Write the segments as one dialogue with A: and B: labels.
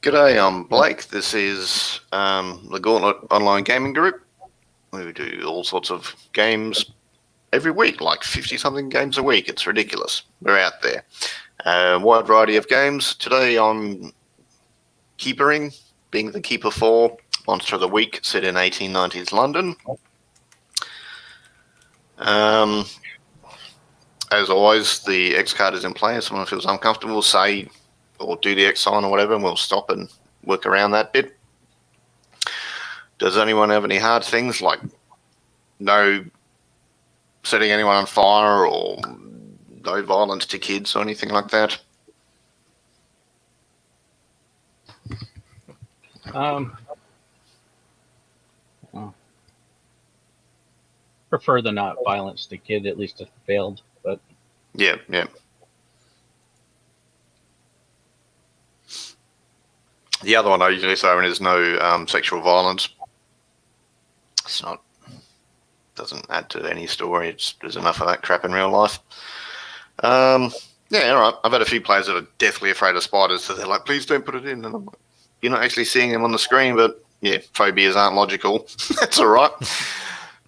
A: G'day, I'm Blake. This is the Gauntlet Online Gaming Group. We do all sorts of games every week, like 50-something games a week. It's ridiculous. We're out there. Wide variety of games. Today I'm keepering, being the Keeper 4, Monster of the Week, set in 1890s London. As always, the X card is in play. If someone feels uncomfortable, say or do the X sign or whatever, and we'll stop and work around that bit. Does anyone have any hard things like no setting anyone on fire or no violence to kids or anything like that?
B: Prefer the not violence to kid, at least if it failed, but
A: Yeah. The other one I usually throw in is no sexual violence. It's not, doesn't add to any story. There's enough of that crap in real life. Yeah, all right. I've had a few players that are deathly afraid of spiders, so they're like, please don't put it in. And I'm like, you're not actually seeing them on the screen, but yeah, phobias aren't logical. That's all right.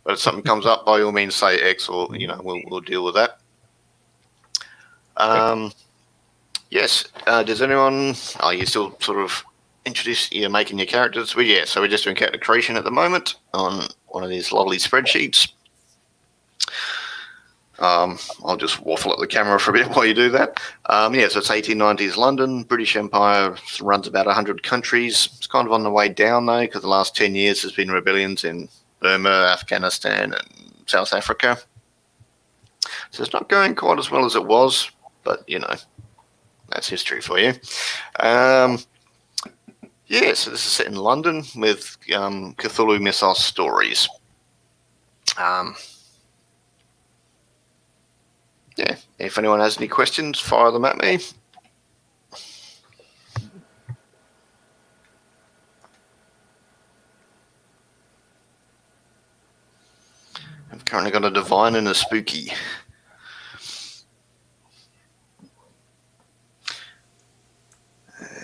A: But if something comes up, by all means say X, or we'll deal with that. Yes. Does anyone? Are you still sort of you're making your characters? Well, yeah. So we're just doing character creation at the moment on one of these lovely spreadsheets. I'll just waffle at the camera for a bit while you do that. Yeah, so it's 1890s London. British Empire runs about 100 countries. It's kind of on the way down, though, because the last 10 years there's been rebellions in Burma, Afghanistan, and South Africa. So it's not going quite as well as it was, but, that's history for you. Yeah, so this is set in London with Cthulhu Mythos stories. Yeah, if anyone has any questions, fire them at me. I've currently got a divine and a spooky.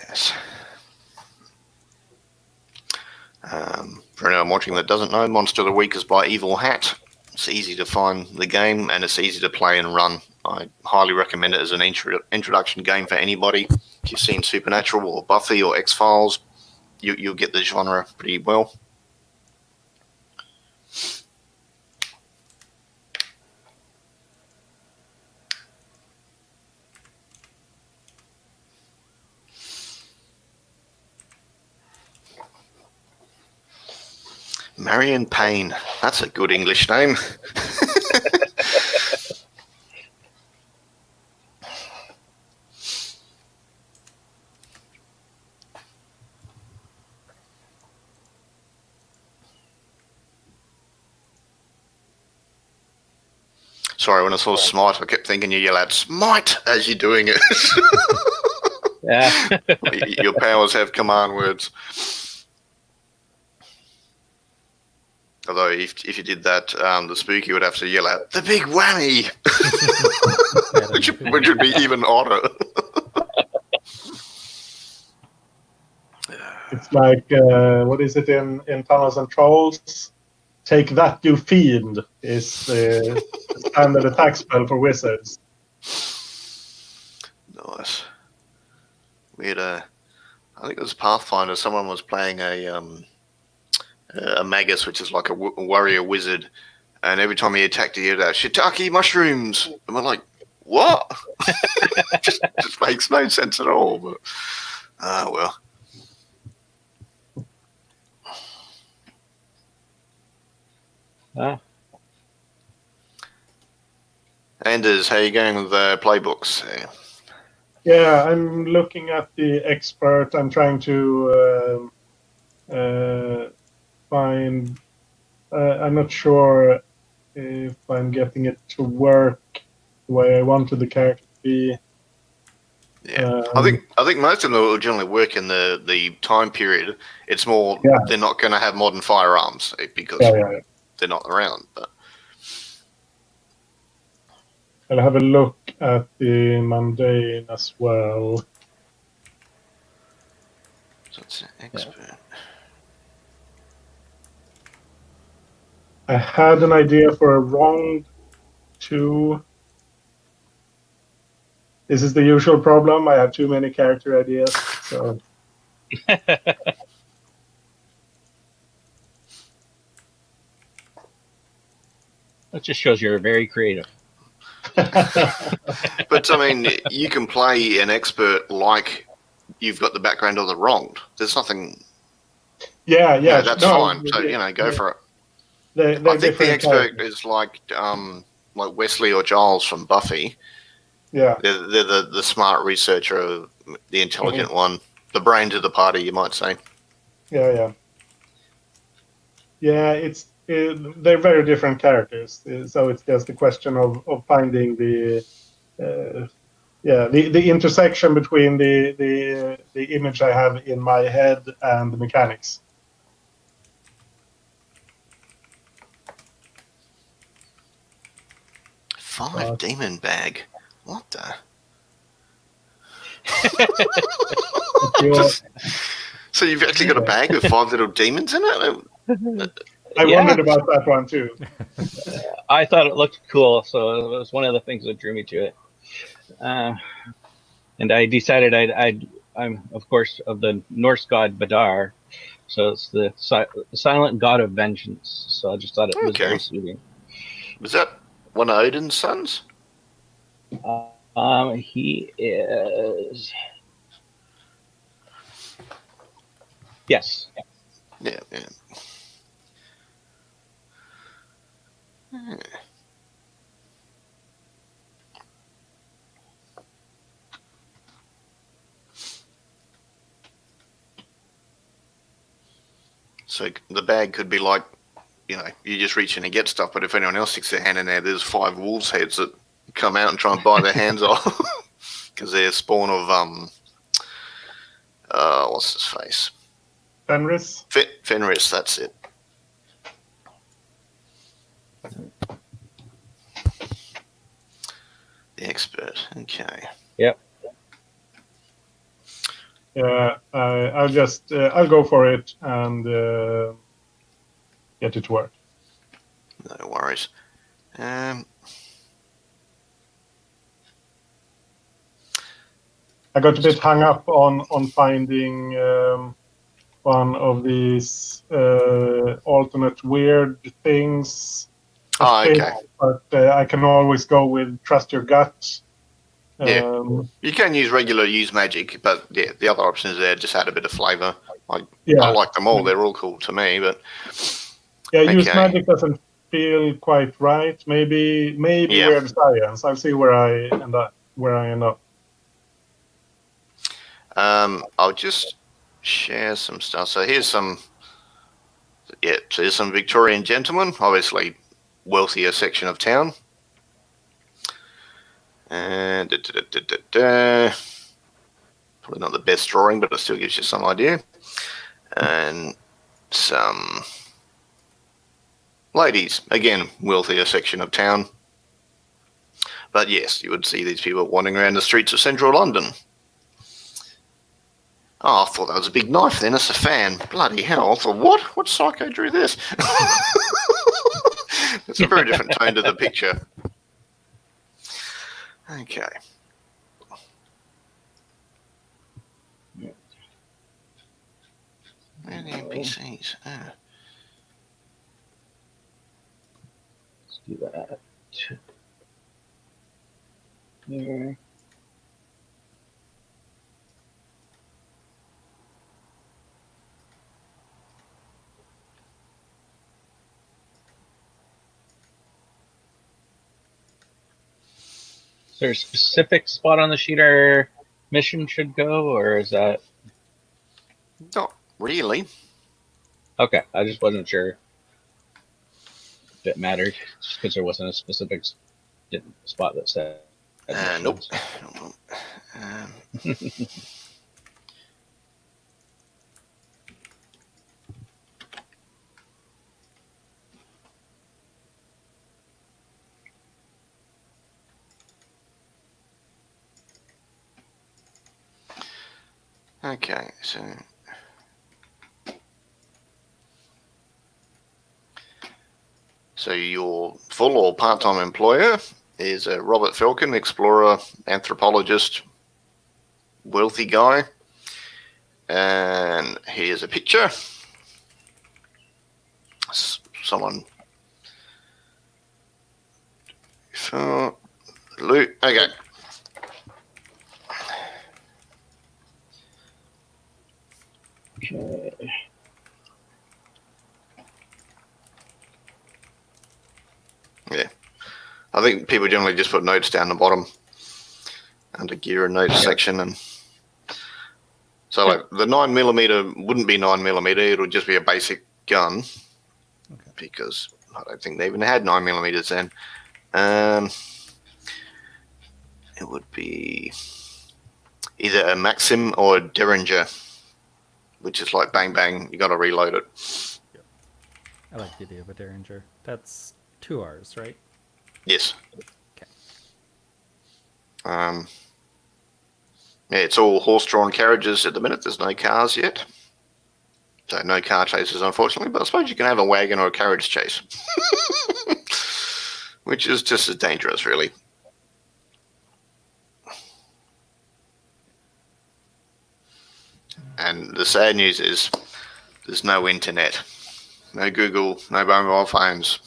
A: Yes. For anyone watching that doesn't know, Monster of the Week is by Evil Hat. It's easy to find the game, and it's easy to play and run. I highly recommend it as an introduction game for anybody. If you've seen Supernatural or Buffy or X-Files, you'll get the genre pretty well. Marion Payne. That's a good English name. Sorry, when I saw Smite, I kept thinking you yell out "Smite" as you're doing it.
B: yeah.
A: Your powers have command words. Although if you did that, the spooky would have to yell out "the big whammy," which would be even odder.
C: It's like what is it in Tunnels and Trolls? Take that, you fiend, is the standard attack spell for wizards.
A: Nice. We had I think it was Pathfinder. Someone was playing a magus, which is like a warrior wizard, and every time he attacked, he had shiitake mushrooms, and we're like, what? just makes no sense at all. But well. Anders, how are you going with the playbooks?
C: Yeah, I'm looking at the expert. I'm trying to find. I'm not sure if I'm getting it to work the way I wanted the character to be.
A: Yeah, I think most of them will generally work in the time period. It's more they're not going to have modern firearms because they're not around. But
C: I'll have a look at the mundane as well.
A: It's an expert.
C: I had an idea for a wrong two. This is the usual problem. I have too many character ideas. So
B: That just shows you're very creative.
A: But I mean, you can play an expert like you've got the background of the wronged. There's nothing.
C: yeah,
A: That's fine. So go for it.
C: They're
A: I think the
C: different
A: expert
C: characters.
A: is like Wesley or Giles from Buffy.
C: Yeah,
A: They're the smart researcher, the intelligent
C: Mm-hmm.
A: one, the brains of the party, you might say.
C: yeah. They're very different characters. So it's just a question of finding the the intersection between the image I have in my head and the mechanics.
A: 5 demon bag. What the? So you've actually got a bag with 5 little demons in it?
C: I wondered about that one too.
B: I thought it looked cool, so it was one of the things that drew me to it. And I decided I'm of course of the Norse god Badar, so it's the silent god of vengeance. So I just thought it was very soothing.
A: Was that one of Odin's sons?
B: He is. Yes.
A: Yeah. So the bag could be like, you just reach in and get stuff, but if anyone else sticks their hand in there, there's 5 wolves' heads that come out and try and bite their hands off because they're spawn of what's his face?
C: Fenris.
A: Fenris, that's it. The expert. Okay.
B: Yep.
C: Yeah, I'll go for it and get it to work.
A: No worries.
C: I got a bit hung up on finding one of these alternate weird things.
A: Okay.
C: But I can always go with trust your gut.
A: Yeah. You can use magic, but the other options there just add a bit of flavour. I like them all. They're all cool to me, but
C: use magic doesn't feel quite right. Maybe weird science. I'll see where I end up.
A: I'll just share some stuff. So here's some Victorian gentlemen, obviously wealthier section of town. And probably not the best drawing, but it still gives you some idea. And some ladies, again, wealthier section of town. But yes, you would see these people wandering around the streets of central London. Oh, I thought that was a big knife then. It's a fan. Bloody hell. I thought, what psycho drew this? It's a very different tone to the picture. Okay. Where are the NPCs?
B: Let's do that. There. Is there a specific spot on the sheet our mission should go, or is that?
A: Not really.
B: Okay, I just wasn't sure if it mattered, just because there wasn't a specific spot that said.
A: Nope. Okay, so So your full or part-time employer is Robert Falcon, explorer, anthropologist, wealthy guy. And here's a picture. Someone. Loot. Okay.
B: Okay.
A: Yeah. I think people generally just put notes down the bottom under gear and notes section, and so like the 9mm wouldn't be 9mm; it would just be a basic gun, because I don't think they even had 9mm then. It would be either a Maxim or a Derringer, which is like bang bang. You got to reload it.
D: Yep. I like the idea of a Derringer. That's 2 R's, right?
A: Yes.
D: Okay.
A: Yeah, it's all horse-drawn carriages at the minute. There's no cars yet. So no car chases, unfortunately. But I suppose you can have a wagon or a carriage chase. Which is just as dangerous, really. And the sad news is there's no internet. No Google, no mobile phones.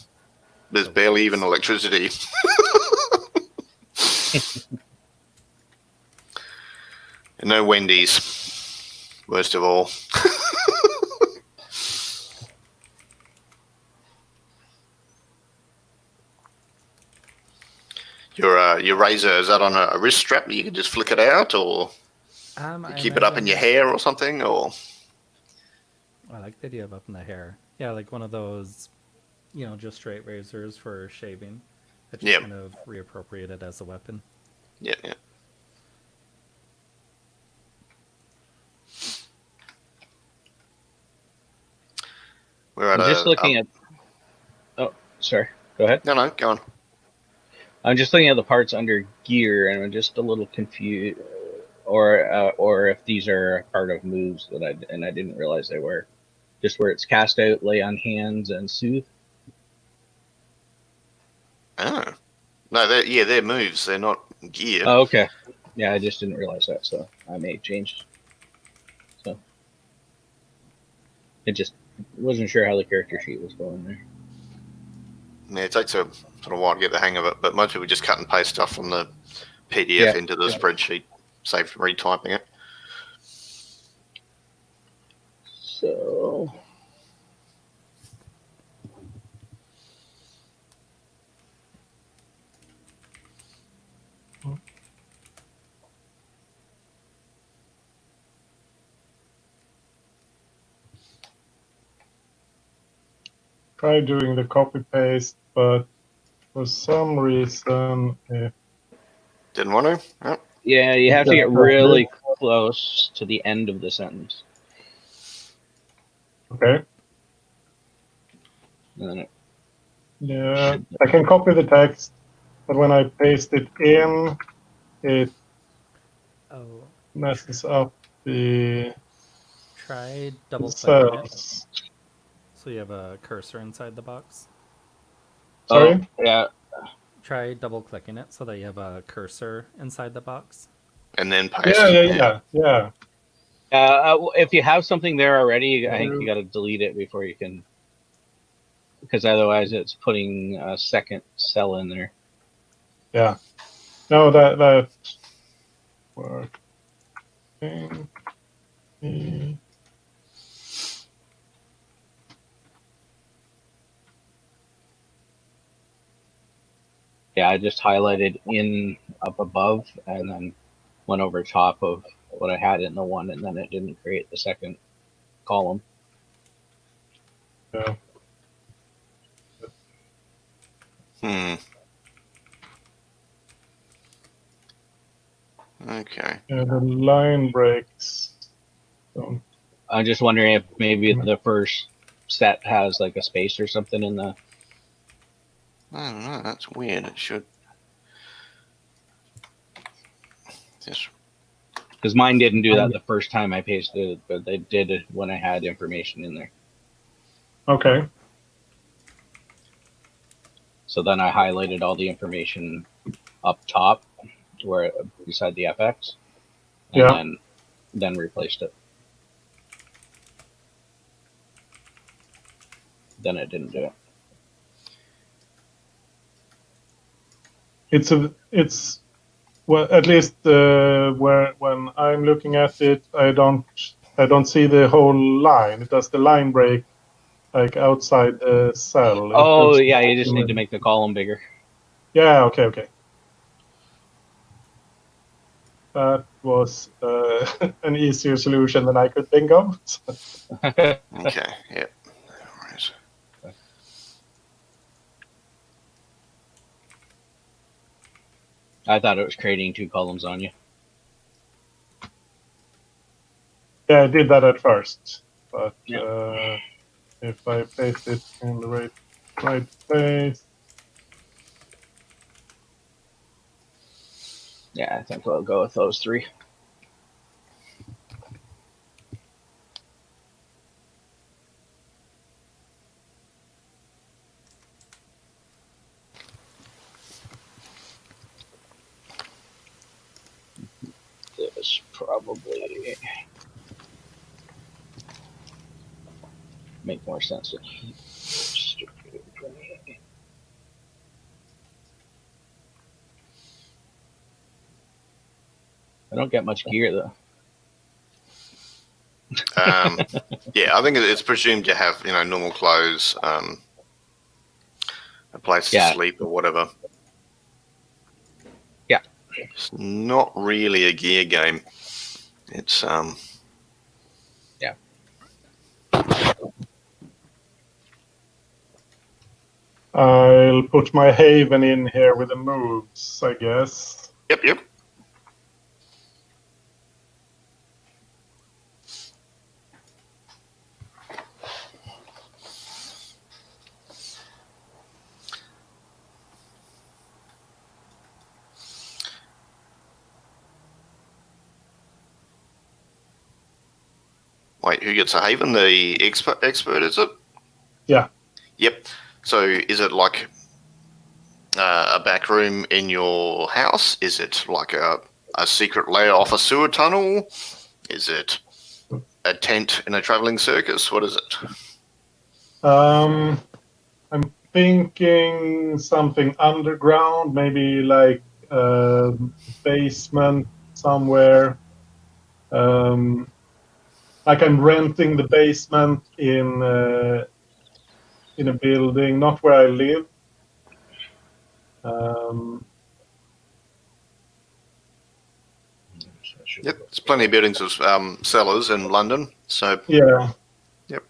A: There's barely even electricity. And no Wendy's, worst of all. Your razor, is that on a wrist strap that you can just flick it out, or you keep it up in your hair or something? Or
D: I like the idea of up in the hair. Yeah, like one of those, just straight razors for shaving that you kind of reappropriated as a weapon.
A: Yeah.
B: I'm just looking at. Oh, sorry. Go ahead.
A: No, go on.
B: I'm just looking at the parts under gear, and I'm just a little confused, or if these are part of moves that I didn't realize they were. Just where it's cast out, lay on hands, and soothe.
A: Oh, no, they're moves. They're not gear.
B: Oh, okay. Yeah, I just didn't realize that, so I may have changed. So it just wasn't sure how the character sheet was going there.
A: Yeah, it takes a sort of while to get the hang of it, but most people just cut and paste stuff from the PDF into the spreadsheet, save from retyping it.
B: So
C: try doing the copy paste, but for some reason
A: Didn't want to? Oh.
B: yeah, you have to get really close to the end of the sentence.
C: Okay.
B: And then
C: Yeah, I can copy the text, but when I paste it in, it messes up the
D: Try double clicking it.
C: cells.
D: So you have a cursor inside the box.
C: Sorry?
B: Oh, yeah.
D: Try double clicking it so that you have a cursor inside the box.
A: And then paste.
C: Yeah.
B: If you have something there already, I think you got to delete it before you can, because otherwise it's putting a second cell in there.
C: Yeah. No, that working.
B: Yeah, I just highlighted in up above and then went over top of what I had in the one, and then it didn't create the second column.
C: Yeah.
A: Okay.
C: Yeah, the line breaks.
B: I'm just wondering if maybe the first set has like a space or something in the.
A: I don't know. That's weird. It should. Yes.
B: Because mine didn't do that the first time I pasted it, but they did it when I had information in there.
C: Okay.
B: So then I highlighted all the information up top, where beside the FX, and
C: Yeah.
B: then replaced it. Then it didn't do it.
C: It's well, at least where when I'm looking at it, I don't see the whole line. It does the line break like outside the cell. It
B: Oh
C: looks
B: yeah, you just need to make the column bigger.
C: Yeah. Okay. That was an easier solution than I could think of.
A: Okay. Yeah. Right.
B: I thought it was creating 2 columns on you.
C: Yeah, I did that at first, but
B: Yeah.
C: if I paste it in the right place.
B: Yeah, I think we'll go with those 3. This probably make more sense. I don't get much gear though.
A: Yeah, I think it's presumed you have, normal clothes, a place to sleep or whatever.
B: Yeah.
A: It's not really a gear game. It's
B: Yeah.
C: I'll put my haven in here with the moves, I guess.
A: Yep. Wait, who gets a haven? The expert, is it?
C: Yeah.
A: Yep. So is it like a back room in your house? Is it like a secret layer off a sewer tunnel? Is it a tent in a traveling circus? What is it?
C: I'm thinking something underground, maybe like a basement somewhere. Like I'm renting the basement in a building, not where I live.
A: Yep, there's plenty of buildings with cellars in London. So
C: Yeah.
A: Yep.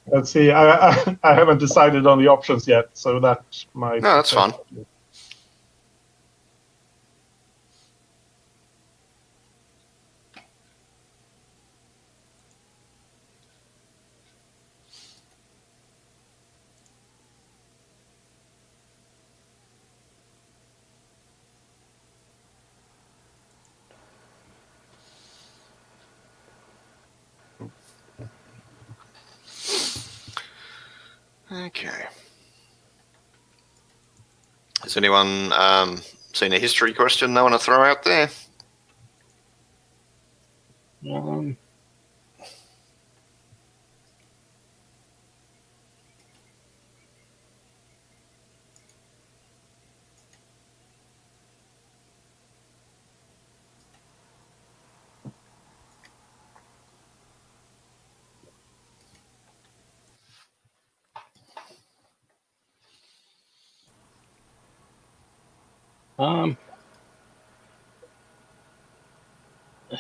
C: Let's see. I haven't decided on the options yet, so that might.
A: No, that's fine. Okay. Has anyone seen a history question they want to throw out there?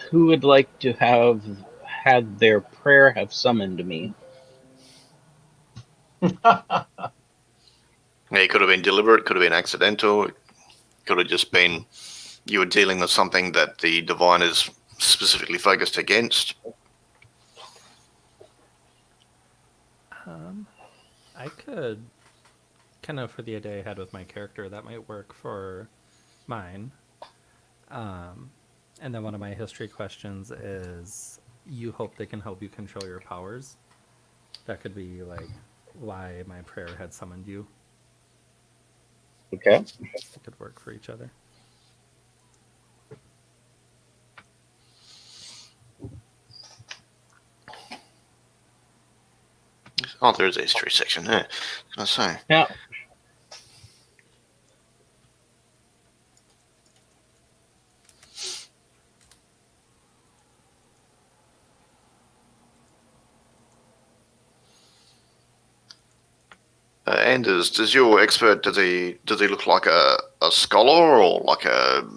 B: Who would like to have had their prayer have summoned me?
A: Yeah, it could have been deliberate, could have been accidental, it could have just been you were dealing with something that the divine is specifically focused against.
D: I could kind of, for the idea I had with my character, that might work for mine. And then one of my history questions is, you hope they can help you control your powers. That could be like why my prayer had summoned you.
B: Okay.
D: They could work for each other.
A: Oh, there is a history section there. What can I say?
B: Yeah.
A: Anders, does your expert does he look like a scholar or like a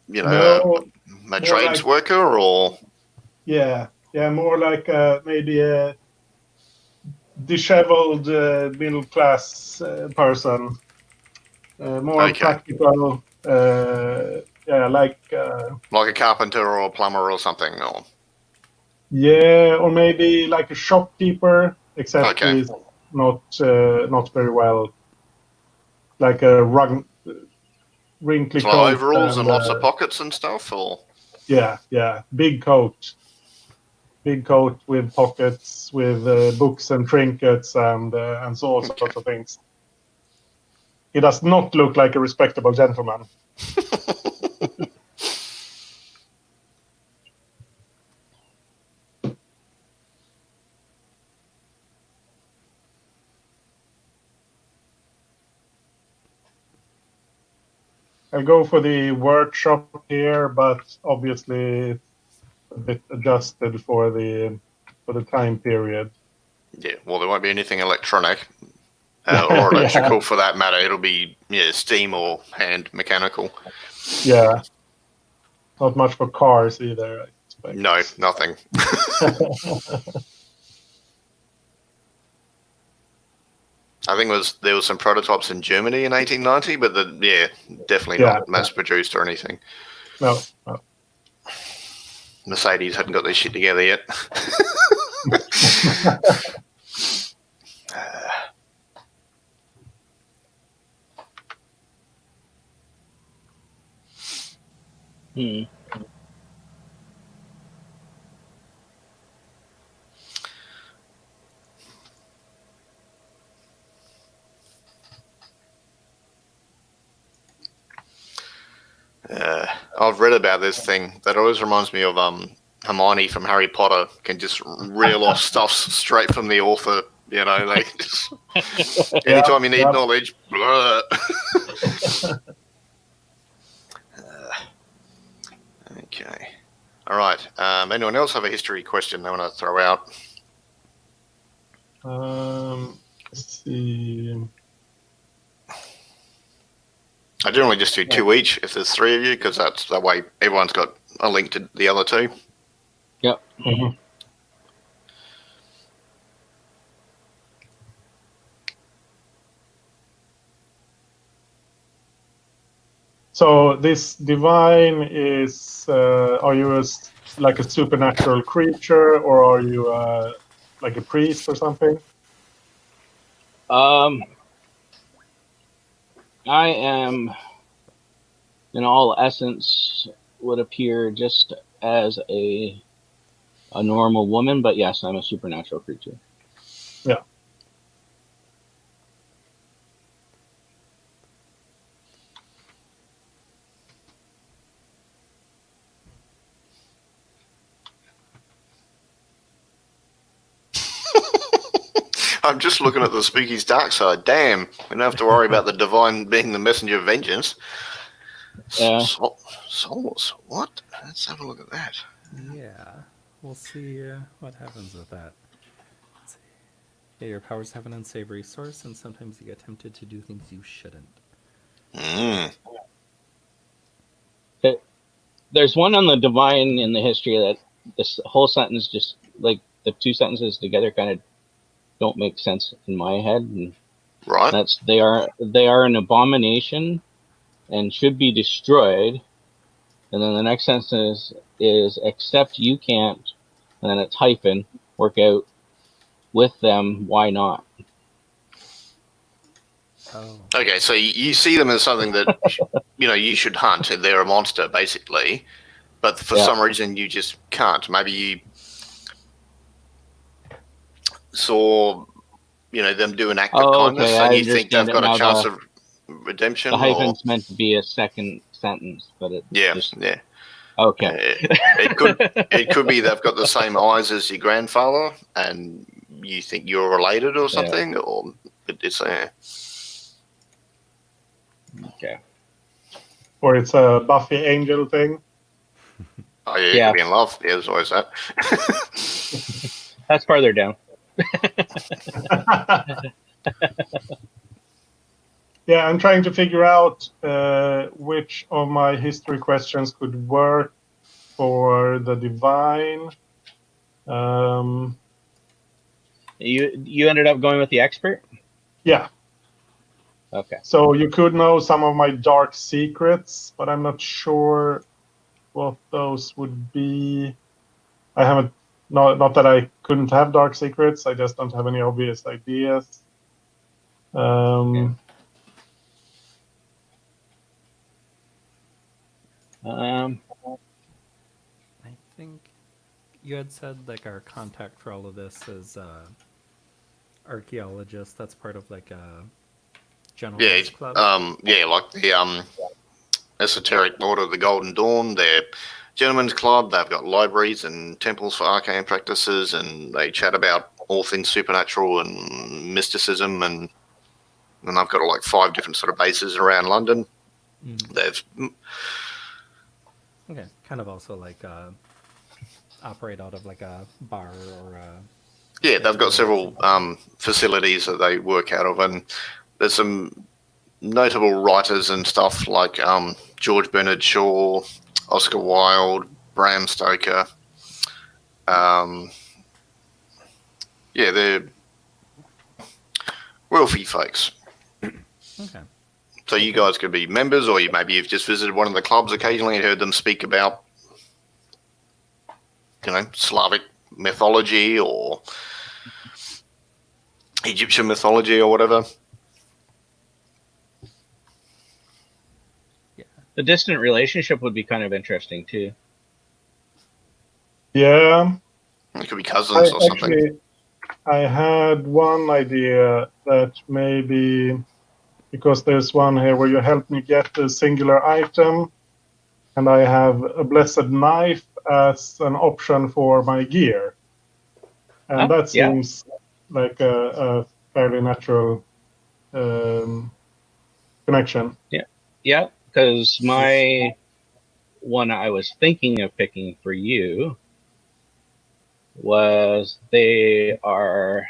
C: No,
A: a
C: more
A: trades
C: like
A: worker or
C: more like maybe a disheveled middle class person, more
A: Okay.
C: practical. Like
A: like a carpenter or a plumber or something? Or
C: or maybe like a shopkeeper, except
A: okay,
C: he's not very well. Like a wrinkly
A: so like
C: coat
A: overalls and
C: and
A: lots of pockets and stuff, or
C: big coat. Big coat with pockets, with books and trinkets and so all sorts of things. He does not look like a respectable gentleman. I'll go for the workshop here, but obviously it's a bit adjusted for the time period.
A: yeah. Well, there won't be anything electronic or electrical for that matter. It'll be steam or hand mechanical.
C: Yeah. Not much for cars either, I expect.
A: No, nothing. I think there was some prototypes in Germany in 1890, but definitely not mass produced or anything.
C: No.
A: Mercedes hadn't got their shit together yet. I've read about this thing that always reminds me of Hermione from Harry Potter can just reel off stuff straight from the author. Like just, anytime you need knowledge. Blah. Okay. All right. Anyone else have a history question they want to throw out?
C: Let's see.
A: I generally just do 2 each if there's 3 of you, because that way everyone's got a link to the other 2.
B: Yep.
C: Mm-hmm. So this divine is, are you like a supernatural creature, or are you like a priest or something?
B: I am, in all essence, would appear just as a normal woman, but yes, I'm a supernatural creature.
C: Yeah.
A: I'm just looking at the spooky's dark side. Damn, we don't have to worry about the divine being the messenger of vengeance.
B: Yeah.
A: Souls? What? Let's have a look at that.
D: Yeah, we'll see what happens with that. Let's see. Yeah, your powers have an unsavory source, and sometimes you get tempted to do things you shouldn't.
B: There's one on the divine in the history that this whole sentence, just like the 2 sentences together, kind of don't make sense in my head. And
A: right.
B: That's they are an abomination and should be destroyed. And then the next sentence is except you can't, and then it's hyphen, work out with them, why not?
D: Oh.
A: Okay, so you see them as something that you should hunt. They're a monster, basically, but for some reason you just can't. Maybe you saw them do an act of kindness, and you think they've got a chance of redemption.
B: The hyphen's meant to be a second sentence, but it
A: Yeah,
B: just
A: yeah.
B: okay.
A: It could be they've got the same eyes as your grandfather, and you think you're related or something, or it's
B: Okay.
C: Or it's a Buffy Angel thing.
A: Oh yeah, you
B: Yeah.
A: could be in love. Yeah, there's always that.
B: That's farther down.
C: Yeah, I'm trying to figure out which of my history questions could work for the divine.
B: You ended up going with the expert?
C: Yeah.
B: Okay.
C: So you could know some of my dark secrets, but I'm not sure what those would be. I haven't, not that I couldn't have dark secrets, I just don't have any obvious ideas.
B: Okay.
D: I think you had said like our contact for all of this is archaeologist. That's part of like a generalist club.
A: Yeah, like the Esoteric Order of the Golden Dawn, their gentlemen's club. They've got libraries and temples for arcane practices, and they chat about all things supernatural and mysticism, and they've got like 5 different sort of bases around London. They've
D: Okay, kind of also like operate out of like a bar or a...
A: Yeah, they've got several facilities that they work out of, and there's some notable writers and stuff like George Bernard Shaw, Oscar Wilde, Bram Stoker. Yeah, they're wealthy folks.
D: Okay.
A: So you guys could be members, or maybe you've just visited one of the clubs occasionally and heard them speak about, Slavic mythology or Egyptian mythology or whatever.
D: Yeah.
B: The distant relationship would be kind of interesting too.
C: Yeah.
A: It could be cousins or something.
C: Actually, I had one idea that maybe, because there's one here where you help me get a singular item, and I have a blessed knife as an option for my gear. And that seems like a fairly natural connection.
B: Yeah, because my one I was thinking of picking for you was they are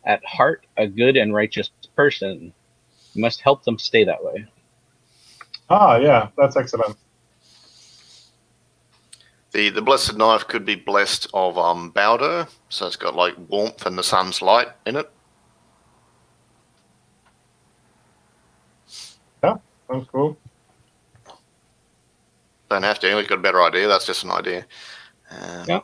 B: at heart a good and righteous person. You must help them stay that way.
C: Ah, yeah, that's excellent.
A: The blessed knife could be blessed of Bowder, so it's got like warmth and the sun's light in it.
C: Yeah, sounds cool.
A: Don't have to. We've got a better idea. That's just an idea.
B: Yeah.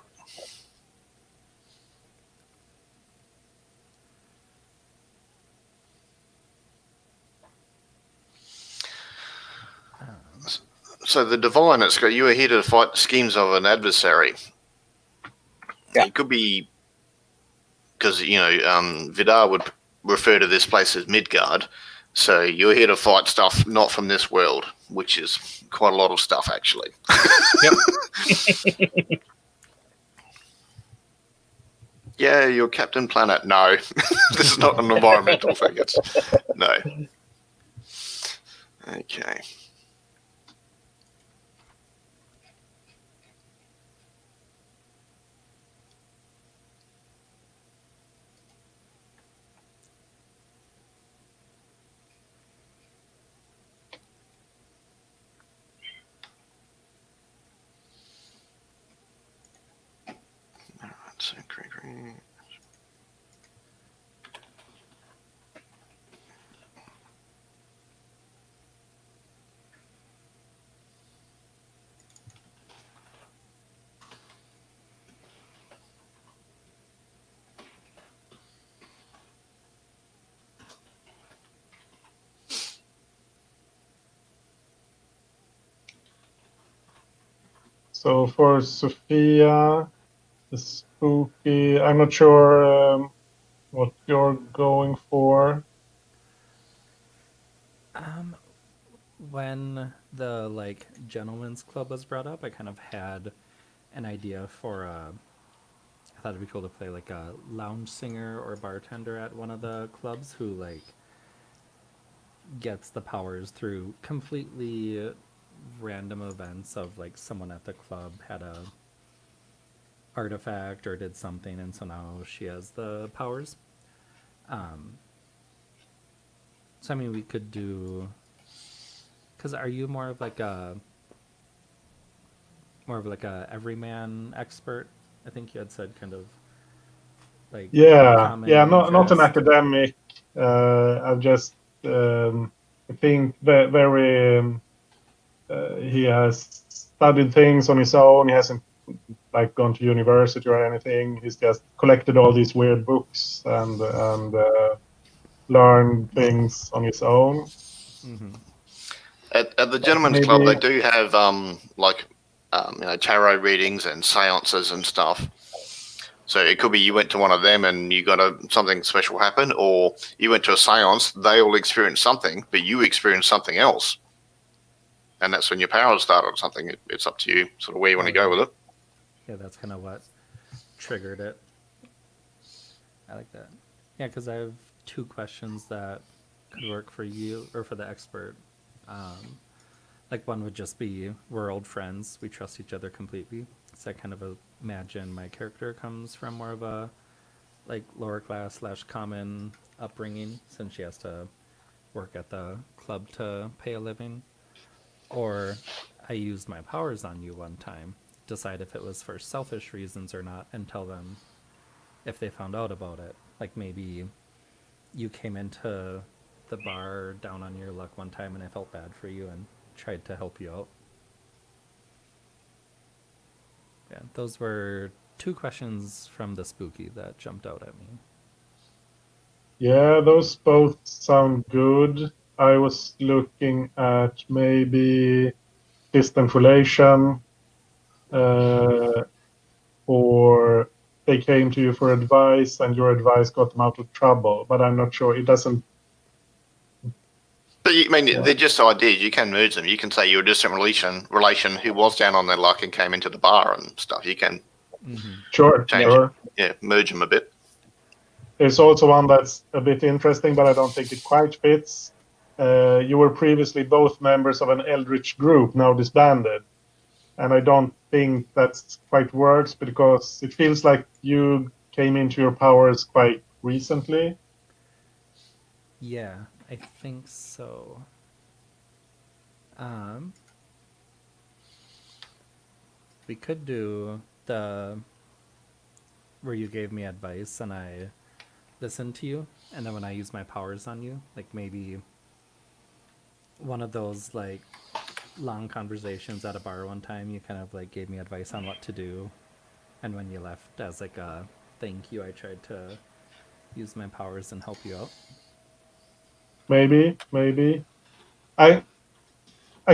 A: So the divine, it's got you are here to fight the schemes of an adversary.
B: Yeah.
A: It could be because Vidar would refer to this place as Midgard. So you're here to fight stuff not from this world, which is quite a lot of stuff actually.
B: Yep.
A: Yeah, you're Captain Planet. No, this is not an environmental thing. It's no. Okay. So Gregory.
C: So for Sophia, the spooky, I'm not sure what you're going for.
D: When the like gentleman's club was brought up, I kind of had an idea for I thought it'd be cool to play like a lounge singer or bartender at one of the clubs who like gets the powers through completely random events of like someone at the club had a artifact or did something, and so now she has the powers. So I mean, we could do. Because are you more of like a everyman expert? I think you had said kind of like common
C: Not an
D: interest.
C: academic. I've just I think very he has studied things on his own. He hasn't like gone to university or anything. He's just collected all these weird books and learned things on his own.
D: Mm-hmm.
A: At the Gentlemen's Club, they do have tarot readings and seances and stuff. So it could be you went to one of them and you got something special happen, or you went to a seance, they all experienced something, but you experienced something else. And that's when your powers start or something. It's up to you sort of where you want to go with it.
D: Yeah, that's kind of what triggered it. I like that. Yeah, because I have 2 questions that could work for you or for the expert. Like one would just be, we're old friends, we trust each other completely. So I kind of imagine my character comes from more of a like lower class / common upbringing, since she has to work at the club to pay a living. Or I used my powers on you one time, decide if it was for selfish reasons or not, and tell them if they found out about it. Like maybe you came into the bar down on your luck one time and I felt bad for you and tried to help you out. Yeah, those were 2 questions from the spooky that jumped out at me.
C: Yeah, those both sound good. I was looking at maybe distant relation, or they came to you for advice and your advice got them out of trouble. But I'm not sure. It doesn't.
A: But they're just ideas. You can merge them. You can say you're a distant relation who was down on their luck and came into the bar and stuff. You can
C: Sure.
A: merge them a bit.
C: There's also one that's a bit interesting, but I don't think it quite fits. You were previously both members of an eldritch group, now disbanded. And I don't think that quite works because it feels like you came into your powers quite recently.
D: Yeah, I think so. We could do the where you gave me advice and I listened to you, and then when I use my powers on you, like maybe one of those like long conversations at a bar one time, you kind of like gave me advice on what to do, and when you left, as like a thank you, I tried to use my powers and help you out.
C: Maybe. I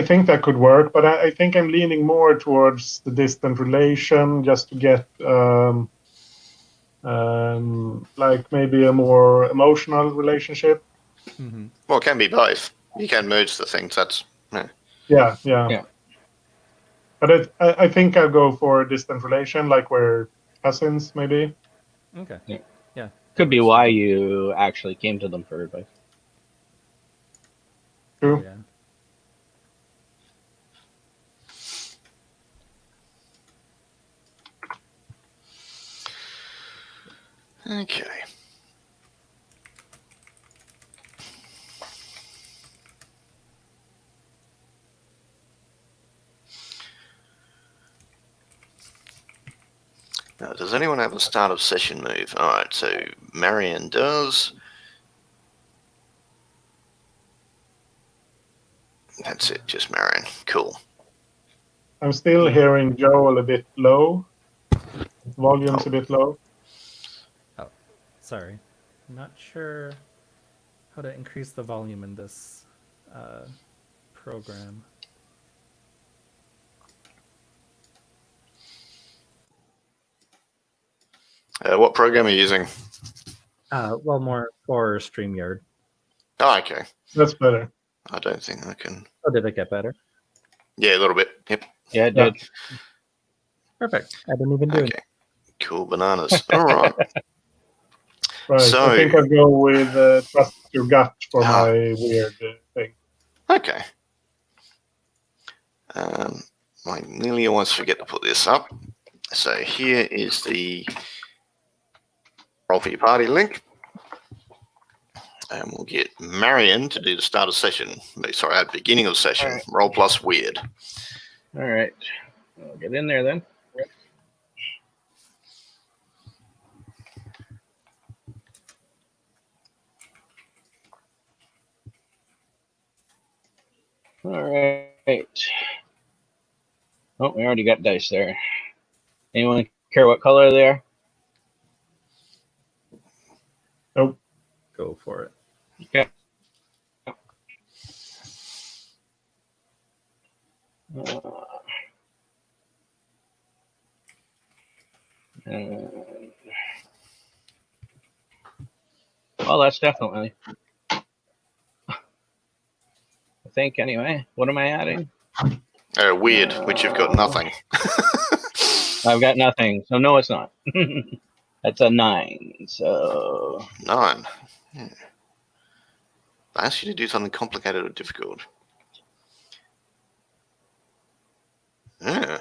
C: think that could work, but I think I'm leaning more towards the distant relation, just to get like maybe a more emotional relationship.
A: Well, it can be both. You can merge the things. That's
C: Yeah. But I think I'll go for a distant relation, like we're cousins, maybe.
D: Okay. Yeah.
B: Could be why you actually came to them for advice.
C: True.
D: Oh, yeah.
A: okay. Now, does anyone have a start of session move? All right, so Marion does. That's it, just Marion. Cool.
C: I'm still hearing Joel a bit low. Volume's a bit low.
D: Oh, sorry. I'm not sure how to increase the volume in this program.
A: What program are you using?
D: Well, more for StreamYard.
A: Oh, okay.
C: That's better.
A: I don't think I can.
D: Oh, did it get better?
A: Yeah, a little bit. Yep.
B: Yeah, it
C: Yeah.
B: did.
D: Perfect. I didn't even do
A: Okay. Cool bananas. All right.
C: Right.
A: So-
C: I think I'll go with trust your gut for
A: Ah.
C: my weird thing.
A: Okay. I nearly always forget to put this up. So here is the Roll for Your Party link. And we'll get Marion to do the start of session. Sorry, at the beginning of session.
B: All right.
A: Roll plus weird.
B: All right. I'll get in there then. All right. Oh, we already got dice there. Anyone care what color they are?
C: Nope.
D: Go for it.
B: Okay. Well, that's definitely. I think anyway. What am I adding?
A: Weird, which you've got nothing.
B: I've got nothing, so no, it's not. That's a 9. So
A: 9. Yeah. I asked you to do something complicated or difficult. Yeah.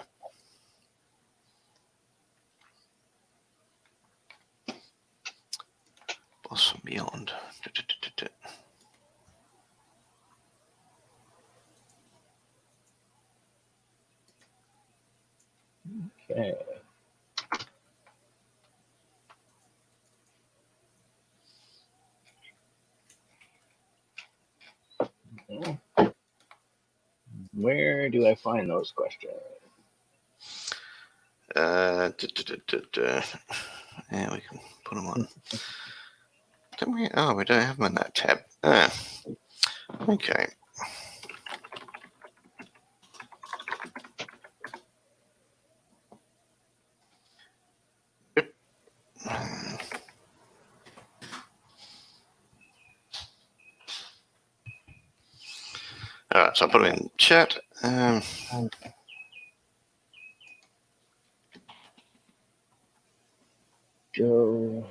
A: Boss from Beyond.
B: okay. Where do I find those questions?
A: Yeah, we can put them on. Don't we? Oh, we don't have them in that tab. Okay. Yep. All right, so I put them in chat.
B: Go.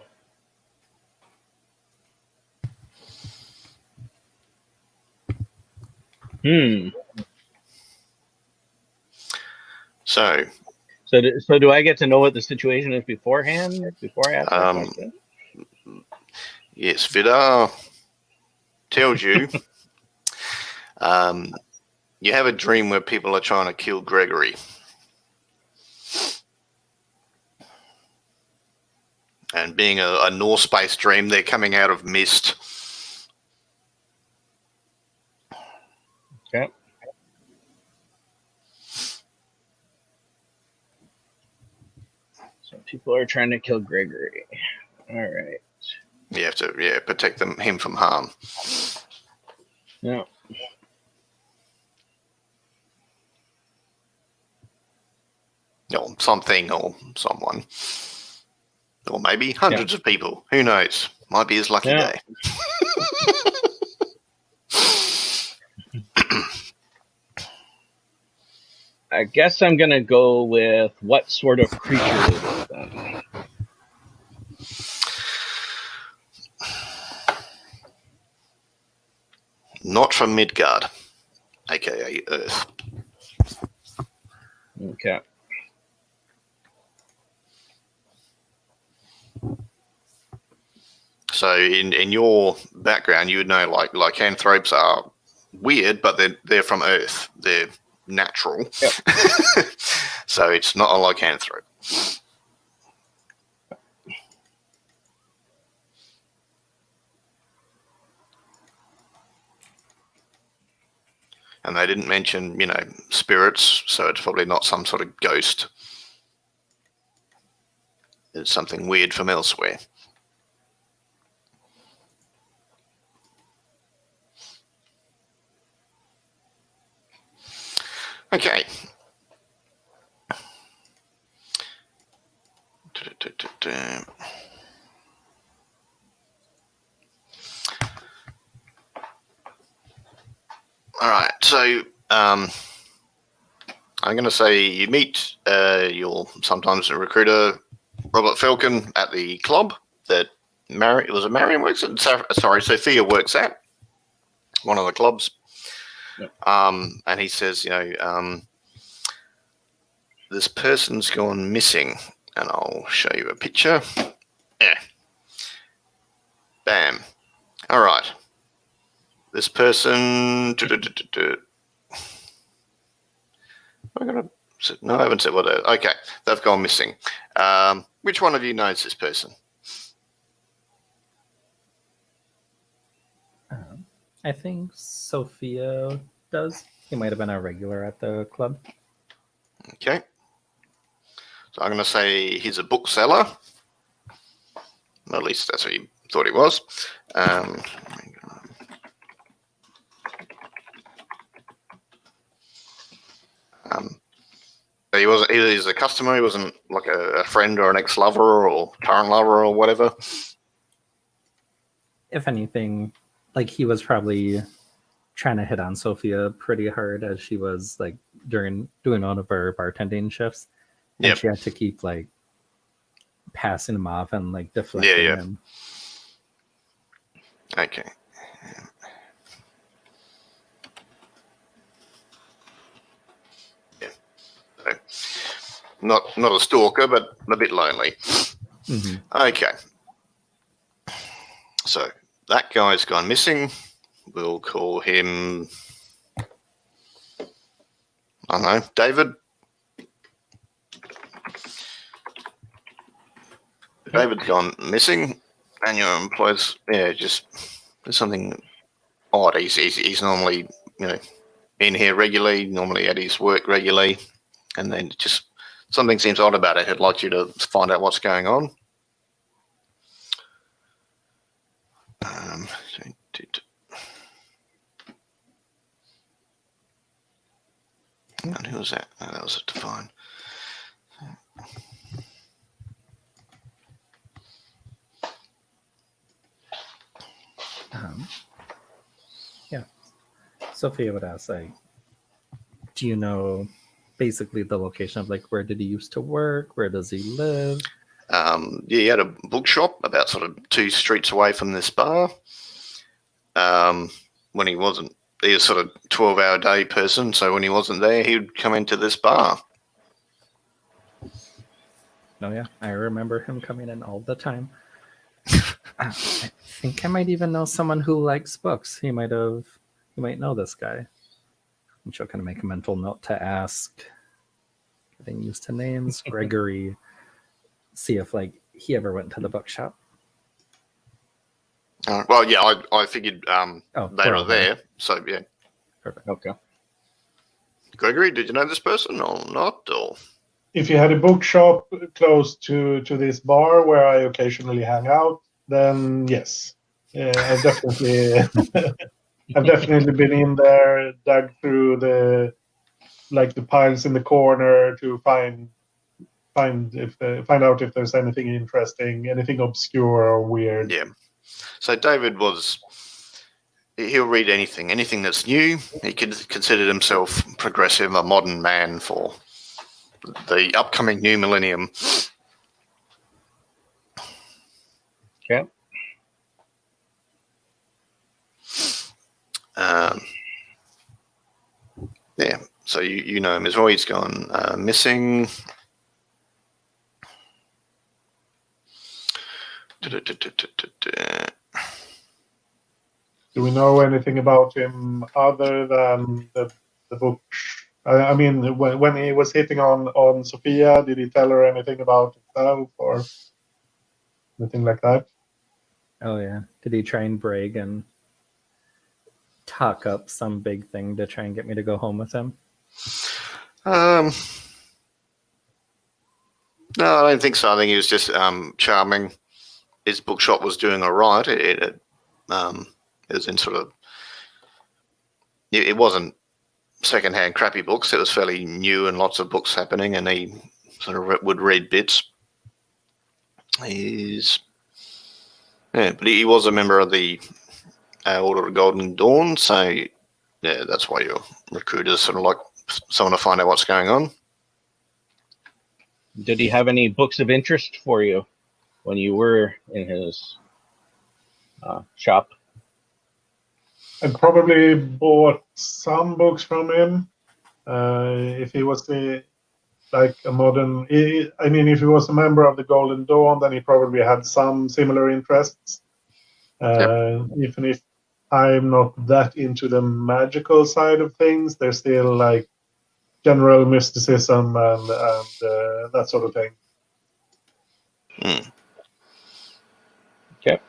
A: So,
B: So do I get to know what the situation is beforehand? Before I ask that question?
A: yes, Vidar tells you you have a dream where people are trying to kill Gregory. And being a Norse-based dream, they're coming out of mist.
B: Okay. So people are trying to kill Gregory. All right.
A: You have to, protect him from harm.
B: Yeah.
A: Or something, or someone. Or maybe hundreds of people. Who knows? Might be his lucky day.
B: I guess I'm gonna go with what sort of creature it is then.
A: Not from Midgard, aka Earth.
B: Okay.
A: So in your background, you would know like lycanthropes are weird, but they're from Earth. They're natural.
B: Yep.
A: So it's not a lycanthrope. And they didn't mention, spirits, so it's probably not some sort of ghost. It's something weird from elsewhere. Okay. So I'm going to say you meet your sometimes a recruiter, Robert Falcon, at the club that Marion works at. Sorry, Sophia works at one of the clubs.
B: Yep.
A: And he says, this person's gone missing, and I'll show you a picture. Yeah. Bam. All right. This person. No, I haven't said what. Okay, they've gone missing. Which one of you knows this person?
D: I think Sophia does. He might have been a regular at the club.
A: Okay. So I'm going to say he's a bookseller. At least that's what he thought he was. He wasn't. He was a customer. He wasn't like a friend or an ex-lover or current lover or whatever.
D: If anything, like he was probably trying to hit on Sophia pretty hard as she was like doing one of her bartending shifts. And
A: Yep.
D: she had to keep like passing him off and like deflecting
A: Yeah.
D: him.
A: Okay. Yeah. So, not a stalker, but a bit lonely.
D: Mm-hmm.
A: Okay. So that guy's gone missing. We'll call him, I don't know, David. David's gone missing, and your employees, just there's something odd. He's normally, in here regularly, normally at his work regularly, and then just something seems odd about it. I'd like you to find out what's going on. And who was that? Oh, that was a Divine.
D: Yeah. Sophia would ask, like, do you know basically the location of like where did he used to work? Where does he live?
A: He had a bookshop about sort of 2 streets away from this bar. When he wasn't, he was sort of 12-hour day person, so when he wasn't there, he would come into this bar.
D: No, yeah, I remember him coming in all the time. I think I might even know someone who likes books. You might know this guy. And she'll kind of make a mental note to ask, getting used to names, Gregory, see if like he ever went to the bookshop.
A: Well, yeah, I figured they were
D: okay.
A: there, so yeah.
D: Perfect.
B: Okay.
A: Gregory, did you know this person or not? Or
C: If you had a bookshop close to this bar where I occasionally hang out, then yes, I've definitely been in there, dug through the piles in the corner to find out if there's anything interesting, anything obscure or weird.
A: yeah. So David he'll read anything that's new. He considered himself progressive, a modern man for the upcoming new millennium.
B: Okay.
A: Yeah, so you know him as well. He's gone missing.
C: Do we know anything about him other than the book? I mean, when he was hitting on Sophia, did he tell her anything about himself or anything like that?
D: Oh yeah. Did he try and brag and talk up some big thing to try and get me to go home with him?
A: No, I don't think so. I think he was just charming. His bookshop was doing all right. It was in sort of. It wasn't secondhand crappy books. It was fairly new and lots of books happening, and he sort of would read bits. But he was a member of the Order of Golden Dawn, so yeah, that's why your recruiters sort of like someone to find out what's going on.
B: Did he have any books of interest for you when you were in his shop?
C: I probably bought some books from him. If he was like a modern, I mean, if he was a member of the Golden Dawn, then he probably had some similar interests. Even if I'm not that into the magical side of things, there's still like general mysticism and that sort of thing.
B: Okay.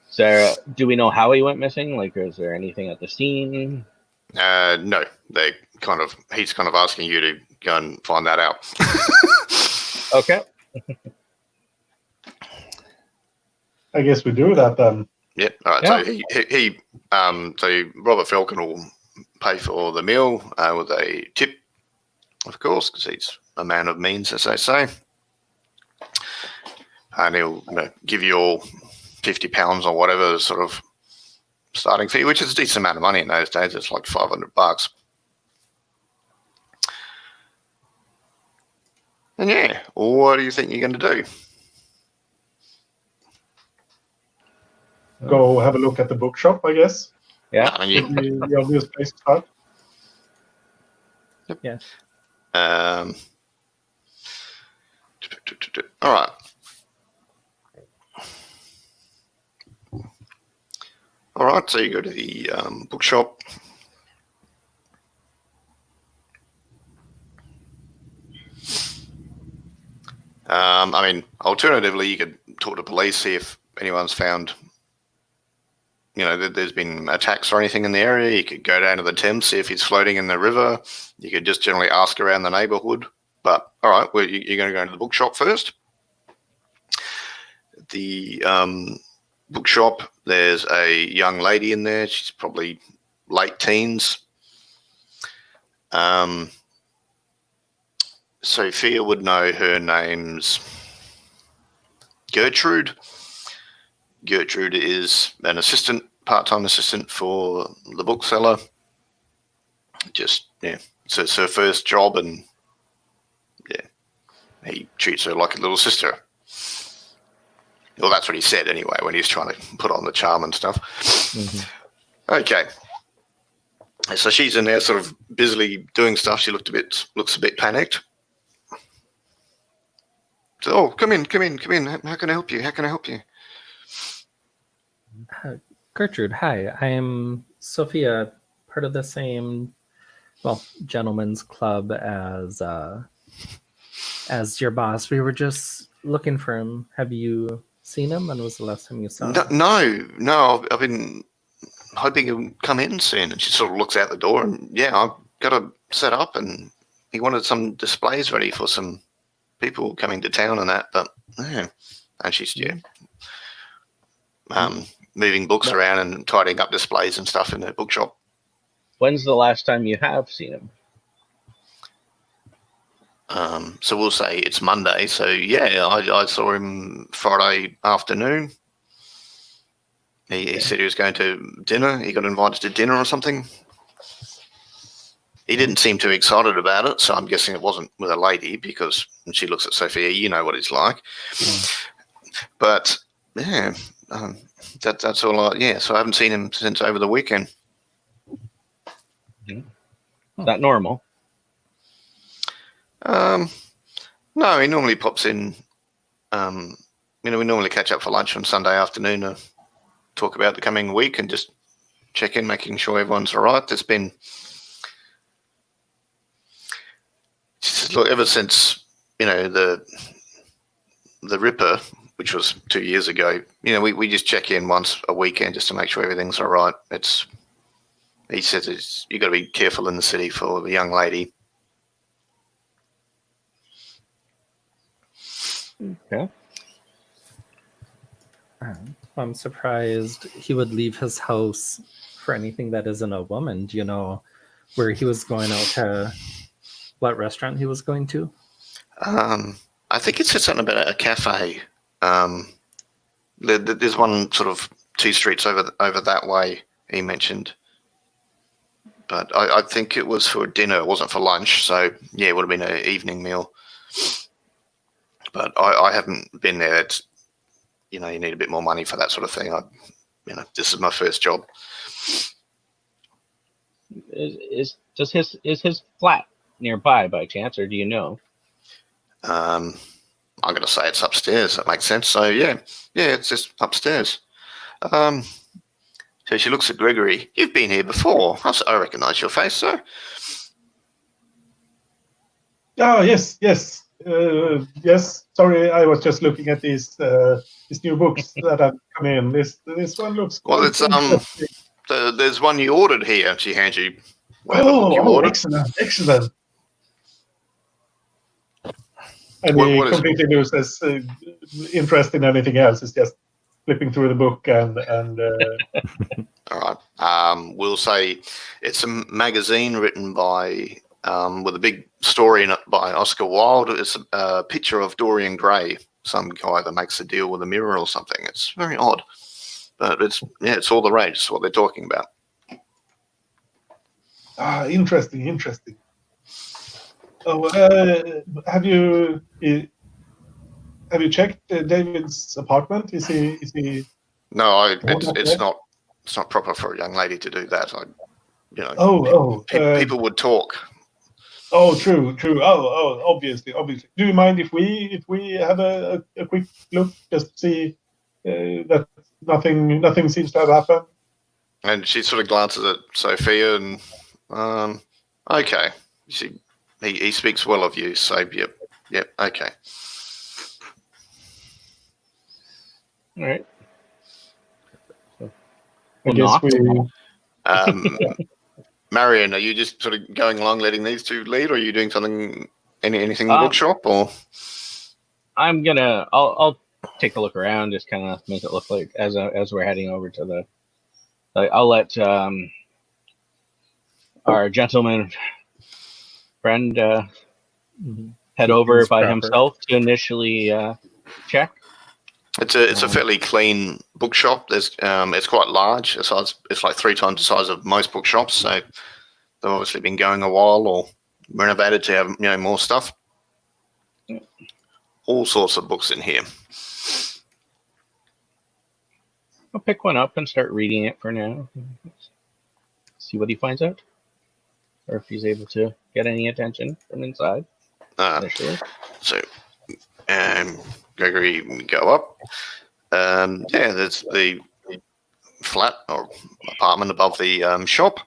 B: Sarah, do we know how he went missing? Like, is there anything at the scene?
A: No, he's kind of asking you to go and find that out.
B: Okay.
C: I guess we do that then.
A: Yep. All right.
B: Yeah.
A: So Robert Falcon will pay for the meal with a tip, of course, because he's a man of means, as they say, and he'll give you all £50 or whatever sort of starting fee, which is a decent amount of money in those days. It's like $500. And yeah, what do you think you're going to do?
C: Go have a look at the bookshop, I guess.
B: Yeah.
A: I mean,
C: The obvious place to start.
D: Yeah.
A: All right. All right. So you go to the bookshop. I mean, alternatively, you could talk to police, see if anyone's found, there's been attacks or anything in the area. You could go down to the Thames, see if he's floating in the river. You could just generally ask around the neighbourhood. But, all right, well, you're going to go into the bookshop first. The bookshop, there's a young lady in there. She's probably late teens. Sophia would know her name's Gertrude. Gertrude is an assistant, part-time assistant for the bookseller. So it's her first job, and he treats her like a little sister. Well, that's what he said anyway when he was trying to put on the charm and stuff. Mm-hmm. Okay. So she's in there sort of busily doing stuff. She looks a bit panicked. So, come in. How can I help you?
D: Gertrude, hi. I am Sophia, part of the same, gentleman's club as your boss. We were just looking for him. Have you seen him? When was the last time you saw him?
A: No. I've been hoping he'll come in soon. And she sort of looks out the door, and I've got to set up, and he wanted some displays ready for some people coming to town and that, but and she's moving books around and tidying up displays and stuff in her bookshop.
B: When's the last time you have seen him?
A: So we'll say it's Monday. So I saw him Friday afternoon. He said he was going to dinner. He got invited to dinner or something. He didn't seem too excited about it, so I'm guessing it wasn't with a lady, because when she looks at Sophia, you know what it's like. But that's all. So I haven't seen him since over the weekend.
B: Is that normal?
A: No, he normally pops in. We normally catch up for lunch on Sunday afternoon to talk about the coming week and just check in, making sure everyone's all right. There's been ever since the Ripper, which was 2 years ago. We just check in once a weekend just to make sure everything's all right. He says you got to be careful in the city for the young lady.
B: Okay.
D: I'm surprised he would leave his house for anything that isn't a woman. Do you know where he was going out to? What restaurant he was going to?
A: I think it said something about a cafe. There's one sort of 2 streets over that way, he mentioned. But I think it was for dinner, it wasn't for lunch. So, yeah, it would have been an evening meal. But I haven't been there. It's, you know, you need a bit more money for that sort of thing. This is my first job.
B: Is his flat nearby by chance, or do you know?
A: I'm going to say it's upstairs. That makes sense. So, yeah, it's just upstairs. So she looks at Gregory. You've been here before. I recognise your face, sir.
C: Oh, yes. Yes. Sorry, I was just looking at these new books that have come in. This one looks quite interesting.
A: There's one you ordered here. She hands you whatever book you ordered.
C: Excellent. And he completely loses interest in anything else. It's just flipping through the book and
A: All right. We'll say it's a magazine written by with a big story in it by Oscar Wilde. It's a picture of Dorian Gray, some guy that makes a deal with a mirror or something. It's very odd, but it's all the rage. It's what they're talking about.
C: Interesting. Oh, have you checked David's apartment? Is he?
A: No, it's not proper for a young lady to do that. People would talk.
C: Oh, true. Oh, obviously. Do you mind if we have a quick look just to see that nothing seems to have happened?
A: And she sort of glances at Sophia and okay. He speaks well of you, so yep, okay.
B: All right.
C: I guess we.
A: Marion, are you just sort of going along, letting these two lead, or are you doing something, anything in the bookshop, or?
B: I'll take a look around, just kind of make it look like as we're heading over to the. I'll let our gentleman friend head over by himself to initially check.
A: It's a fairly clean bookshop. It's quite large. It's like 3 times the size of most bookshops. So they've obviously been going a while or renovated to have more stuff. All sorts of books in here.
B: I'll pick one up and start reading it for now. See what he finds out, or if he's able to get any attention from inside.
A: So, Gregory, go up. There's the flat or apartment above the shop.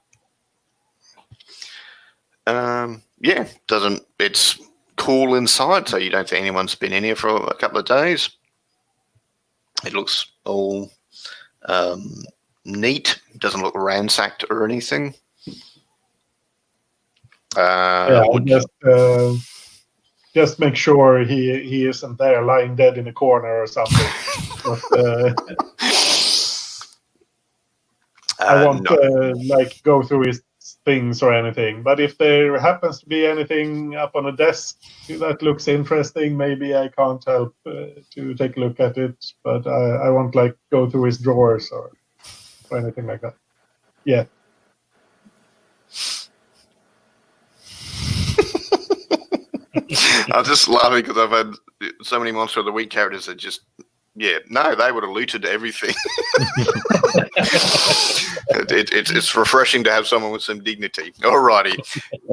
A: It's cool inside, so you don't think anyone's been in here for a couple of days. It looks all neat. Doesn't look ransacked or anything.
C: Just make sure he isn't there lying dead in a corner or something. I won't go through his things or anything. But if there happens to be anything up on a desk that looks interesting, maybe I can't help to take a look at it. But I won't go through his drawers or anything like that. Yeah.
A: I'm just laughing because I've had so many Monster of the Week characters that they would have looted everything. It's refreshing to have someone with some dignity. Alrighty,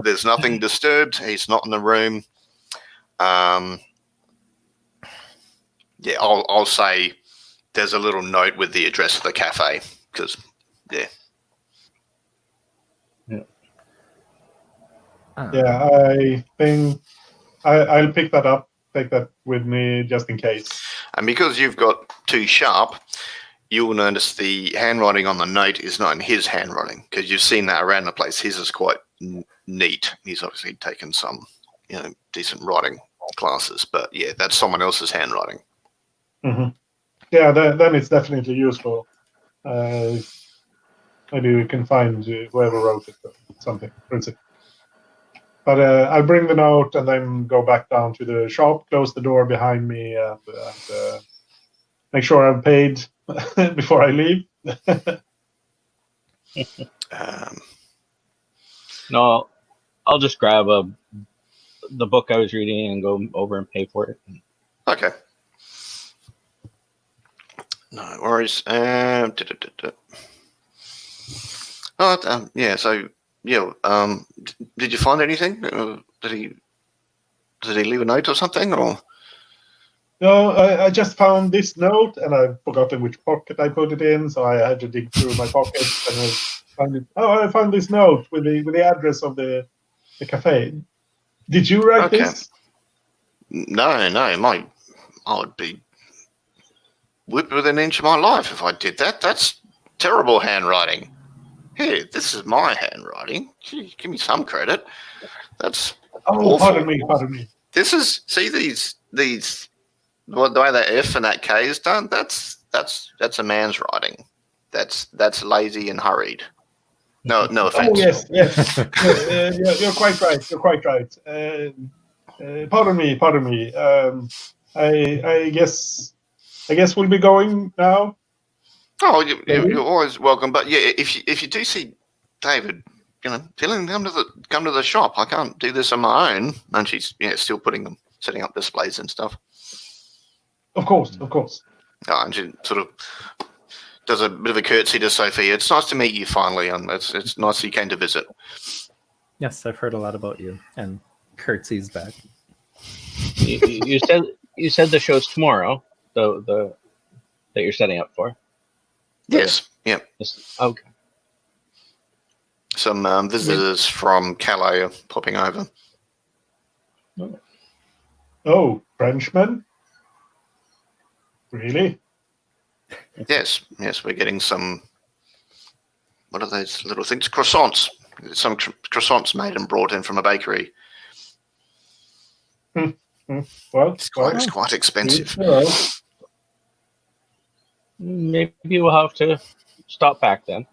A: there's nothing disturbed. He's not in the room. I'll say there's a little note with the address of the cafe because
C: I think I'll pick that up, take that with me just in case.
A: And because you've got 2 sharp, you will notice the handwriting on the note is not in his handwriting because you've seen that around the place. His is quite neat. He's obviously taken some, decent writing classes, but that's someone else's handwriting.
C: Mm-hmm. Yeah, then it's definitely useful. Maybe we can find whoever wrote it or something. But I'll bring the note and then go back down to the shop, close the door behind me, and make sure I've paid before I leave.
B: No, I'll just grab the book I was reading and go over and pay for it.
A: Okay. No worries. Yeah. So yeah. Did you find anything? Did he leave a note or something? Or
C: No, I just found this note, and I've forgotten which pocket I put it in, so I had to dig through my pockets, and I found it. Oh, I found this note with the address of the cafe. Did you write
A: Okay.
C: this?
A: no, I would be whipped within an inch of my life if I did that. That's terrible handwriting. Here, this is my handwriting. Gee, give me some credit. That's
C: Oh,
A: awful.
C: pardon me.
A: This is these well, the way that F and that K is done. That's a man's writing. That's lazy and hurried. No offense.
C: Oh yes. You're quite right. You're quite right. Pardon me. I guess we'll be going now.
A: Oh, you're always welcome. But yeah, if you do see David, tell him to come to the shop. I can't do this on my own. And she's still setting up displays and stuff.
C: Of course.
A: Oh, and she sort of does a bit of a curtsy to Sophie. It's nice to meet you finally, and it's nice you came to visit.
D: Yes, I've heard a lot about you. And curtsy's back.
B: You said the show's tomorrow. The that you're setting up for.
A: Yes. Yeah.
B: Okay.
A: Some visitors from Calais are popping over.
C: Oh, Frenchmen? Really?
A: Yes, we're getting some. What are those little things? Croissants. Some croissants made and brought in from a bakery.
C: Well,
A: It's quite expensive.
B: Maybe we'll have to stop back then.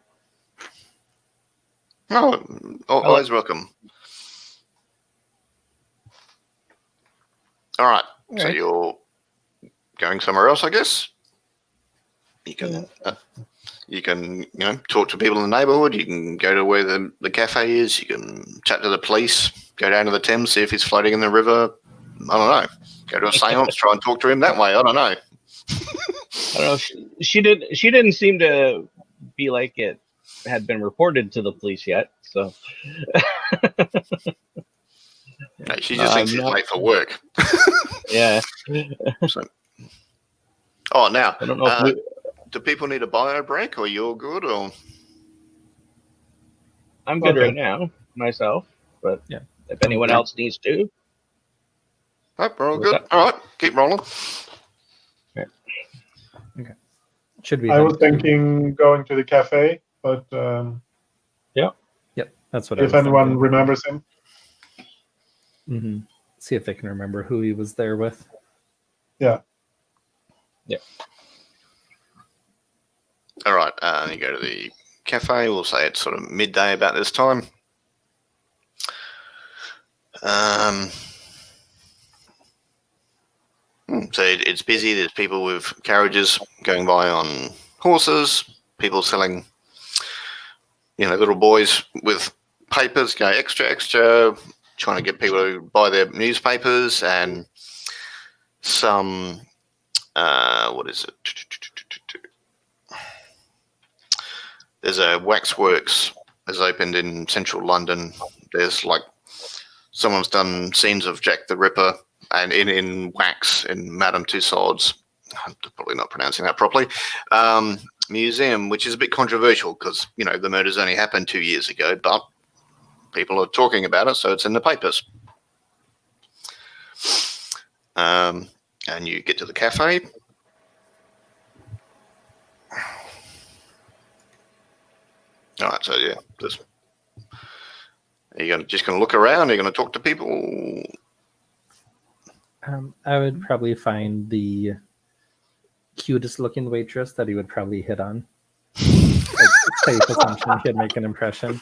A: Oh, always welcome. All right. So you're going somewhere else, I guess. You can talk to people in the neighbourhood. You can go to where the cafe is. You can chat to the police. Go down to the Thames, see if he's floating in the river. I don't know. Go to a séance, try and talk to him that way. I don't know.
B: I don't know. She didn't seem to be like it had been reported to the police yet. So
A: No, she just thinks he's late for work.
B: yeah.
A: So, now
B: I don't know.
A: do people need a bio break, or you're good, or?
B: I'm good right now myself, but
D: Yeah.
B: if anyone else needs to.
A: Nope, we're all good. All right, keep rolling.
D: Okay. Should we?
C: I was thinking going to the cafe, but
D: Yep, that's what.
C: if anyone remembers him.
D: Mm-hmm. See if they can remember who he was there with.
C: Yeah.
A: All right, you go to the cafe. We'll say it's sort of midday about this time. So it's busy. There's people with carriages going by on horses. People selling, little boys with papers, go extra, trying to get people to buy their newspapers, and some, what is it? There's a waxworks has opened in central London. There's someone's done scenes of Jack the Ripper and in wax in Madame Tussauds. I'm probably not pronouncing that properly. Museum, which is a bit controversial because, the murders only happened 2 years ago, but people are talking about it, so it's in the papers. And you get to the cafe. All right, so yeah, are you just going to look around? Are you going to talk to people?
D: I would probably find the cutest looking waitress that he would probably hit on. Safe assumption he'd make an impression.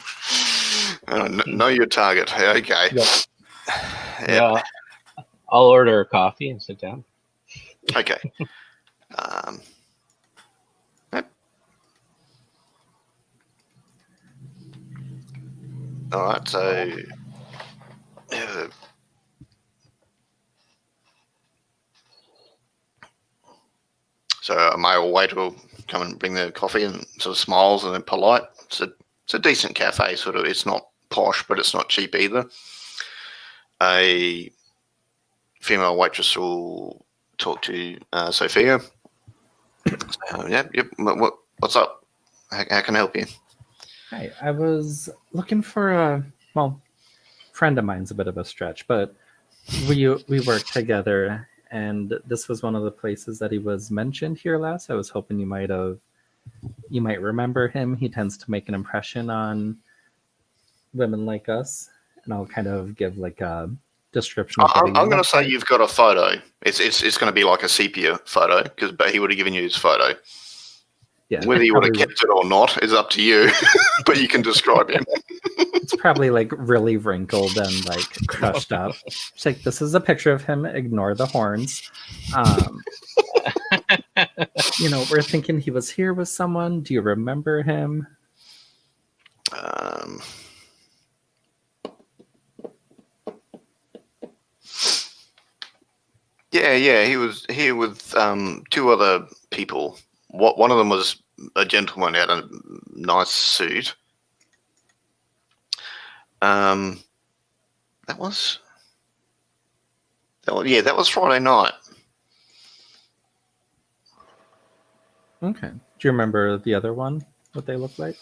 A: Know your target. Okay.
D: Yep.
B: Yeah. I'll order a coffee and sit down.
A: Okay. All right, so yeah, so a male waiter will come and bring the coffee and sort of smiles and then polite. It's a decent cafe, sort of. It's not posh, but it's not cheap either. A female waitress will talk to Sophia. Yep. What's up? How can I help you?
D: Hi, I was looking for a friend of mine's a bit of a stretch, but we work together, and this was one of the places that he was mentioned here last. I was hoping you might remember him. He tends to make an impression on women like us, and I'll kind of give like a description of what
A: I'm going to
D: looks
A: say
D: like.
A: you've got a photo. It's going to be like a sepia photo but he would have given you his photo.
D: Yeah,
A: Whether you would have
D: probably
A: kept it or not is up to you, but you can describe him.
D: it's probably like really wrinkled and like crushed up. It's like, this is a picture of him. Ignore the horns. We're thinking he was here with someone. Do you remember him?
A: Yeah, he was here with two other people. One of them was a gentleman in a nice suit. That was Friday night.
D: Okay. Do you remember the other one? What they look like?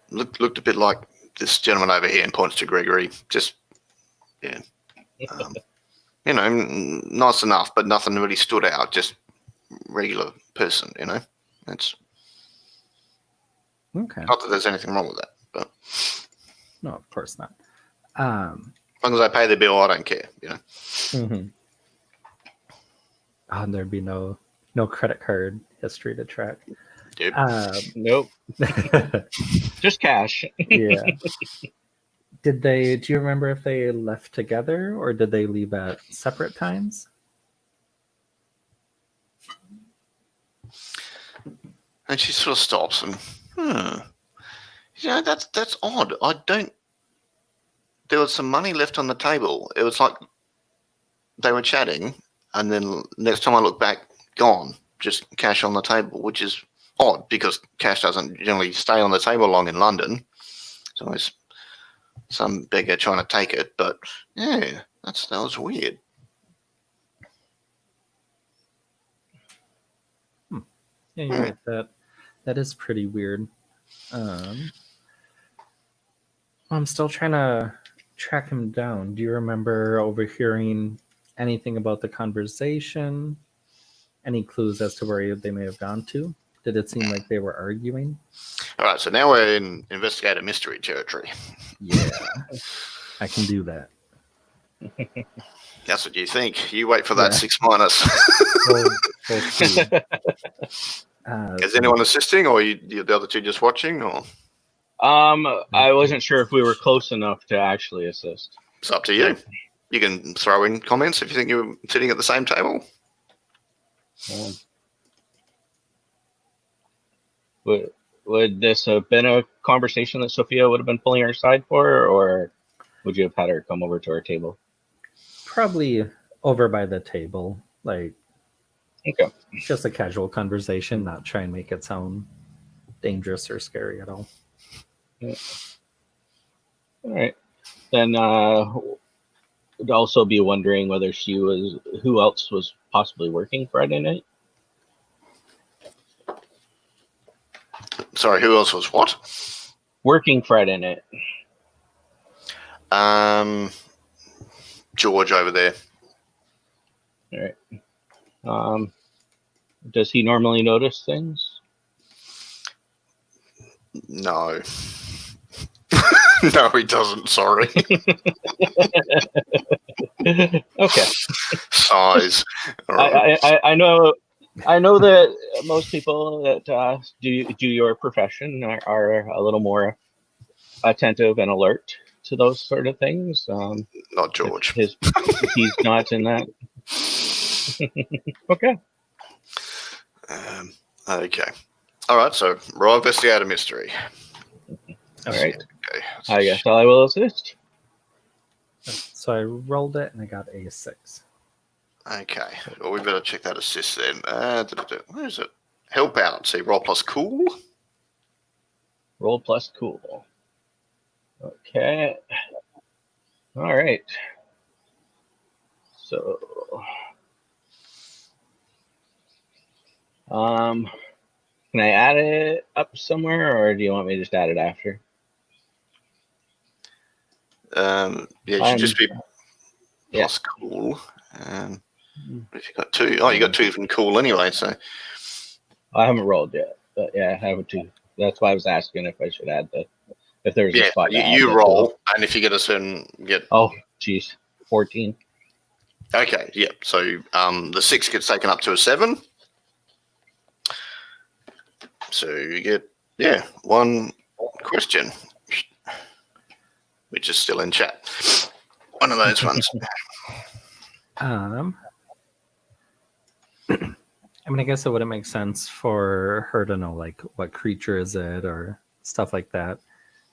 A: Looked a bit like this gentleman over here and points to Gregory. Just nice enough, but nothing really stood out. Just regular person, It's
D: Okay.
A: not that there's anything wrong with that, but
D: No, of course not.
A: as long as I pay the bill, I don't care,
D: Mm-hmm. Oh, and there'd be no credit card history to track.
A: Yep.
B: Nope. Just cash.
D: Yeah. Do you remember if they left together or did they leave at separate times?
A: And she sort of stops and, that's odd. There was some money left on the table. It was like they were chatting, and then next time I look back, gone, just cash on the table, which is odd because cash doesn't generally stay on the table long in London. It's always some beggar trying to take it, but yeah, that was weird.
D: Yeah, you're right. That is pretty weird. I'm still trying to track him down. Do you remember overhearing anything about the conversation? Any clues as to where they may have gone to? Did it seem like they were arguing?
A: All right, so now we're in investigative mystery territory.
D: Yeah, I can do that.
A: That's what you think. You wait for that 6 minus. Is anyone assisting, or the other two just watching, or?
B: I wasn't sure if we were close enough to actually assist.
A: It's up to you. You can throw in comments if you think you're sitting at the same table.
B: Would this have been a conversation that Sophia would have been pulling her side for, or would you have had her come over to our table?
D: Probably over by the table, like
B: Okay.
D: just a casual conversation, not try and make it sound dangerous or scary at all.
B: Yeah. All right. Then would also be wondering whether who else was possibly working Friday night.
A: Sorry, who else was what?
B: Working Friday night.
A: George over there.
B: All right. Does he normally notice things?
A: No. No, he doesn't. Sorry.
B: Okay.
A: Size. All right.
B: I know that most people that do your profession are a little more attentive and alert to those sort of things.
A: Not George.
B: He's not in that. Okay.
A: Okay. All right. So, Royal Investigator Mystery.
B: All right.
A: Okay.
B: I guess I will assist.
D: So I rolled it and I got a 6.
A: Okay. Well, we better check that assist then. Where is it? Help out. See, roll plus cool.
B: Roll plus cool. Okay. All right. So, can I add it up somewhere, or do you want me to just add it after?
A: Yeah, it should just be plus cool. If you got 2, you got 2 from cool anyway. So
B: I haven't rolled yet, but yeah, I have 2. That's why I was asking if I should add if there's a spot.
A: you roll, and if you get a certain
B: Oh, geez, 14.
A: Okay, yeah. So the 6 gets taken up to a 7. So you get 1 question, which is still in chat. One of those ones.
D: I mean, I guess it wouldn't make sense for her to know like what creature is it or stuff like that.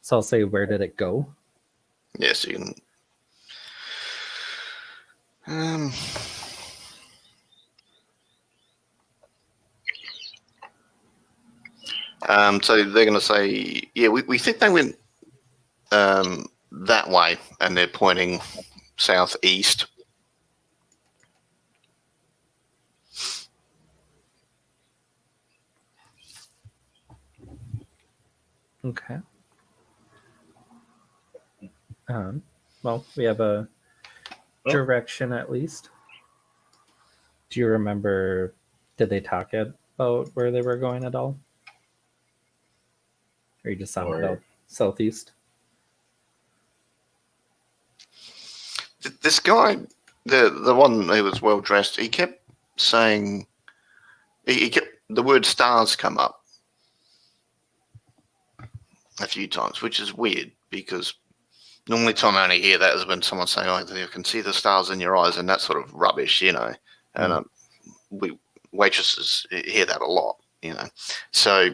D: So I'll say, where did it go?
A: Yes, you can. So they're going to say, yeah, we think they went that way, and they're pointing southeast.
D: Okay. Well, we have a direction at least. Do you remember, did they talk about where they were going at all? Or you just sounded out southeast?
A: This guy, the one who was well dressed, he kept saying, he kept the word stars come up a few times, which is weird because normally time I only hear that is when someone's saying, "Oh, you can see the stars in your eyes," and that sort of rubbish, you know. And we waitresses hear that a lot, you know. So,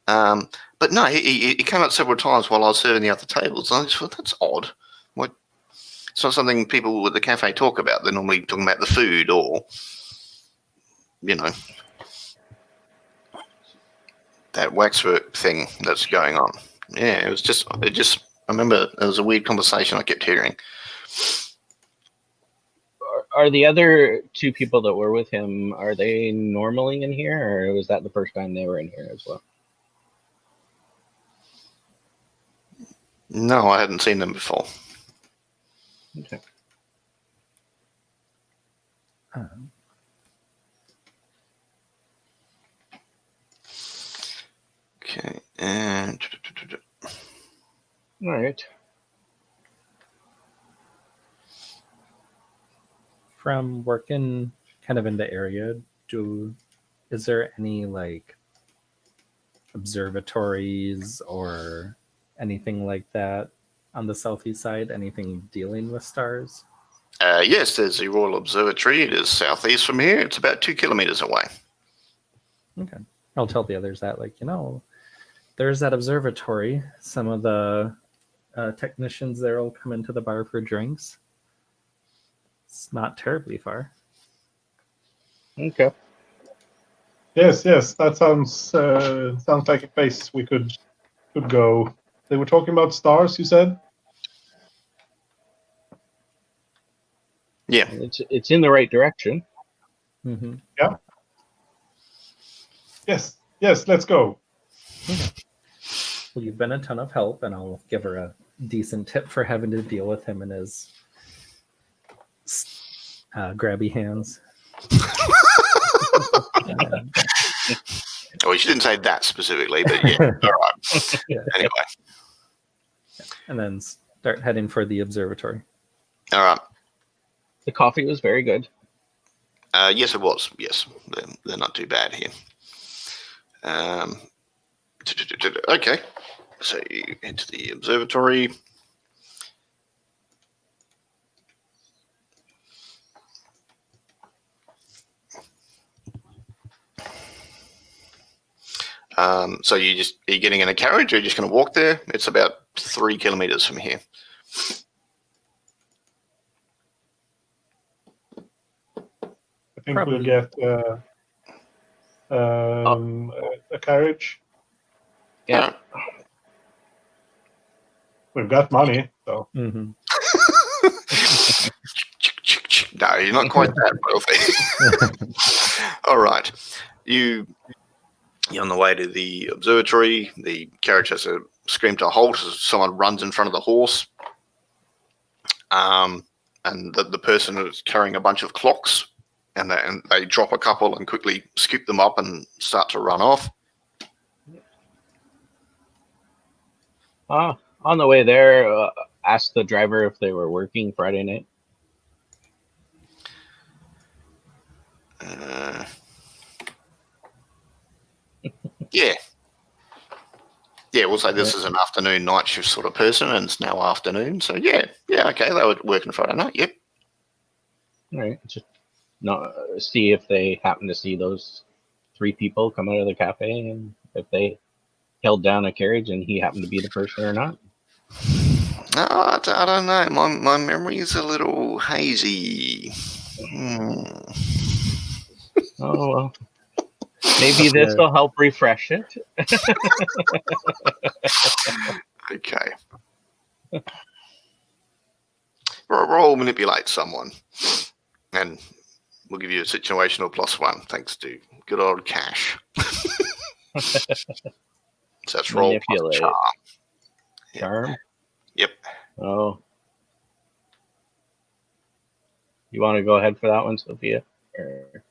A: but no, he came up several times while I was serving the other tables, and I just thought that's odd. What? It's not something people at the cafe talk about. They're normally talking about the food or, you know, that waxwork thing that's going on. Yeah, it just. I remember there was a weird conversation I kept hearing.
B: Are the other 2 people that were with him, are they normally in here, or was that the first time they were in here as well?
A: No, I hadn't seen them before.
B: Okay.
A: Okay, and
B: All right.
D: From working kind of in the area, is there any like observatories or anything like that on the southeast side? Anything dealing with stars?
A: yes, there's the Royal Observatory. It is southeast from here. It's about 2 kilometers away.
D: Okay. I'll tell the others that, like, there's that observatory. Some of the technicians there will come into the bar for drinks. It's not terribly far.
B: Okay.
C: Yes, that sounds like a place we could go. They were talking about stars, you said?
A: Yeah.
B: It's in the right direction.
D: Mm-hmm.
C: Yeah. Yes, let's go.
D: Well, you've been a ton of help, and I'll give her a decent tip for having to deal with him and his grabby hands.
A: Well, she didn't say that specifically, but yeah. All right.
D: Yeah.
A: Anyway.
D: And then start heading for the observatory.
A: All right.
B: The coffee was very good.
A: Yes, it was. Yes, they're not too bad here. Okay. So you enter the observatory. So are you getting in a carriage, or are you just going to walk there? It's about 3 kilometers from here.
C: I think
D: Probably.
C: we'll get a carriage.
B: Yeah.
C: We've got money, so.
D: Mm-hmm.
A: No, you're not quite that wealthy. All right. You're on the way to the observatory. The carriage has to scream to a halt as someone runs in front of the horse. And the person is carrying a bunch of clocks, and they drop a couple and quickly scoop them up and start to run off.
B: On the way there, asked the driver if they were working Friday night.
A: Yeah. Yeah, we'll say this is an afternoon night shift sort of person, and it's now afternoon. So yeah, okay, they were working Friday night. Yep.
B: All right, just see if they happen to see those 3 people come out of the cafe, and if they held down a carriage and he happened to be the person or not.
A: No, I don't know. My memory is a little hazy.
B: Oh well, maybe this will help refresh it.
A: Okay. Roll manipulate someone, and we'll give you a situational +1 thanks to good old cash. So that's roll plus
B: Manipulate.
A: charm.
B: Charm?
A: Yep.
B: Oh. You want to go ahead for that one, Sophia? Or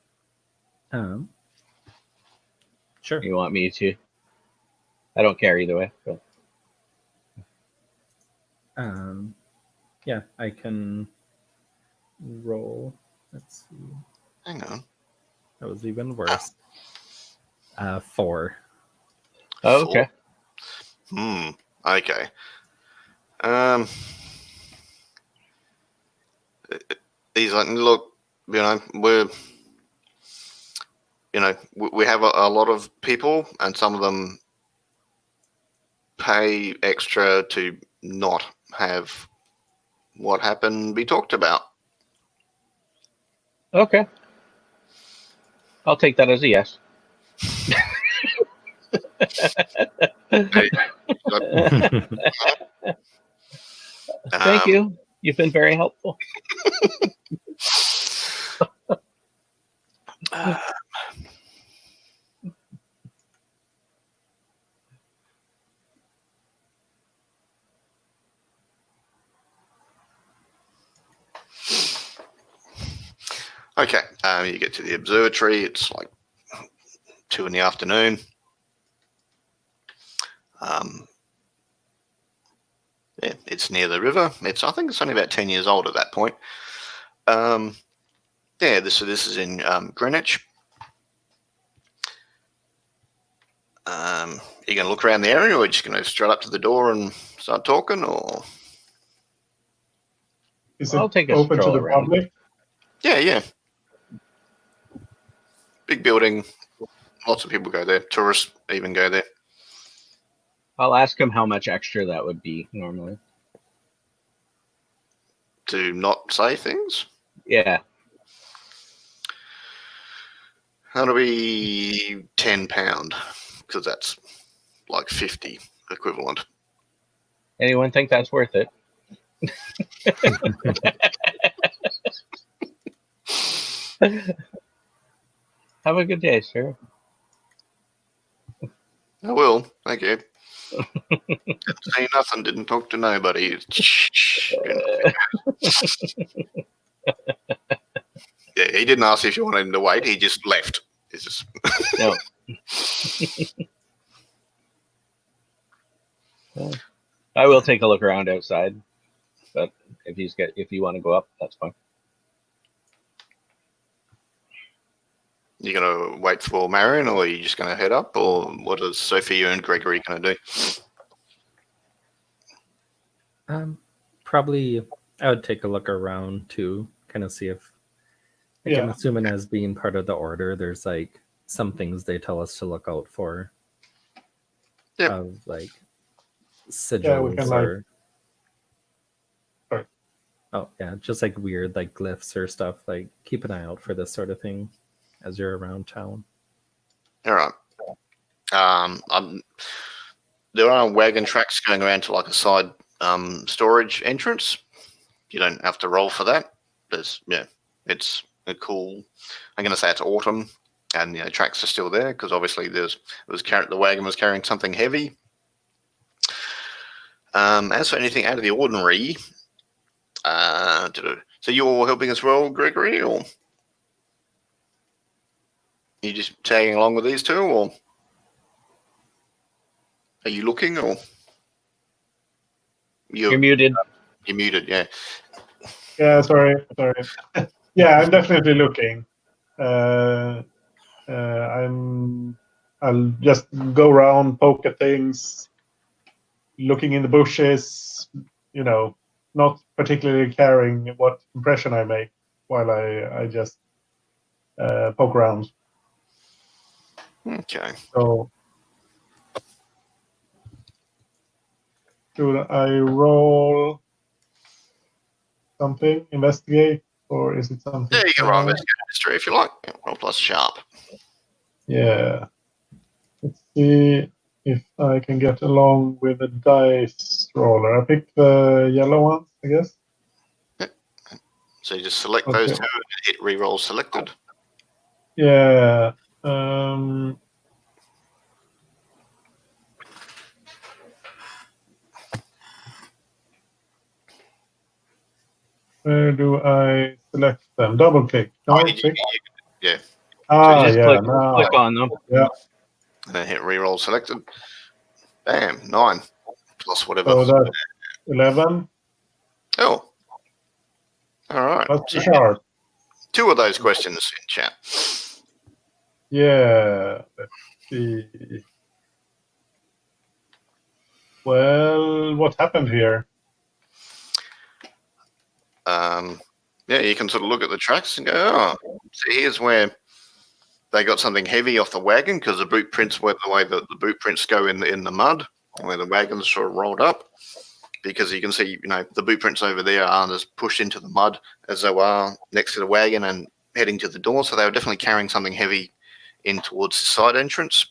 D: Sure.
B: you want me to? I don't care either way. But.
D: Yeah, I can roll. Let's see.
A: Hang on.
D: That was even worse. 4.
B: Oh, okay.
A: Okay. He's like, look, we have a lot of people, and some of them pay extra to not have what happened be talked about.
B: Okay. I'll take that as a yes. Thank you. You've been very helpful.
A: Okay, you get to the observatory. It's like 2 in the afternoon. Yeah, it's near the river. I think it's only about 10 years old at that point. Yeah, this is in Greenwich. You going to look around the area, or are you just going to straight up to the door and start talking, or?
C: Is it
B: I'll take a
C: open to
B: stroll
C: the
B: around.
C: public?
A: Yeah. Big building. Lots of people go there. Tourists even go there.
B: I'll ask him how much extra that would be normally.
A: To not say things?
B: Yeah.
A: That'll be £10, because that's like 50 equivalent.
B: Anyone think that's worth it? Have a good day, sir.
A: I will. Thank you. Didn't say nothing. Didn't talk to nobody. Yeah, he didn't ask if you wanted him to wait. He just left. It's just
B: No. I will take a look around outside, but if you want to go up, that's fine.
A: You gonna wait for Marion, or are you just gonna head up, or what is Sophia and Gregory gonna do?
D: Probably I would take a look around too, kind of see if I can assume it as being part of the order. There's like some things they tell us to look out for.
A: Yep.
D: of like
C: Yeah, we
D: sigils
C: can, like-
D: or
C: Sorry.
D: oh yeah, just like weird like glyphs or stuff. Like keep an eye out for this sort of thing as you're around town.
A: All right. There are wagon tracks going around to like a side storage entrance. You don't have to roll for that. It's a cool. I'm going to say it's autumn, and tracks are still there because obviously the wagon was carrying something heavy. As for anything out of the ordinary, so you're helping as well, Gregory, or you just tagging along with these two, or are you looking, or
B: You're muted.
A: You're muted, yeah.
C: Yeah, sorry. Yeah, I'm definitely looking. I'll just go around, poke at things, looking in the bushes, not particularly caring what impression I make while I just poke around.
A: Okay.
C: So, should I roll something, investigate, or is it something?
A: Yeah, you can roll investigate history if you like. Yeah, roll plus sharp.
C: Yeah. Let's see if I can get along with the dice roller. I picked the yellow ones, I guess.
A: So you just select those
C: Okay.
A: two and hit reroll selected.
C: Yeah. Where do I select them? Double click. No, click.
A: Yeah,
C: Ah,
B: just
C: yeah.
B: click
C: Now.
B: on them.
C: Yeah.
A: and then hit reroll selected. Bam, 9 plus whatever.
C: So that's 11.
A: Oh, all right.
C: That's
A: So
C: the
A: you get
C: chart.
A: 2 of those questions in chat.
C: Yeah. Let's see. Well, what happened here?
A: Yeah, you can sort of look at the tracks and go, oh, see, here's where they got something heavy off the wagon because the boot prints were the way that the boot prints go in the mud, where the wagon's sort of rolled up. Because you can see, the boot prints over there are just pushed into the mud as they were next to the wagon and heading to the door. So they were definitely carrying something heavy in towards the side entrance.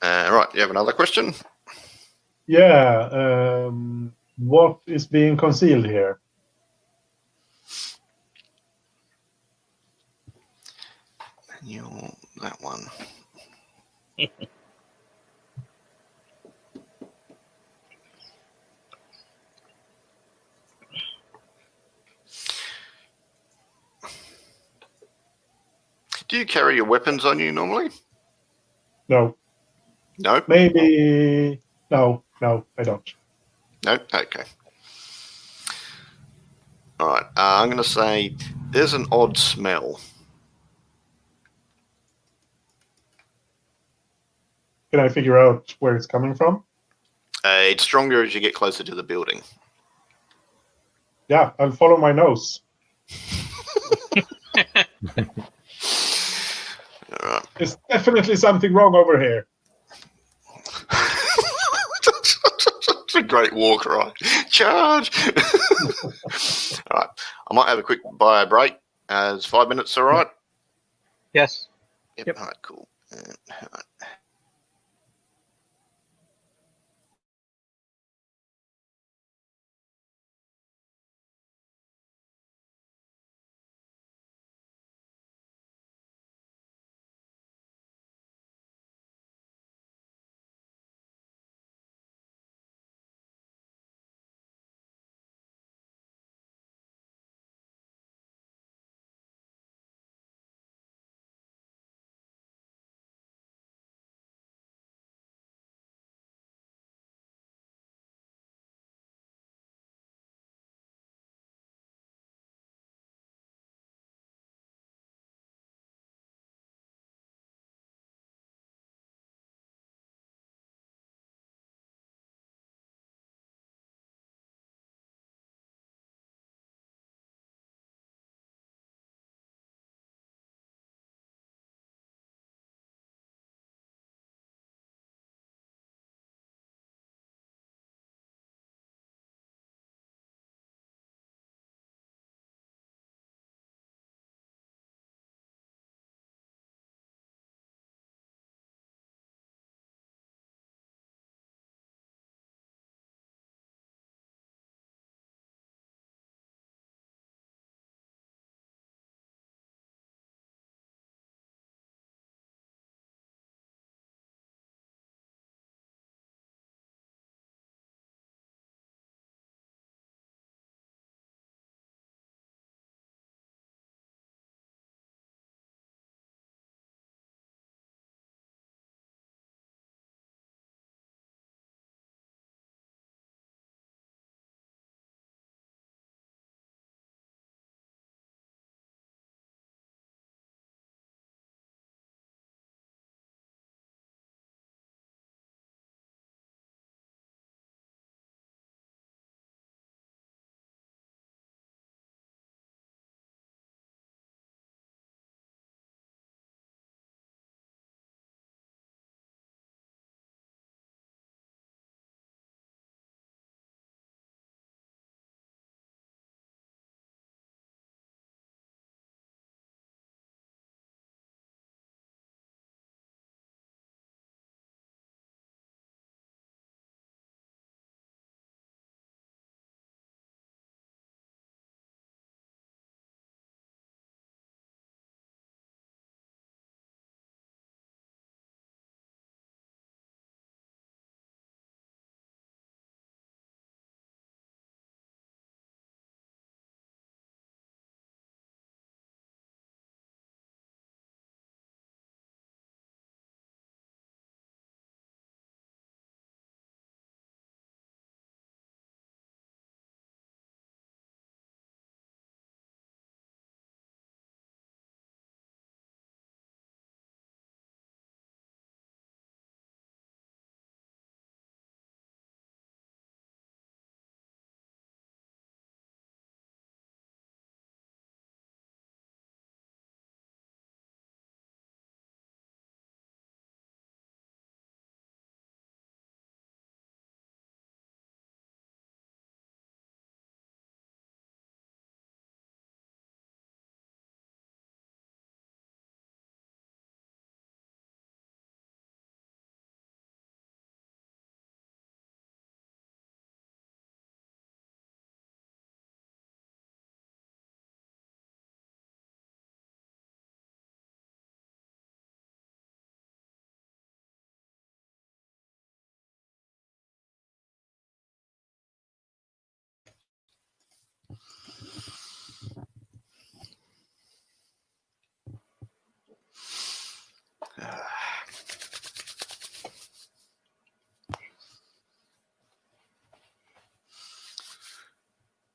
A: Right, you have another question?
C: Yeah. What is being concealed here?
A: That one. Do you carry your weapons on you normally?
C: No.
A: No?
C: Maybe. No, I don't.
A: No? Okay. All right. I'm going to say there's an odd smell.
C: Can I figure out where it's coming from?
A: It's stronger as you get closer to the building.
C: Yeah, I'll follow my nose.
A: All right.
C: There's definitely something wrong over here.
A: It's a great walk, right? Charge! All right. I might have a quick bio break. Is 5 minutes all right?
B: Yes.
A: Yep. All right, cool. All right.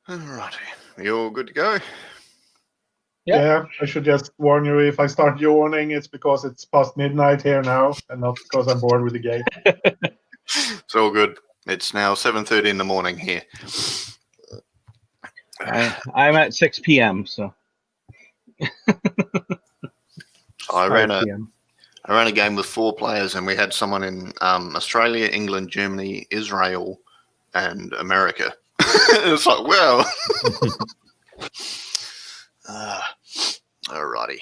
A: Alrighty. You're good to go?
B: Yeah.
C: Yeah, I should just warn you, if I start yawning, it's because it's past midnight here now, and not because I'm bored with the game.
A: It's all good. It's now 7:30 in the morning here.
B: I'm at 6 p.m. So
A: I ran
B: 5
A: a
B: p.m.
A: game with 4 players, and we had someone in Australia, England, Germany, Israel, and America. It's like, wow. Alrighty.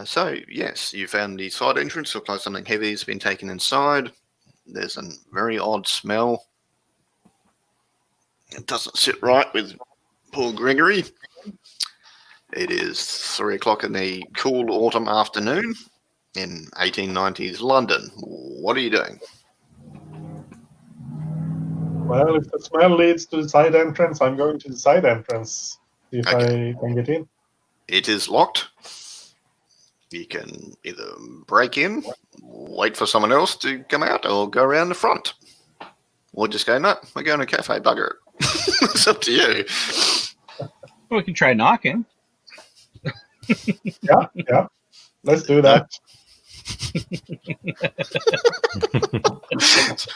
A: So, yes, you found the side entrance. Looks like something heavy has been taken inside. There's a very odd smell. It doesn't sit right with poor Gregory. It is 3 o'clock in the cool autumn afternoon in 1890s London. What are you doing?
C: Well, if the smell leads to the side entrance, I'm going to the side entrance. See if
A: Okay.
C: I can get in.
A: It is locked. You can either break in, wait for someone else to come out, or go around the front. Or just go, no, we're going to a cafe, bugger it. It's up to you.
B: We can try knocking.
C: Yeah. Let's do that.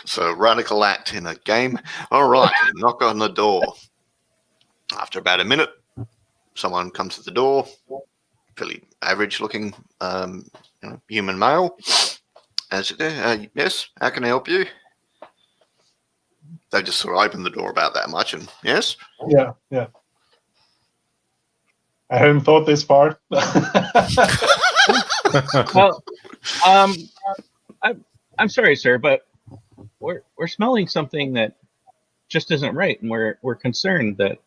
A: So, radical act in a game. All right, knock on the door. After about a minute, someone comes to the door, fairly average-looking human male. Yes, how can I help you? They just sort of open the door about that much, and yes?
C: Yeah. I hadn't thought this far.
B: Well, I'm sorry, sir, but we're smelling something that just isn't right, and we're concerned that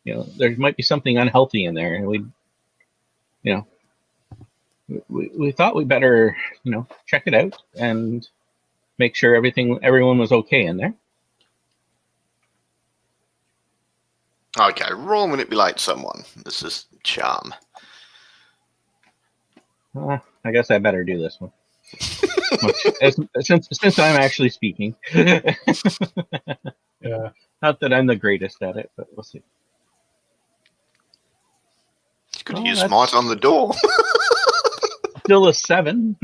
B: there might be something unhealthy in there, and we thought we better check it out and make sure everyone was okay in there.
A: Okay, roll manipulate someone. This is charm.
B: I guess I better do this one. since I'm actually speaking.
C: Yeah.
B: Not that I'm the greatest at it, but we'll see.
A: You could use smite on the door.
B: Still a 7.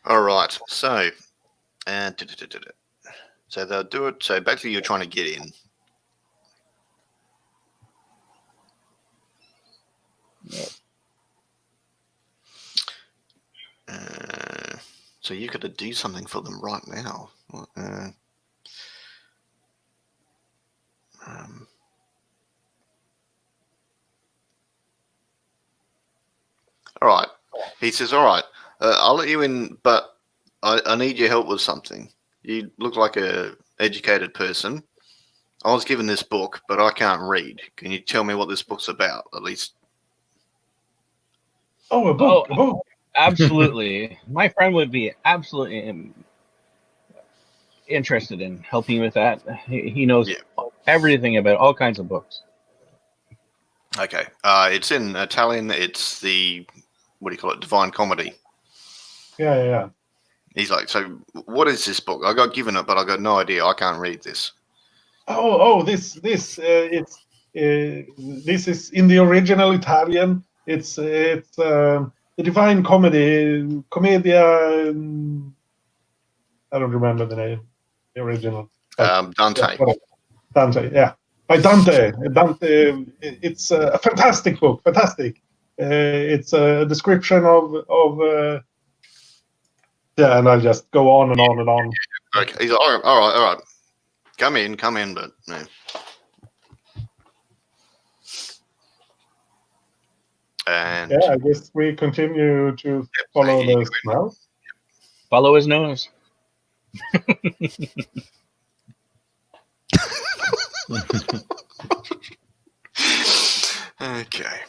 A: All right, so so they'll do it. So basically, you're trying to get in. So you got to do something for them right now. All right. He says, all right, I'll let you in, but I need your help with something. You look like a educated person. I was given this book, but I can't read. Can you tell me what this book's about, at least?
C: Oh, a book. A book.
B: Absolutely. My friend would be absolutely interested in helping with that. He knows everything about all kinds of books.
A: Okay. It's in Italian. It's the, what do you call it, Divine Comedy.
C: Yeah.
A: He's like, so what is this book? I got given it, but I got no idea. I can't read this.
C: This is in the original Italian. It's the Divine Comedy, Commedia. I don't remember the name, the original.
A: Dante.
C: Dante, yeah, by Dante. Dante. It's a fantastic book. Fantastic. It's a description of. Yeah, and I'll just go on and on and on.
A: Okay. He's like, all right. Come in, but no. And
C: yeah, I guess we continue to follow the smell.
B: Follow his nose.
A: Okay.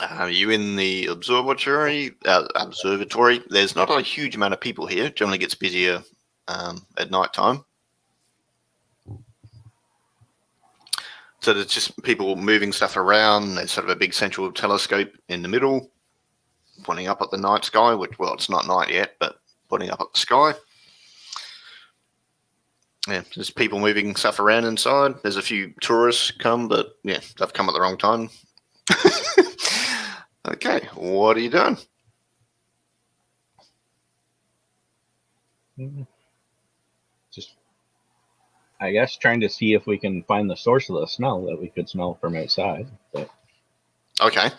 A: Are you in the observatory? There's not a huge amount of people here. Generally gets busier at night time. So there's just people moving stuff around. There's sort of a big central telescope in the middle, pointing up at the night sky, which, well, it's not night yet, but pointing up at the sky. Yeah, there's people moving stuff around inside. There's a few tourists come, but yeah, they've come at the wrong time. Okay, what are you doing?
B: Just, I guess, trying to see if we can find the source of the smell that we could smell from outside. But
A: Okay.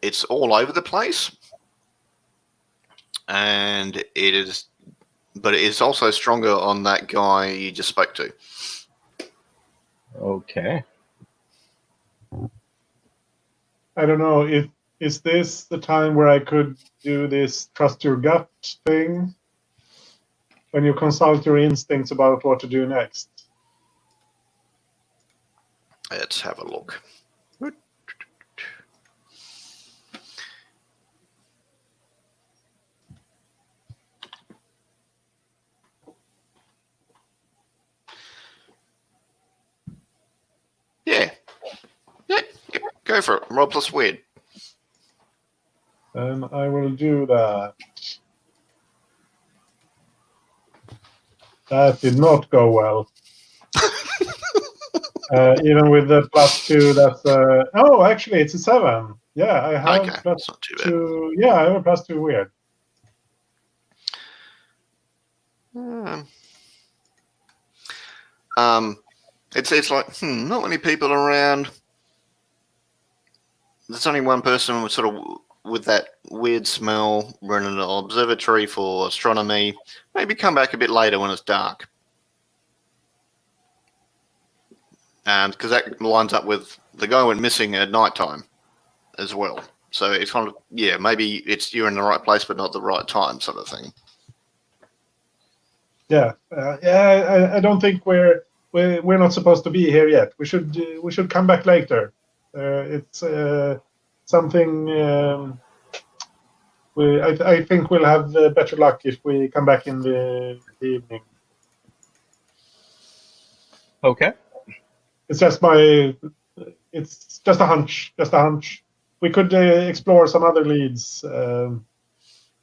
A: It's all over the place. And it is, but it is also stronger on that guy you just spoke to.
B: okay.
C: I don't know. Is this the time where I could do this trust your gut thing? When you consult your instincts about what to do next.
A: Let's have a look. Yeah. Yeah, go for it. Roll plus weird.
C: I will do that. That did not go well. Even with the +2, that's oh, actually, it's a 7. Yeah, I have
A: Okay,
C: plus
A: it's not too bad.
C: 2. Yeah, I have a +2 weird.
A: It's like not many people around. There's only one person with sort of with that weird smell running an observatory for astronomy. Maybe come back a bit later when it's dark. And because that lines up with the guy went missing at night time as well. So it's kind of, yeah, maybe it's you're in the right place but not the right time sort of thing.
C: Yeah, I don't think we're not supposed to be here yet. We should come back later. It's something. I think we'll have better luck if we come back in the evening.
B: Okay.
C: It's just a hunch. Just a hunch. We could explore some other leads in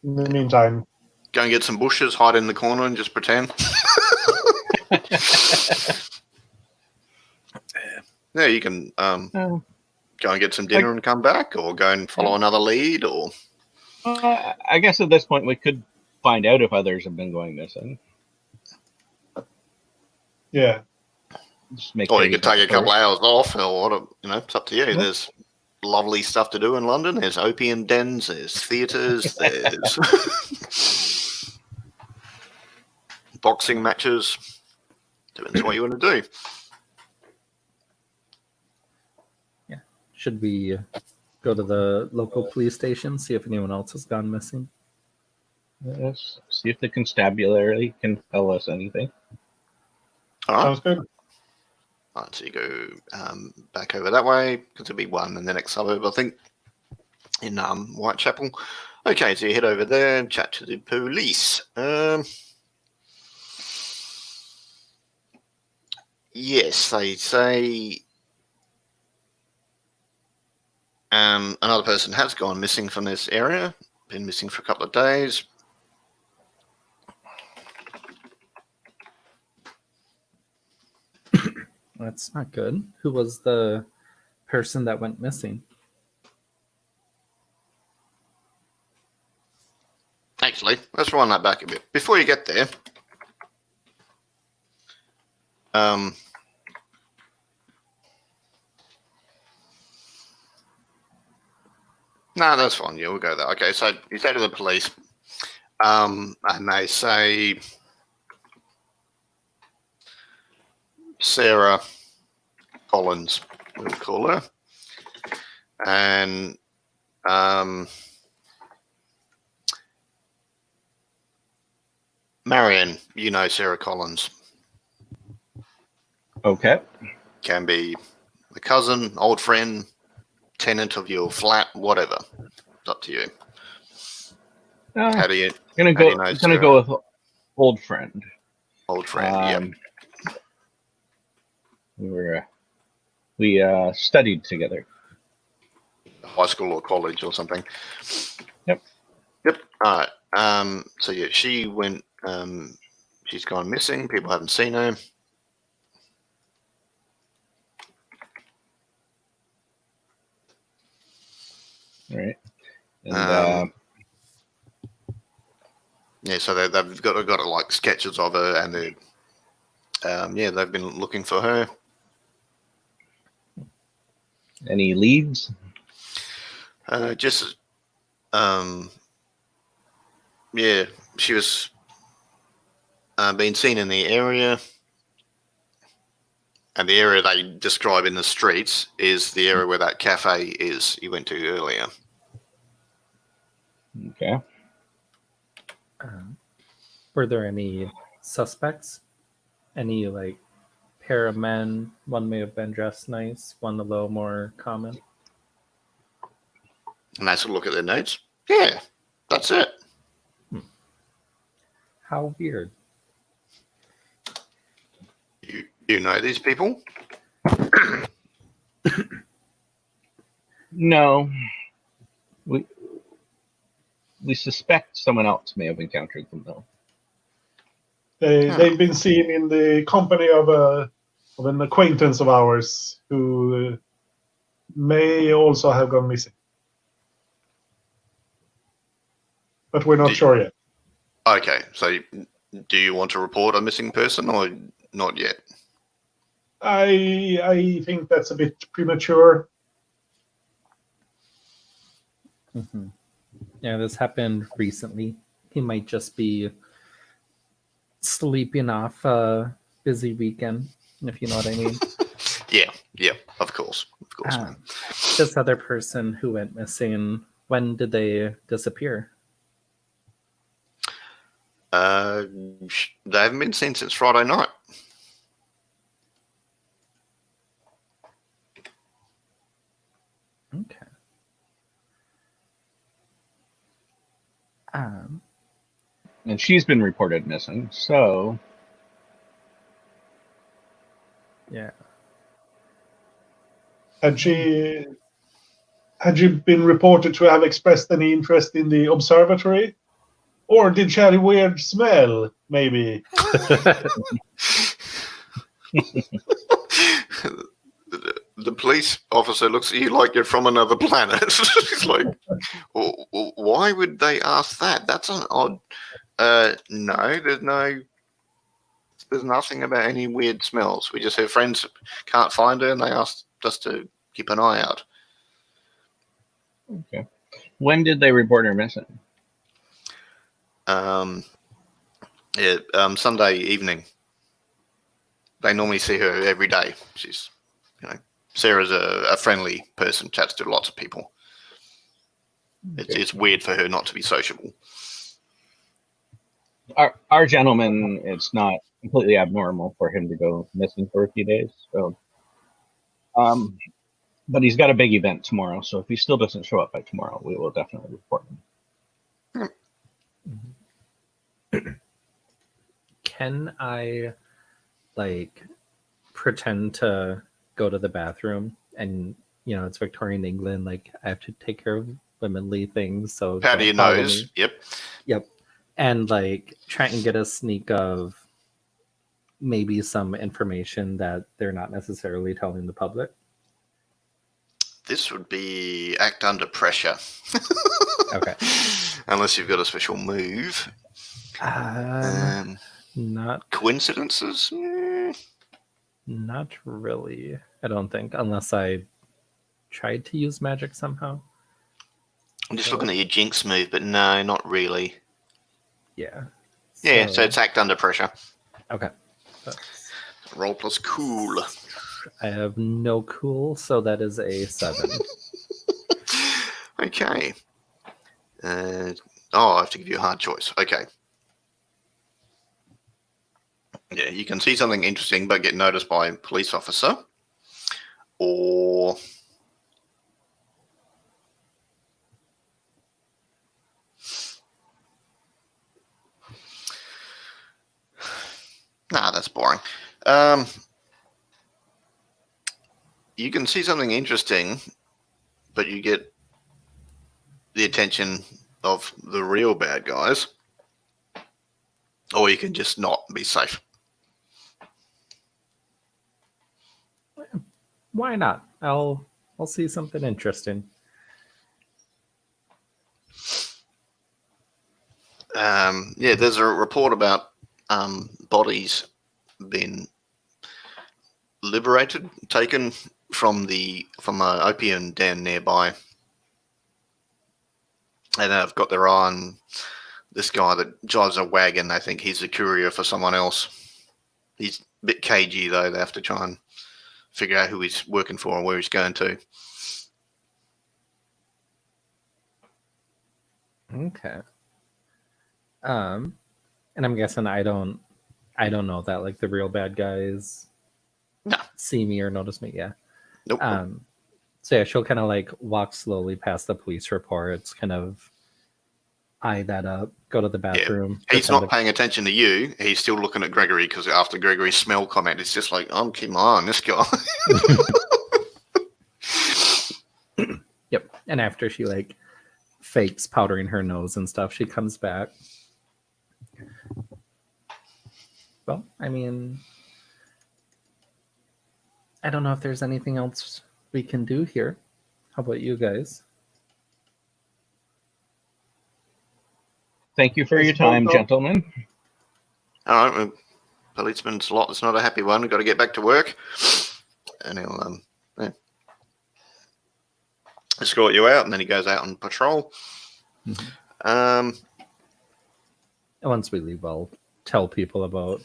C: the meantime.
A: Go and get some bushes, hide in the corner, and just pretend. Yeah, you can go and get some dinner and come back, or go and follow another lead, or.
B: I guess at this point we could find out if others have been going missing.
C: Yeah.
B: Just make
A: Or you could take a couple
B: story.
A: hours off, or what? It's up to you. There's lovely stuff to do in London. There's opium dens, there's theatres, there's boxing matches. Depends what you want to do.
D: Should we go to the local police station, see if anyone else has gone missing?
B: Yes. See if the constabulary can tell us anything.
A: All right.
C: Sounds good.
A: All right, so you go back over that way, because there'll be one in the next suburb, I think, in Whitechapel. Okay, so you head over there and chat to the police. Yes, they say another person has gone missing from this area, been missing for a couple of days.
D: That's not good. Who was the person that went missing?
A: Actually, let's run that back a bit. Before you get there, no, that's fine. Yeah, we'll go there. Okay, so you say to the police, and they say Sarah Collins, we'll call her, and Marion, you know Sarah Collins.
B: Okay.
A: Can be the cousin, old friend, tenant of your flat, whatever. It's up to you. How do you?
B: Gonna
A: how do
B: go.
A: you know
B: Gonna
A: Sarah?
B: go with old friend.
A: Old friend.
B: We studied together.
A: High school or college or something.
B: Yep.
A: Yep. All right. So yeah, she went She's gone missing. People haven't seen her.
B: All right. And
A: Yeah, so they've got like sketches of her, and they've been looking for her.
B: any leads?
A: She was being seen in the area, and the area they describe in the streets is the area where that cafe is you went to earlier.
B: Okay.
D: Were there any suspects? Any like pair of men? One may have been dressed nice, one a little more common.
A: And they sort of look at their notes. Yeah, that's it.
D: How weird.
A: You know these people?
B: No. We suspect someone else may have encountered them, though.
C: They've been seen in the company of an acquaintance of ours who may also have gone missing. But we're not sure yet.
A: Okay, so do you want to report a missing person or not yet?
C: I think that's a bit premature.
D: Mm-hmm. Yeah, this happened recently. He might just be sleeping off a busy weekend, if you know what I mean.
A: Yeah, of course.
D: This other person who went missing, when did they disappear?
A: They haven't been seen since Friday night.
D: Okay.
B: And she's been reported missing, so
D: Yeah.
C: Had she been reported to have expressed any interest in the observatory? Or did she have a weird smell, maybe?
A: The police officer looks at you like you're from another planet. It's like, why would they ask that? That's an odd. No, there's nothing about any weird smells. We just have friends can't find her, and they asked us to keep an eye out.
B: okay. When did they report her missing?
A: Sunday evening. They normally see her every day. She's, Sarah's a friendly person, chats to lots of people.
B: Okay.
A: It's weird for her not to be sociable.
B: Our gentleman, it's not completely abnormal for him to go missing for a few days. So, but he's got a big event tomorrow. So if he still doesn't show up by tomorrow, we will definitely report him.
D: Can I, pretend to go to the bathroom and, it's Victorian England, I have to take care of womanly things, so
A: How do you
D: follow
A: nose?
D: me. Yep. And, try and get a sneak of maybe some information that they're not necessarily telling the public.
A: This would be act under pressure.
D: Okay.
A: Unless you've got a special move.
D: Not
A: Coincidences?
D: Not really, I don't think, unless I tried to use magic somehow.
A: I'm just looking at your jinx move, but no, not really.
D: Yeah.
A: Yeah, so it's act under pressure.
D: Okay.
A: Roll plus cool.
D: I have no cool, so that is a 7.
A: Okay. I have to give you a hard choice. Okay. Yeah, you can see something interesting but get noticed by a police officer. Or that's boring. You can see something interesting, but you get the attention of the real bad guys. or you can just not be safe.
D: Why not? I'll see something interesting.
A: Yeah, there's a report about bodies being liberated, taken from an opium den nearby, and they've got their eye on this guy that drives a wagon. They think he's a courier for someone else. He's a bit cagey though. They have to try and figure out who he's working for and where he's going to.
D: Okay. And I'm guessing I don't know that like the real bad guys
A: No.
D: see me or notice me. Yeah.
A: Nope.
D: So yeah, she'll kind of like walk slowly past the police reports, kind of eye that up, go to the bathroom.
A: He's not paying attention to you. He's still looking at Gregory because after Gregory's smell comment, it's just like, oh, come on, this guy.
D: Yep. And after she like fakes powdering her nose and stuff, she comes back. Well, I mean, I don't know if there's anything else we can do here. How about you guys?
B: Thank you for your time, gentlemen.
A: All right, well, policeman's lot. It's not a happy one. We've got to get back to work, and he'll escort you out, and then he goes out on patrol.
D: Mm-hmm. Once we leave, I'll tell people about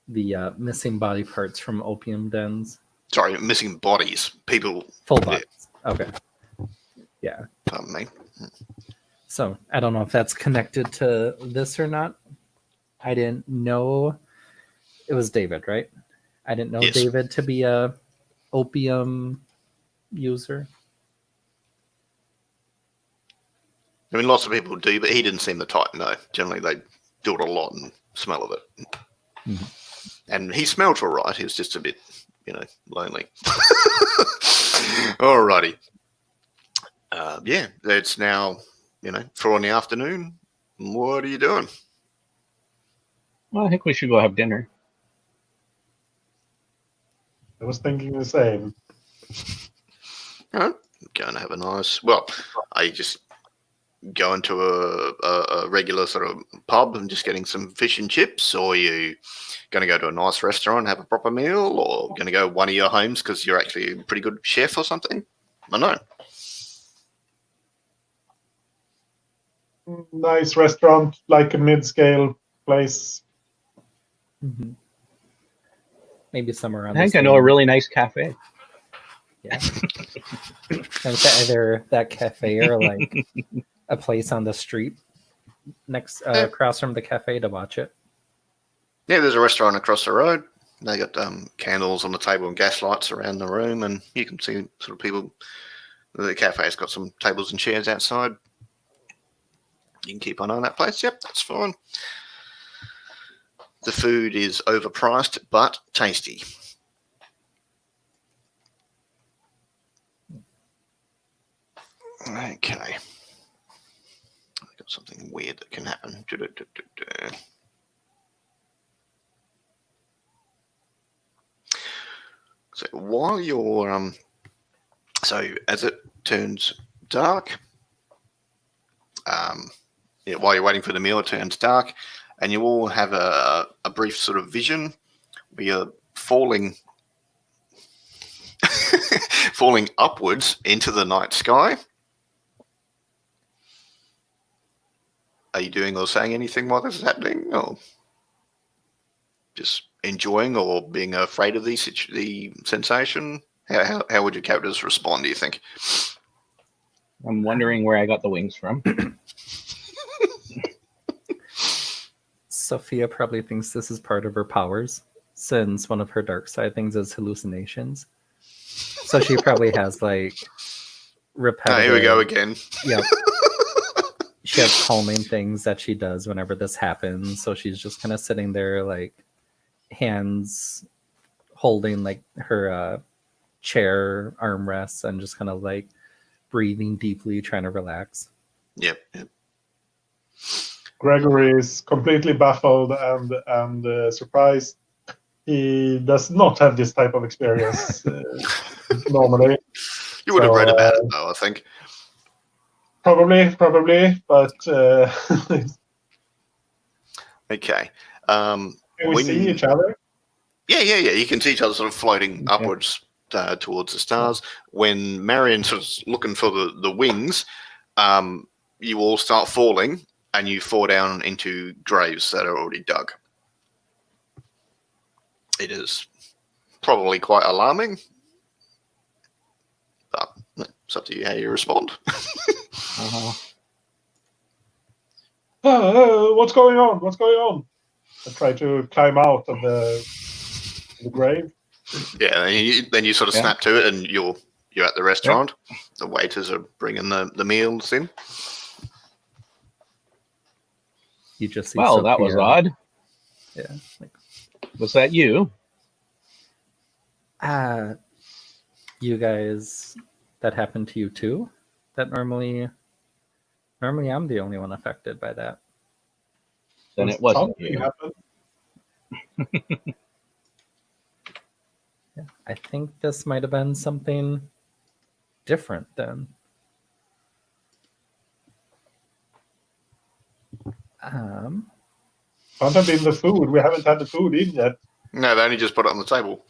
D: the missing body parts from opium dens.
A: Sorry, missing bodies. People.
D: Full bodies. Yeah. Okay. Yeah.
A: Pardon me.
D: So I don't know if that's connected to this or not. I didn't know it was David, right? I didn't know David to be a opium user.
A: I mean, lots of people do, but he didn't seem the type. No, generally they do it a lot and smell of it.
D: Mm-hmm.
A: And he smelled all right. He was just a bit, lonely. Alrighty. Yeah, it's now, 4 in the afternoon. What are you doing?
B: Well, I think we should go have dinner.
C: I was thinking the same.
A: Going to have a nice. Well, are you just going to a regular sort of pub and just getting some fish and chips, or are you going to go to a nice restaurant and have a proper meal, or going to go one of your homes because you're actually a pretty good chef or something? I don't know.
C: Nice restaurant, like a mid-scale place.
D: Mm-hmm. Maybe somewhere around.
B: I think I know a really nice cafe.
D: Yeah. Either that cafe or like a place on the street next across from the cafe to watch it.
A: Yeah, there's a restaurant across the road. They got candles on the table and gas lights around the room, and you can see sort of people. The cafe's got some tables and chairs outside. You can keep an eye on that place. Yep, that's fine. The food is overpriced but tasty. Okay. I've got something weird that can happen. So while you're so as it turns dark, while you're waiting for the meal, it turns dark, and you all have a brief sort of vision where you're falling falling upwards into the night sky. Are you doing or saying anything while this is happening, or just enjoying or being afraid of the sensation? How would your characters respond, do you think?
B: I'm wondering where I got the wings from.
D: Sophia probably thinks this is part of her powers, since one of her dark side things is hallucinations. So she probably has like repetitive.
A: Here we go again.
D: Yep. She has calming things that she does whenever this happens. So she's just kind of sitting there, like hands holding like her chair armrests and just kind of like breathing deeply, trying to relax.
A: Yep.
C: Gregory is completely baffled and surprised. He does not have this type of experience normally.
A: You would have read
C: So,
A: about it, though, I think.
C: Probably, but
A: Okay.
C: can we
A: When
C: see each other?
A: Yeah. You can see each other sort of floating
B: Okay.
A: upwards towards the stars. When Marion's sort of looking for the wings, you all start falling, and you fall down into graves that are already dug. It is probably quite alarming, but it's up to you how you respond.
B: Uh-huh.
C: What's going on? What's going on? I try to climb out of the grave.
A: Yeah, then you sort of
B: Yeah.
A: snap to it, and you're at the restaurant. The waiters are bringing the meals in.
D: You just see
B: Well, that was
D: Sophia.
B: odd.
D: Yeah. Like,
B: Was that you?
D: you guys, that happened to you too? That normally I'm the only one affected by that.
B: Then it wasn't
C: Something
B: you.
C: happened.
D: Yeah, I think this might have been something different then.
C: Can't have been the food. We haven't had the food in yet.
A: No, they only just put it on the table.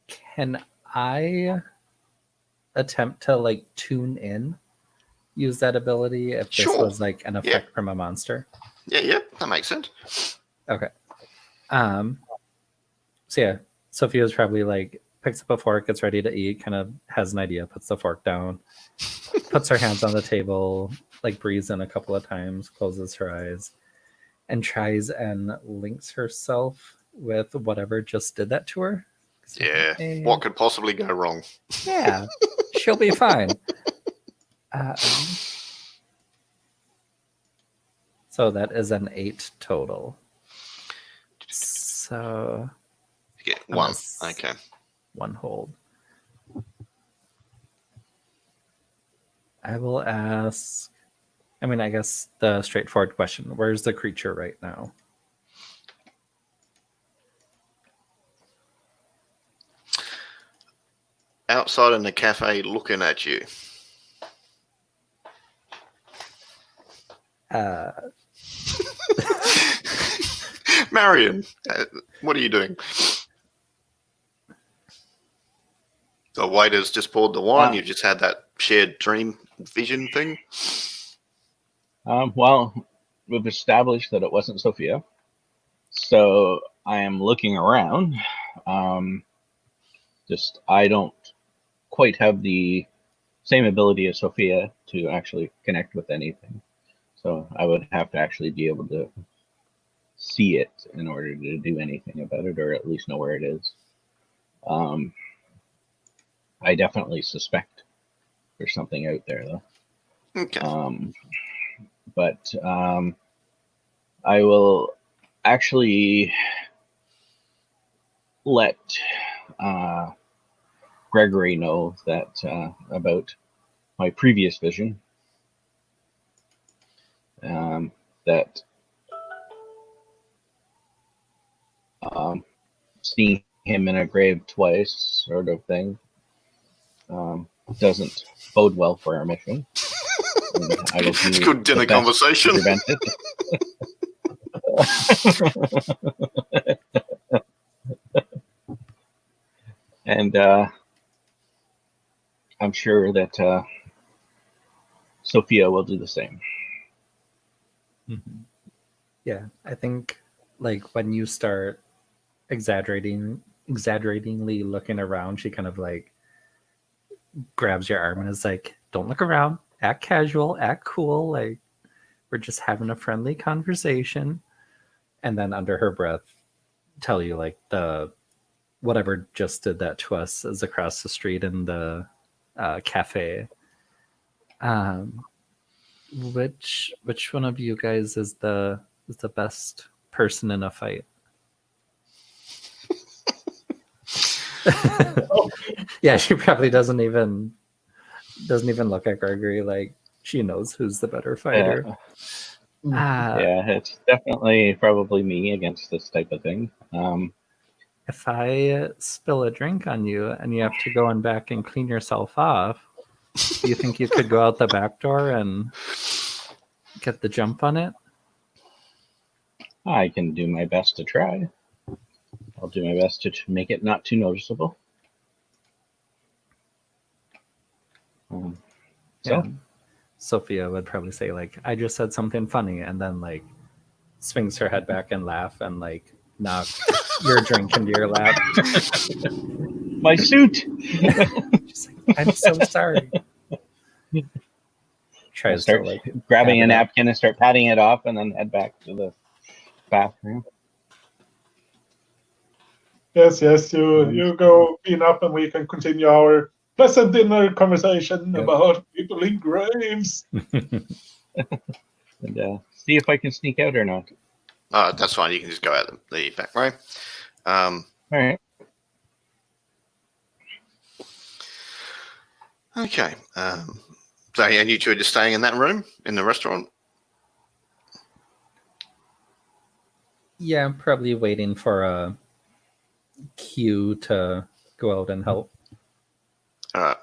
D: Can I attempt to like tune in, use that ability if this
A: Sure.
D: was like an effect from a monster?
A: Yeah, that makes sense.
D: Okay. So yeah, Sophia's probably like picks up a fork, gets ready to eat, kind of has an idea, puts the fork down, puts her hands on the table, like breathes in a couple of times, closes her eyes, and tries and links herself with whatever just did that to her.
A: Yeah.
D: Hey,
A: What could possibly go wrong?
D: yeah, she'll be fine. So that is an 8 total. So
A: You get one.
D: Unless-
A: Okay.
D: 1 hold. I will ask, I guess the straightforward question, where's the creature right now?
A: Outside in the cafe looking at you. Marion, what are you doing? The waiter's just poured the wine. You've just had that shared dream vision thing.
B: Well, we've established that it wasn't Sophia. So I am looking around. Just I don't quite have the same ability as Sophia to actually connect with anything. So I would have to actually be able to see it in order to do anything about it, or at least know where it is. I definitely suspect there's something out there, though.
A: Okay.
B: But I will actually let Gregory know that about my previous vision. That seeing him in a grave twice, sort of thing, doesn't bode well for our mission. And I will
A: It's
B: do
A: good dinner
B: the best
A: conversation.
B: to prevent it. And I'm sure that Sophia will do the same.
D: Mm-hmm. Yeah, I think like when you start exaggeratingly looking around, she kind of like grabs your arm and is like, don't look around, act casual, act cool, like we're just having a friendly conversation. And then under her breath tell you like the whatever just did that to us is across the street in the cafe. Which one of you guys is the best person in a fight? Yeah, she probably doesn't even look at Gregory. Like She knows who's the better fighter.
B: Yeah, it's definitely probably me against this type of thing.
D: If I spill a drink on you and you have to go in back and clean yourself off, do you think you could go out the back door and get the jump on it?
B: I can do my best to try. I'll do my best to make it not too noticeable. So,
D: Yeah. Sophia would probably say, like, I just said something funny, and then, like, swings her head back and laugh and, like, knock your drink into your lap.
B: my suit!
D: She's like, I'm so sorry. Tries to,
B: Start
D: like,
B: grabbing
D: pat
B: a
D: it up.
B: napkin and start patting it off and then head back to the bathroom.
C: Yes, you go clean up and we can continue our pleasant dinner conversation
D: Yep.
C: about people in graves.
B: And see if I can sneak out or not.
A: That's fine. You can just go out the back way.
B: All right.
A: Okay. So, and you two are just staying in that room in the restaurant?
D: Yeah, I'm probably waiting for a cue to go out and help.
A: All right.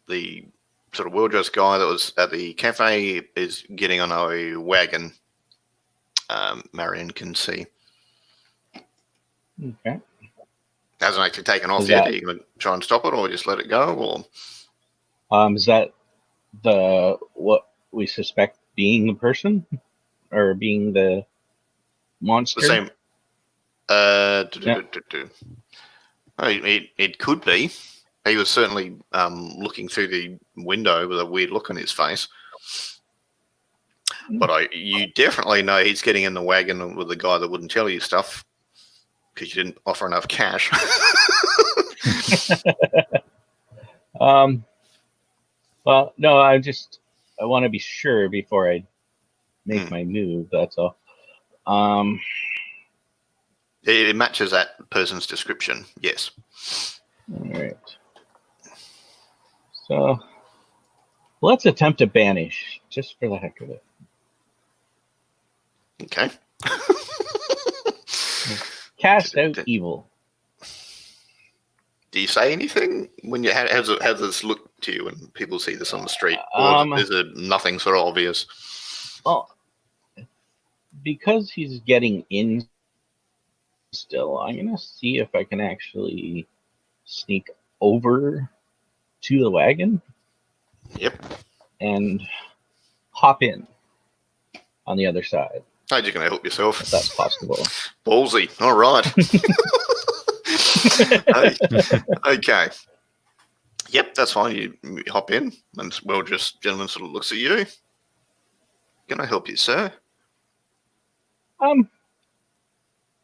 A: The sort of well-dressed guy that was at the cafe is getting on a wagon. Marion can see.
B: Okay.
A: Hasn't actually taken off
B: Is
A: yet.
B: that-
A: Are you going to try and stop it or just let it go? Or
B: Is that what we suspect being the person or being the monster?
A: the same? It could be. He was certainly looking through the window with a weird look on his face. But you definitely know he's getting in the wagon with the guy that wouldn't tell you stuff because you didn't offer enough cash.
B: Well, no, I want to be sure before I make my move. That's all.
A: It matches that person's description. Yes.
B: All right. So let's attempt to banish just for the heck of it.
A: Okay.
B: Cast out evil.
A: Do you say anything when you how does this look to you when people see this on the street, or is it nothing sort of obvious?
B: Well, because he's getting in still, I'm gonna see if I can actually sneak over to the wagon.
A: Yep.
B: And hop in on the other side.
A: How are you going to help yourself?
B: If that's possible.
A: Ballsy. All right. Okay. Yep, that's fine. You hop in, and this well-dressed gentleman sort of looks at you. Can I help you, sir?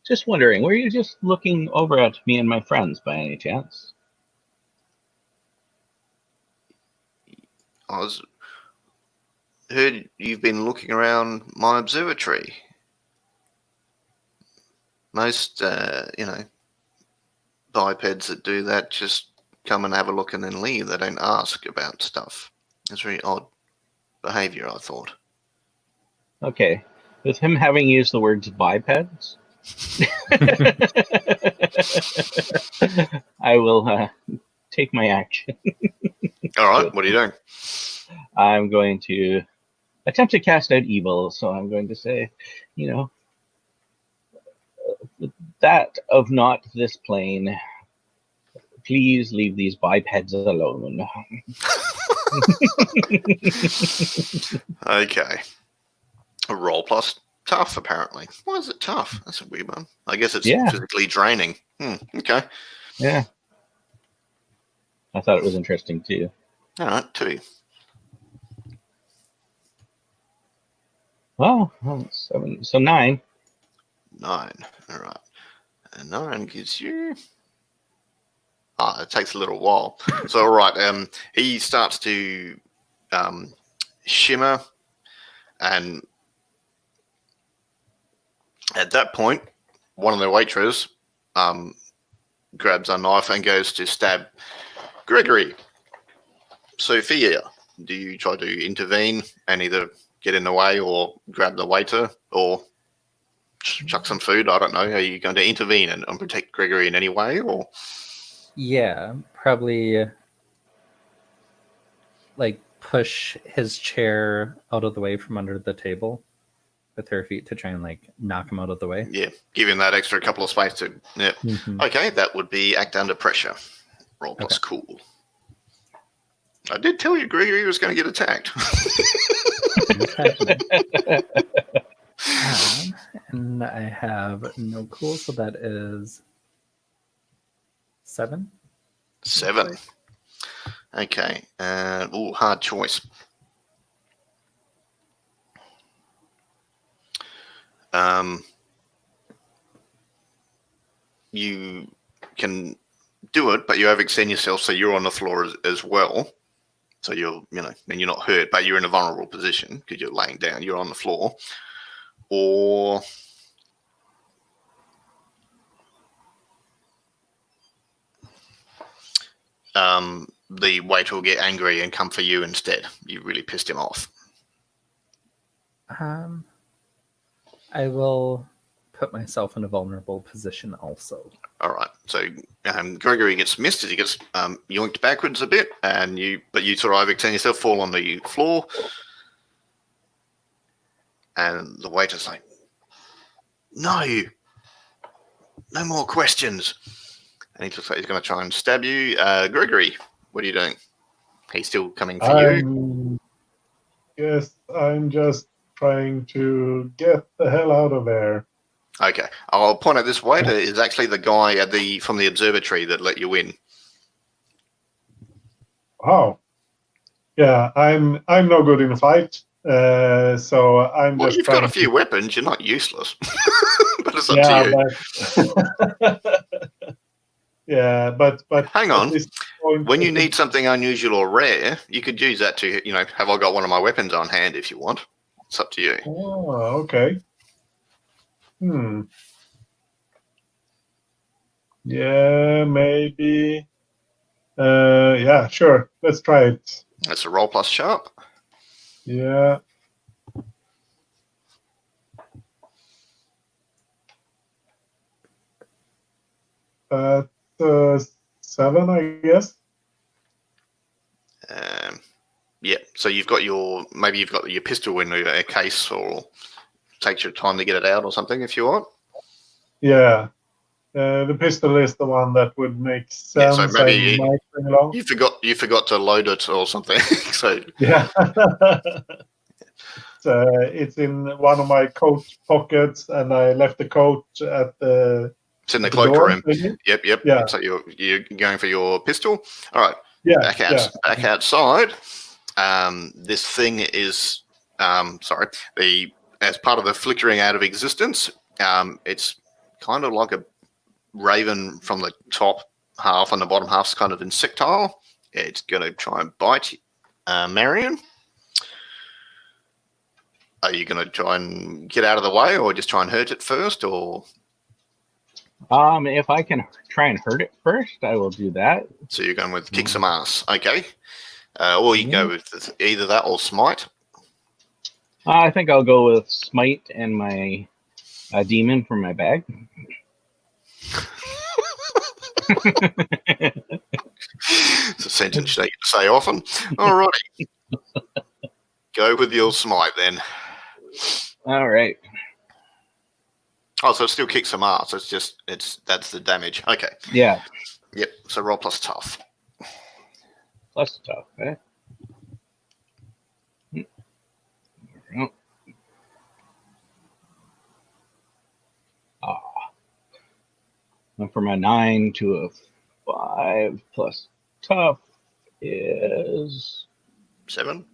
B: Just wondering, were you just looking over at me and my friends by any chance?
A: I heard you've been looking around my observatory. Most, bipeds that do that just come and have a look and then leave. They don't ask about stuff. It's very odd behavior, I thought.
B: Okay. With him having used the words bipeds, I will take my action.
A: All right, what are you doing?
B: I'm going to attempt to cast out evil, so I'm going to say, that of not this plane, please leave these bipeds alone.
A: Okay. A roll plus tough, apparently. Why is it tough? That's a weird one. I guess it's physically draining. Okay.
B: Yeah. I thought it was interesting, too.
A: All right, 2.
B: Well, 7, so 9.
A: 9. All right. And 9 gives you... it takes a little while. So, all right, he starts to shimmer, and at that point, one of the waitresses grabs a knife and goes to stab Gregory. Sophia, do you try to intervene and either get in the way or grab the waiter or chuck some food? I don't know. Are you going to intervene and protect Gregory in any way, or?
D: Yeah, probably like push his chair out of the way from under the table with her feet to try and like knock him out of the way.
A: Yeah, give him that extra couple of space to. Yeah.
D: Mhm.
A: Okay, that would be act under pressure. Roll plus cool. I did tell you Gregory was going to get attacked.
D: And I have no cool, so that is 7.
A: 7. Okay. Hard choice. You can do it, but you overextend yourself, so you're on the floor as well. So you're, and you're not hurt, but you're in a vulnerable position because you're laying down. You're on the floor, or the waiter will get angry and come for you instead. You really pissed him off.
D: I will put myself in a vulnerable position also.
A: All right. So Gregory gets missed as he gets yoinked backwards a bit, but you sort of overextend yourself, fall on the floor, and the waiter's like, "No more questions." And he looks like he's going to try and stab you. Gregory, what are you doing? He's still coming for you.
C: Yes, I'm just trying to get the hell out of there.
A: Okay, I'll point out this waiter is actually the guy from the observatory that let you in.
C: Oh, yeah, I'm no good in a fight, so I'm
A: Well,
C: just.
A: You've got a few weapons. You're not useless, but it's up to you.
C: Yeah, but
A: hang on. When you need something unusual or rare, you could use that to, have I got one of my weapons on hand if you want. It's up to you.
C: Oh, okay. Yeah, maybe. Yeah, sure. Let's try it.
A: That's a roll plus sharp.
C: Yeah. At 7, I guess.
A: Yeah. So you've got your pistol in a case, or takes your time to get it out or something if you want.
C: Yeah. The pistol is the one that would make sense.
A: Yeah, so maybe you forgot to load it or something. So
C: yeah. It's in one of my coat pockets, and I left the coat at the.
A: It's in the cloakroom. Yep.
C: Yeah.
A: So you're going for your pistol. All right.
C: Yeah.
A: Back outside. This thing is as part of the flickering out of existence. It's kind of like a raven from the top half, and the bottom half's kind of insectile. It's going to try and bite Marion. Are you going to try and get out of the way, or just try and hurt it first, or?
B: If I can try and hurt it first, I will do that.
A: So you're going with kick some ass, okay? Or you can go with either that or smite.
B: I think I'll go with smite and my demon from my bag.
A: It's a sentence you say often. All righty. Go with your smite then.
B: All right.
A: Oh, so it still kicks some ass. That's the damage. Okay.
B: Yeah.
A: Yep. So roll plus tough.
B: Plus tough, eh? Went from a 9 to a 5 plus tough is
A: 7.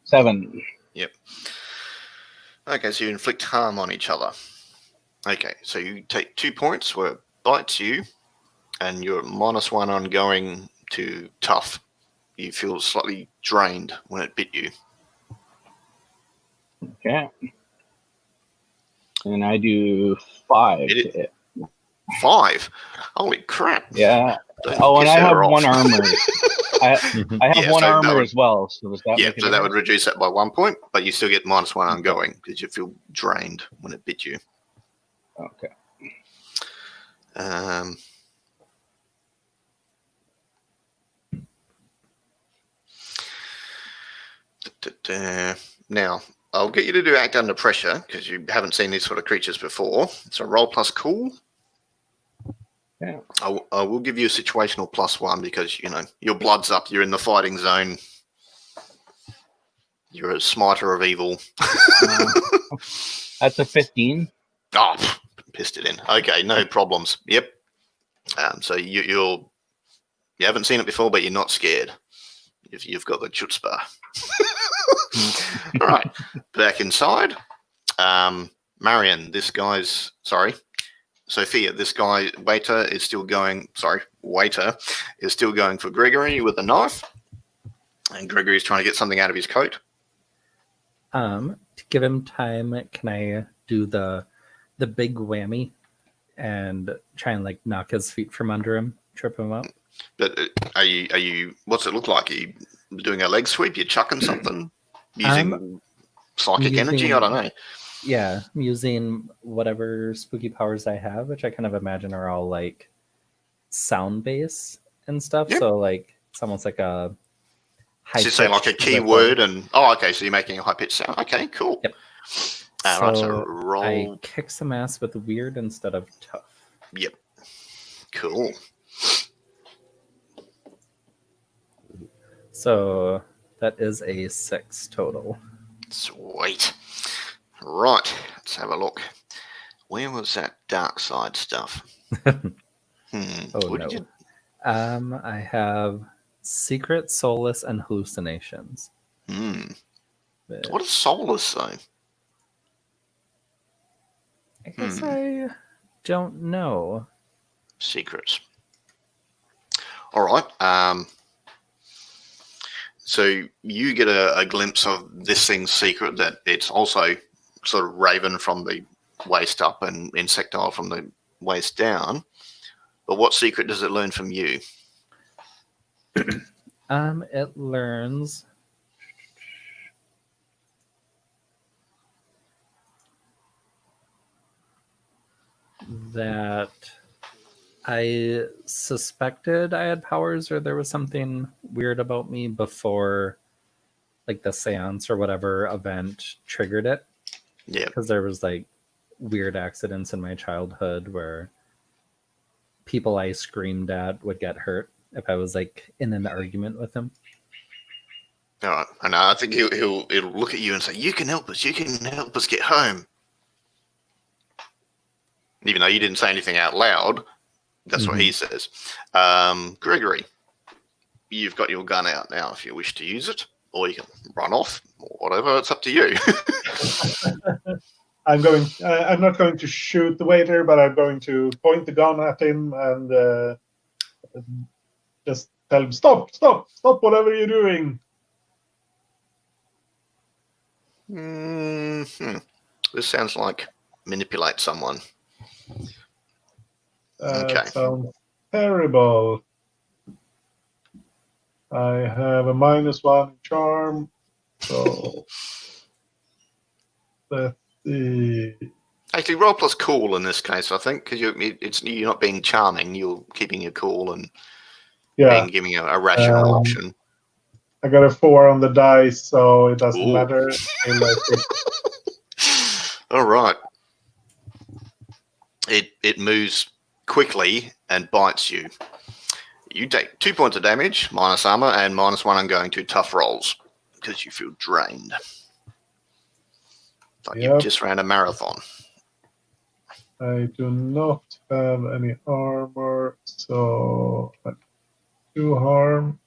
B: 7.
A: Yep. Okay, so you inflict harm on each other. Okay, so you take 2 points where it bites you, and you're -1 on going to tough. You feel slightly drained when it bit you.
B: Okay. And I do 5 to hit.
A: 5. Holy crap.
B: Yeah.
A: Don't
B: Oh, and
A: piss
B: I have
A: her off.
B: one armor. I have
A: Yeah,
B: one
A: so that
B: armor
A: would-
B: as well. So does that
A: Yeah,
B: make a
A: so that would
B: difference?
A: reduce that by 1 point, but you still get -1 ongoing because you feel drained when it bit you.
B: Okay.
A: Now, I'll get you to do act under pressure because you haven't seen these sort of creatures before. So roll plus cool.
B: Yeah.
A: I will give you a situational +1 because, you know, your blood's up. You're in the fighting zone. You're a smiter of evil.
B: That's a 15.
A: Oh, pissed it in. Okay, no problems. Yep. So you haven't seen it before, but you're not scared. You've got the chutzpah. All right, back inside. Marion, Sophia, this guy, waiter is still going for Gregory with a knife. And Gregory's trying to get something out of his coat.
D: To give him time, can I do the big whammy and try and like knock his feet from under him, trip him up?
A: But are you? What's it look like? Are you doing a leg sweep? You're chucking something using psychic energy? I don't know.
D: Yeah, I'm using whatever spooky powers I have, which I kind of imagine are all like sound base and stuff.
A: Yep.
D: So like it's almost like a high.
A: So you say like a keyword and okay, so you're making a high pitched sound. Okay, cool.
D: Yep.
A: Right, so
D: So
A: roll.
D: I kick some ass with weird instead of tough.
A: Yep. Cool.
D: So that is a 6 total.
A: Sweet. Right, let's have a look. Where was that dark side stuff?
D: Oh
A: What
D: no.
A: did you...
D: I have secret, soulless, and hallucinations. But
A: What is soulless though?
D: I guess I don't know.
A: Secrets. All right. So you get a glimpse of this thing's secret, that it's also sort of raven from the waist up and insectile from the waist down. But what secret does it learn from you?
D: It learns that I suspected I had powers, or there was something weird about me before, like the seance or whatever event triggered it.
A: Yeah.
D: Because there was like weird accidents in my childhood where people I screamed at would get hurt if I was like in an argument with him.
A: All right. And I think he'll look at you and say, "You can help us. You can help us get home." Even though you didn't say anything out loud, that's what he says. Gregory, you've got your gun out now if you wish to use it, or you can run off, or whatever. It's up to you.
C: I'm not going to shoot the waiter, but I'm going to point the gun at him and just tell him, stop, whatever you're doing.
A: This sounds like manipulate someone. Okay.
C: Sounds terrible. I have a -1 charm, so let's see.
A: Actually, roll plus cool in this case, I think, because you're not being charming. You're keeping your cool and giving a rational option.
C: I got a 4 on the dice, so it doesn't
A: Ooh.
C: matter.
A: All right. It moves quickly and bites you. You take 2 points of damage, minus armor, and -1 ongoing to tough rolls because you feel drained. Like you just ran a marathon.
C: I do not have any armor, so I do harm.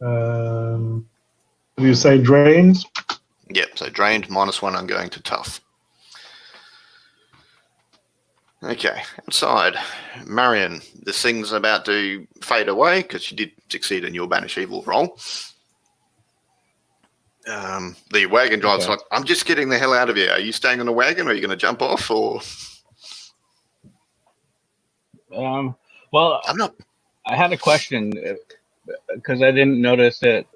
C: Do you say drained?
A: Yep, so drained, -1 ongoing to tough. Okay, outside. Marion, this thing's about to fade away because you did succeed in your Banish Evil roll. The wagon driver's like, I'm just getting the hell out of here. Are you staying on the wagon or are you going to jump off? Or
B: Well,
A: I'm not.
B: I had a question because I didn't notice it.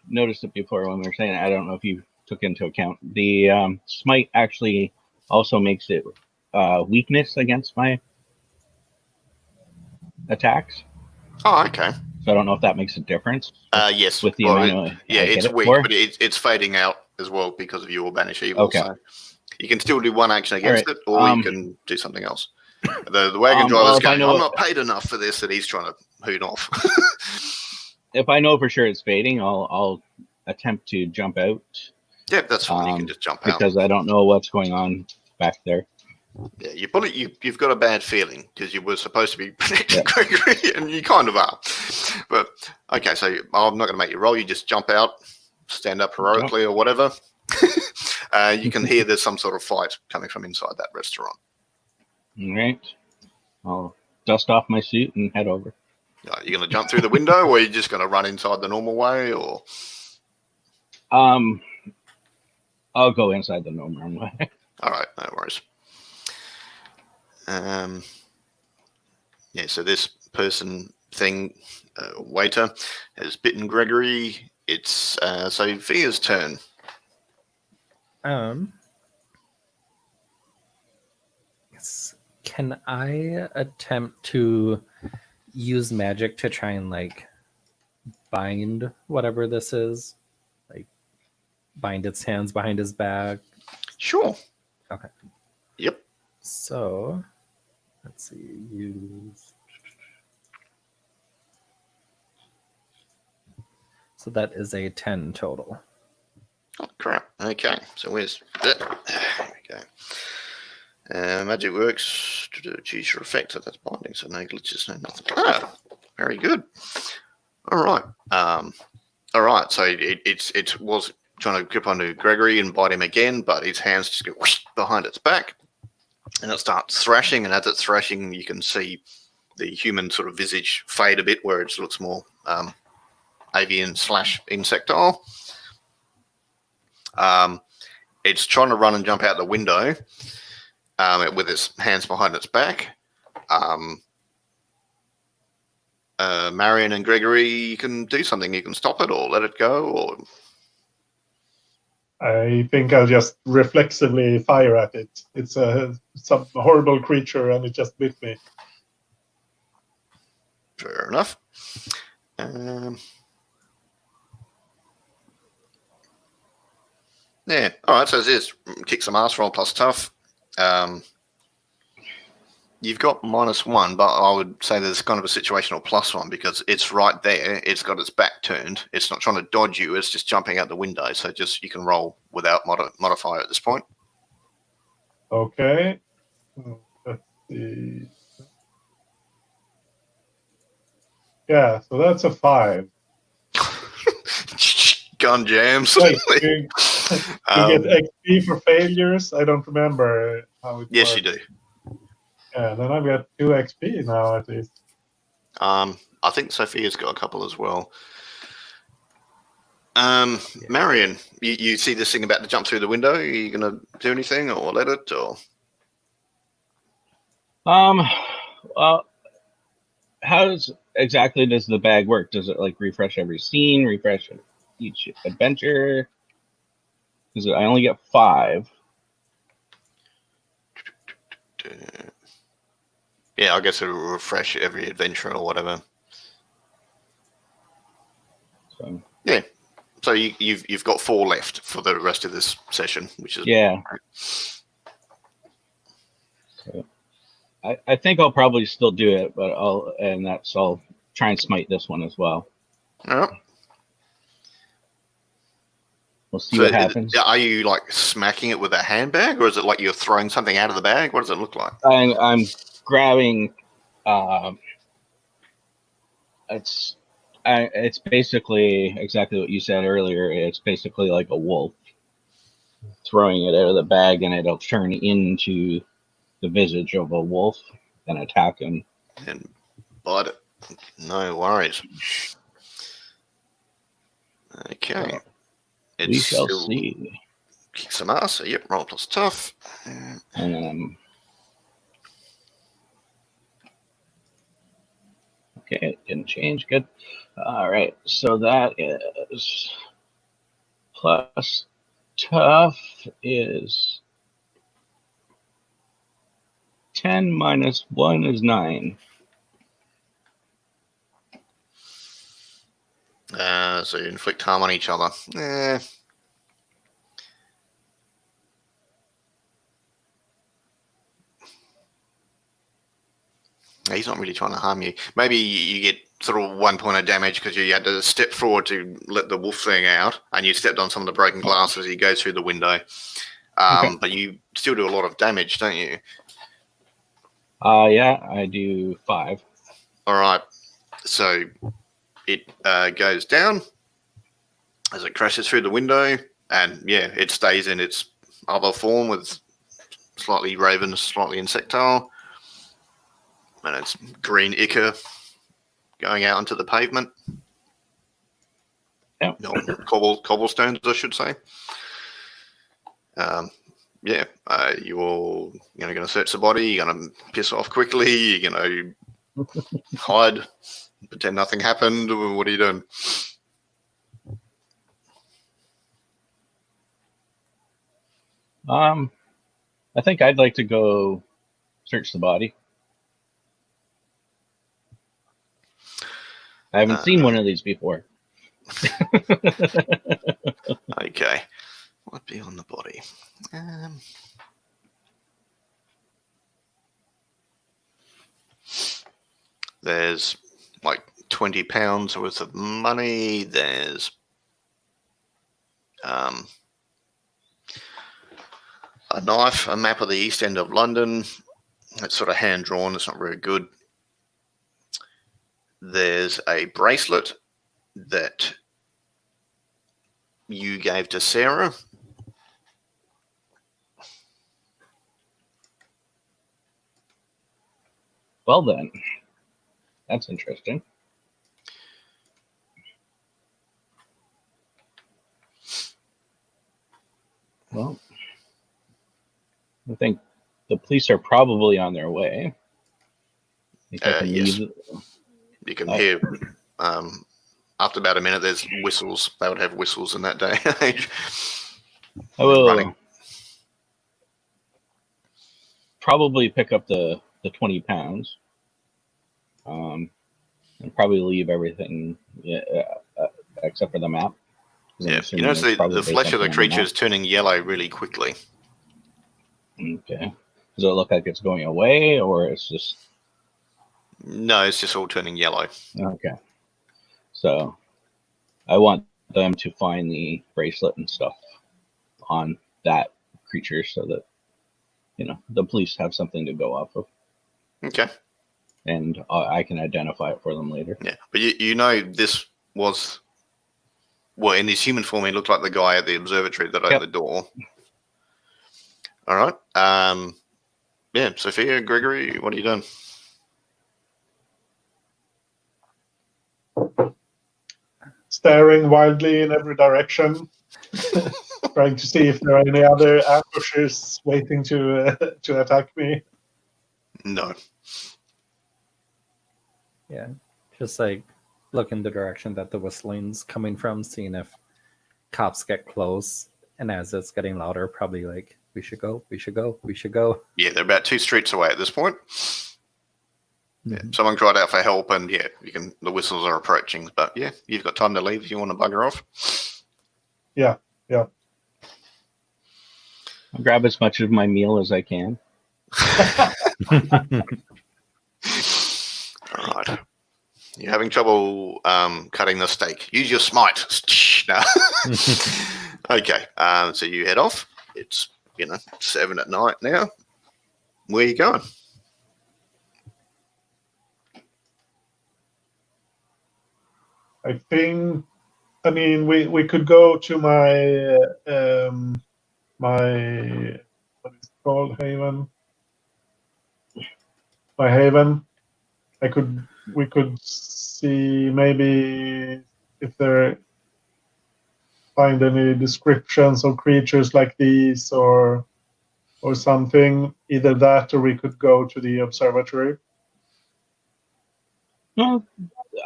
B: Noticed it before when we were saying it. I don't know if you took into account the smite actually also makes it weakness against my attacks.
A: Oh, okay.
B: So I don't know if that makes a difference.
A: Yes.
B: With the
A: Well,
B: amount
A: yeah,
B: I hit
A: it's
B: it
A: weak,
B: for.
A: but it's fading out as well because of your banish evil.
B: Okay.
A: So you can still do one action against
B: All right.
A: it, or you can do something else. The wagon
B: well,
A: driver's
B: if I
A: going,
B: know
A: I'm
B: it-
A: not paid enough for this, that he's trying to hoot off.
B: If I know for sure it's fading, I'll attempt to jump out.
A: Yeah, that's fine. You can just jump out.
B: Because I don't know what's going on back there.
A: Yeah, you've got a bad feeling because you were supposed to be protecting Gregory, and you kind of are. But okay, so I'm not going to make you roll. You just jump out, stand up heroically or whatever. You can hear there's some sort of fight coming from inside that restaurant.
B: All right. I'll dust off my suit and head over.
A: Are you going to jump through the window, or are you just going to run inside the normal way, or?
B: I'll go inside the normal way.
A: All right, no worries. Yeah, so this person thing, waiter, has bitten Gregory. It's Sophia's turn.
D: Can I attempt to use magic to try and like bind whatever this is? Like bind its hands behind his back?
A: Sure.
D: Okay.
A: Yep.
D: So let's see. Use. So that is a 10 total.
A: Oh, crap. Okay, so where's that? There we go. Magic works to choose your effect, so that's binding, so no glitches, no nothing. Ah, very good. All right. All right, so it was trying to grip onto Gregory and bite him again, but its hands just go whoosh behind its back, and it starts thrashing, and as it's thrashing, you can see the human sort of visage fade a bit where it looks more avian / insectile. It's trying to run and jump out the window with its hands behind its back. Marion and Gregory, you can do something. You can stop it or let it go. Or
C: I think I'll just reflexively fire at it. It's some horrible creature, and it just bit me.
A: fair enough. Yeah. All right. So it is kick some ass, roll plus tough. You've got -1, but I would say there's kind of a situational +1 because it's right there. It's got its back turned. It's not trying to dodge you. It's just jumping out the window. So just you can roll without modifier at this point.
C: Okay. Let's see. Yeah, so that's a 5.
A: Gun jams.
C: Wait, you get XP for failures? I don't remember how it
A: Yes,
C: works.
A: you do.
C: Yeah, then I've got 2 XP now at least.
A: I think Sophia's got a couple as well. Marion, you see this thing about to jump through the window? Are you going to do anything or let it? Or
B: Well, how exactly does the bag work? Does it like refresh every scene, refresh each adventure? Because I only get 5.
A: Yeah, I guess it'll refresh every adventure or whatever.
B: So
A: yeah, so you've got 4 left for the rest of this session, which is
B: yeah. So I think I'll probably still do it, but I'll try and smite this one as well.
A: all right.
B: We'll see what happens.
A: Are you like smacking it with a handbag, or is it like you're throwing something out of the bag? What does it look like?
B: I'm grabbing. It's basically exactly what you said earlier. It's basically like a wolf throwing it out of the bag, and it'll turn into the visage of a wolf and attack him.
A: And bite it. No worries. Okay.
B: We shall see.
A: Kick some ass. So, yep, roll plus tough.
B: And then Okay, it didn't change. Good. All right, so that is plus tough is 10 minus 1 is 9.
A: So you inflict harm on each other. He's not really trying to harm you. Maybe you get sort of 1 point of damage because you had to step forward to let the wolf thing out, and you stepped on some of the broken glass as you go through the window.
B: Okay.
A: But you still do a lot of damage, don't you?
B: Yeah, I do 5.
A: All right. So it goes down as it crashes through the window, and yeah, it stays in its other form with slightly raven, slightly insectile, and it's green ichor going out onto the pavement.
B: Yeah.
A: No, cobblestones, I should say. Yeah, you're going to search the body. You're going to piss off quickly. You're going to hide, pretend nothing happened. What are you doing?
B: I think I'd like to go search the body. I haven't seen one of these before.
A: Okay. What be on the body? There's like 20 pounds worth of money. There's a knife, a map of the East End of London. It's sort of hand drawn. It's not very good. There's a bracelet that you gave to Sarah.
B: Well then, that's interesting. Well, I think the police are probably on their way.
A: Yes. You can hear, after about a minute, there's whistles. They would have whistles in that day and age.
B: I will
A: Running.
B: probably pick up the 20 pounds. And probably leave everything except for the map.
A: Yeah, you notice the flesh of the creature is turning yellow really quickly.
B: Okay. Does it look like it's going away, or it's just...
A: No, it's just all turning yellow.
B: Okay. So I want them to find the bracelet and stuff on that creature so that, the police have something to go off of.
A: Okay.
B: And I can identify it for them later.
A: Yeah, but this was... Well, in his human form, he looked like the guy at the observatory that opened the door. All right. Yeah, Sophia, Gregory, what are you doing?
C: Staring wildly in every direction, trying to see if there are any other ambushers waiting to attack me.
A: No.
D: Yeah, just like look in the direction that the whistling's coming from, seeing if cops get close, and as it's getting louder, probably like, we should go, we should go, we should go.
A: Yeah, they're about 2 streets away at this point.
D: Mm-hmm.
A: Yeah, someone cried out for help, and yeah, the whistles are approaching. But yeah, you've got time to leave if you want to bugger off.
C: Yeah.
B: I'll grab as much of my meal as I can.
A: All right. You're having trouble cutting the steak. Use your smite. No. Okay. So you head off. It's 7 at night now. Where are you going?
C: I think, we could go to my what is it called, haven? My haven. We could see maybe if there find any descriptions of creatures like these or something. Either that, or we could go to the observatory.
B: Well,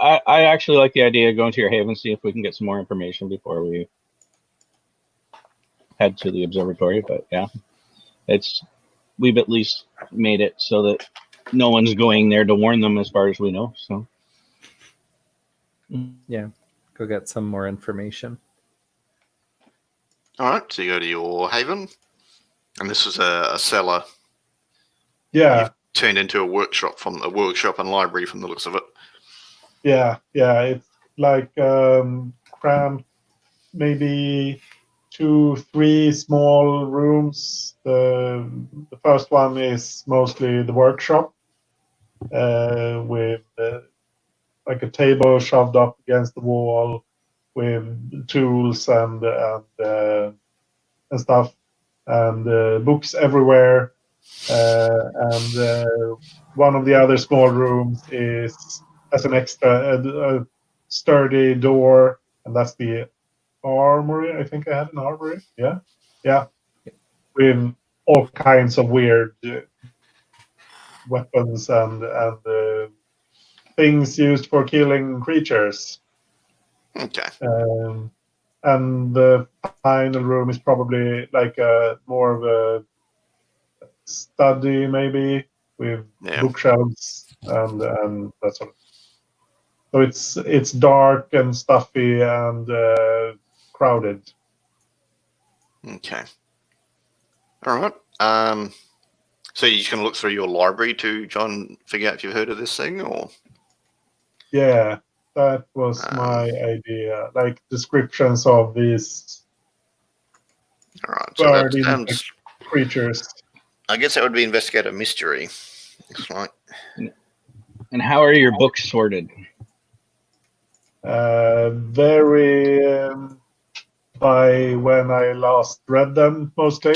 B: I actually like the idea of going to your haven, see if we can get some more information before we head to the observatory. But yeah, we've at least made it so that no one's going there to warn them, as far as we know. So
D: Yeah, go get some more information.
A: All right, so you go to your haven, and this is a cellar
C: Yeah,
A: you've turned into a workshop and library from the looks of it.
C: yeah. It's like cramped, maybe 2, 3 small rooms. The first one is mostly the workshop, with like a table shoved up against the wall with tools and stuff, and books everywhere. And one of the other small rooms has an extra a sturdy door, and that's the armory. I think I had an armory. Yeah, with all kinds of weird weapons and things used for killing creatures.
A: Okay.
C: And the final room is probably like more of a study, maybe, with
A: Yeah.
C: bookshelves and that sort of. So it's dark and stuffy and crowded.
A: Okay. All right. So you're just going to look through your library to try and figure out if you've heard of this thing, or?
C: Yeah, that was my idea. Like descriptions of these
A: All right. So that
C: bird
A: sounds.
C: creatures.
A: I guess that would be investigate a mystery. Looks like.
B: and how are your books sorted?
C: Very by when I last read them, mostly.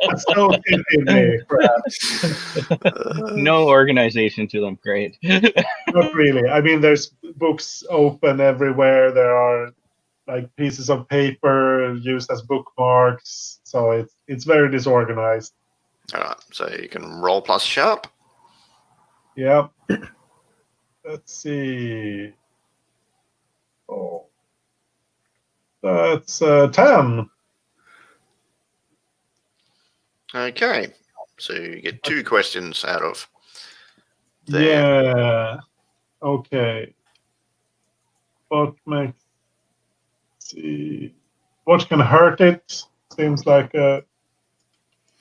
C: That's so in me, perhaps.
B: No organization to them. Great.
C: Not really. I mean, there's books open everywhere. There are like pieces of paper used as bookmarks, so it's very disorganized.
A: All right. So you can roll plus sharp.
C: Yeah. Let's see. Oh, that's 10.
A: Okay. So you get 2 questions out of there.
C: Yeah. Okay. What makes see? What can hurt it? Seems like a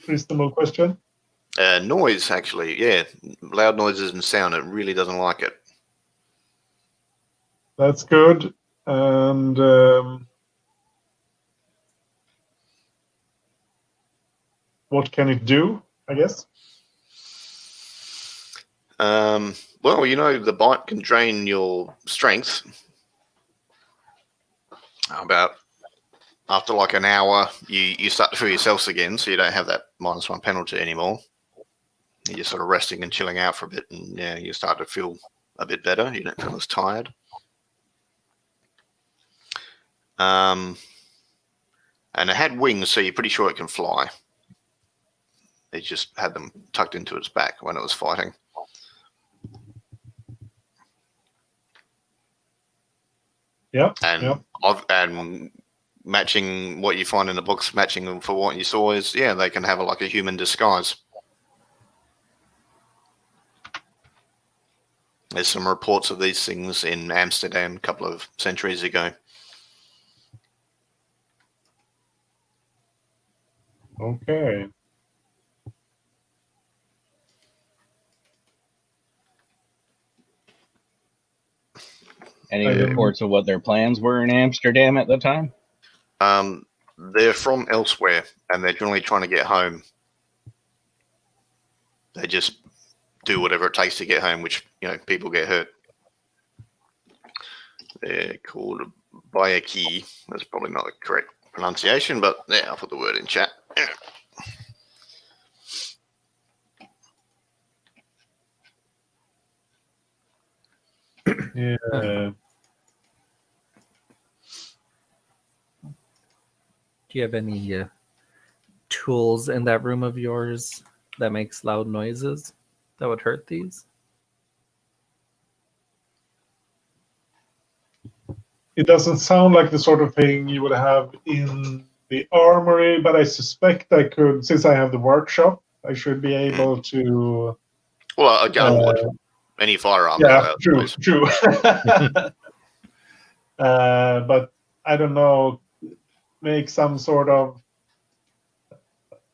C: reasonable question.
A: Noise, actually. Yeah. Loud noises and sound. It really doesn't like it.
C: That's good. And what can it do? I guess.
A: Well, the bite can drain your strength. About after like an hour, you start to feel yourselves again, so you don't have that -1 penalty anymore. You're just sort of resting and chilling out for a bit, and yeah, you start to feel a bit better. You don't feel as tired. And it had wings, so you're pretty sure it can fly. It just had them tucked into its back when it was fighting.
C: Yeah.
A: And matching what you find in the books, matching them for what you saw is, yeah, they can have like a human disguise. There's some reports of these things in Amsterdam a couple of centuries ago.
C: Okay.
B: Any reports of what their plans were in Amsterdam at the time?
A: They're from elsewhere, and they're generally trying to get home. They just do whatever it takes to get home, which, people get hurt. They're called Bayaki. That's probably not the correct pronunciation, but yeah, I'll put the word in chat.
C: Yeah.
D: Do you have any tools in that room of yours that makes loud noises that would hurt these?
C: it doesn't sound like the sort of thing you would have in the armory, but I suspect I could, since I have the workshop, I should be able to.
A: Well, a gun would. Any firearm.
C: Yeah, true. But I don't know, make some sort of,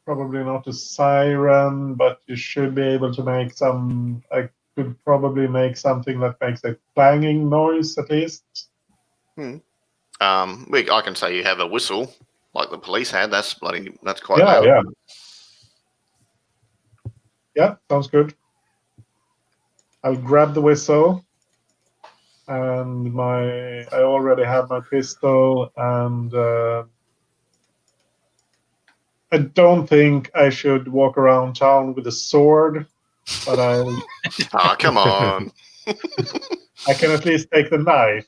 C: probably not a siren, but you should be able to make some, I could probably make something that makes a clanging noise at least.
A: I can say you have a whistle like the police had. That's quite
C: Yeah,
A: loud.
C: Yeah, sounds good. I'll grab the whistle, and I already have my pistol, and I don't think I should walk around town with a sword, but
A: Oh, come on.
C: I can at least take the knife.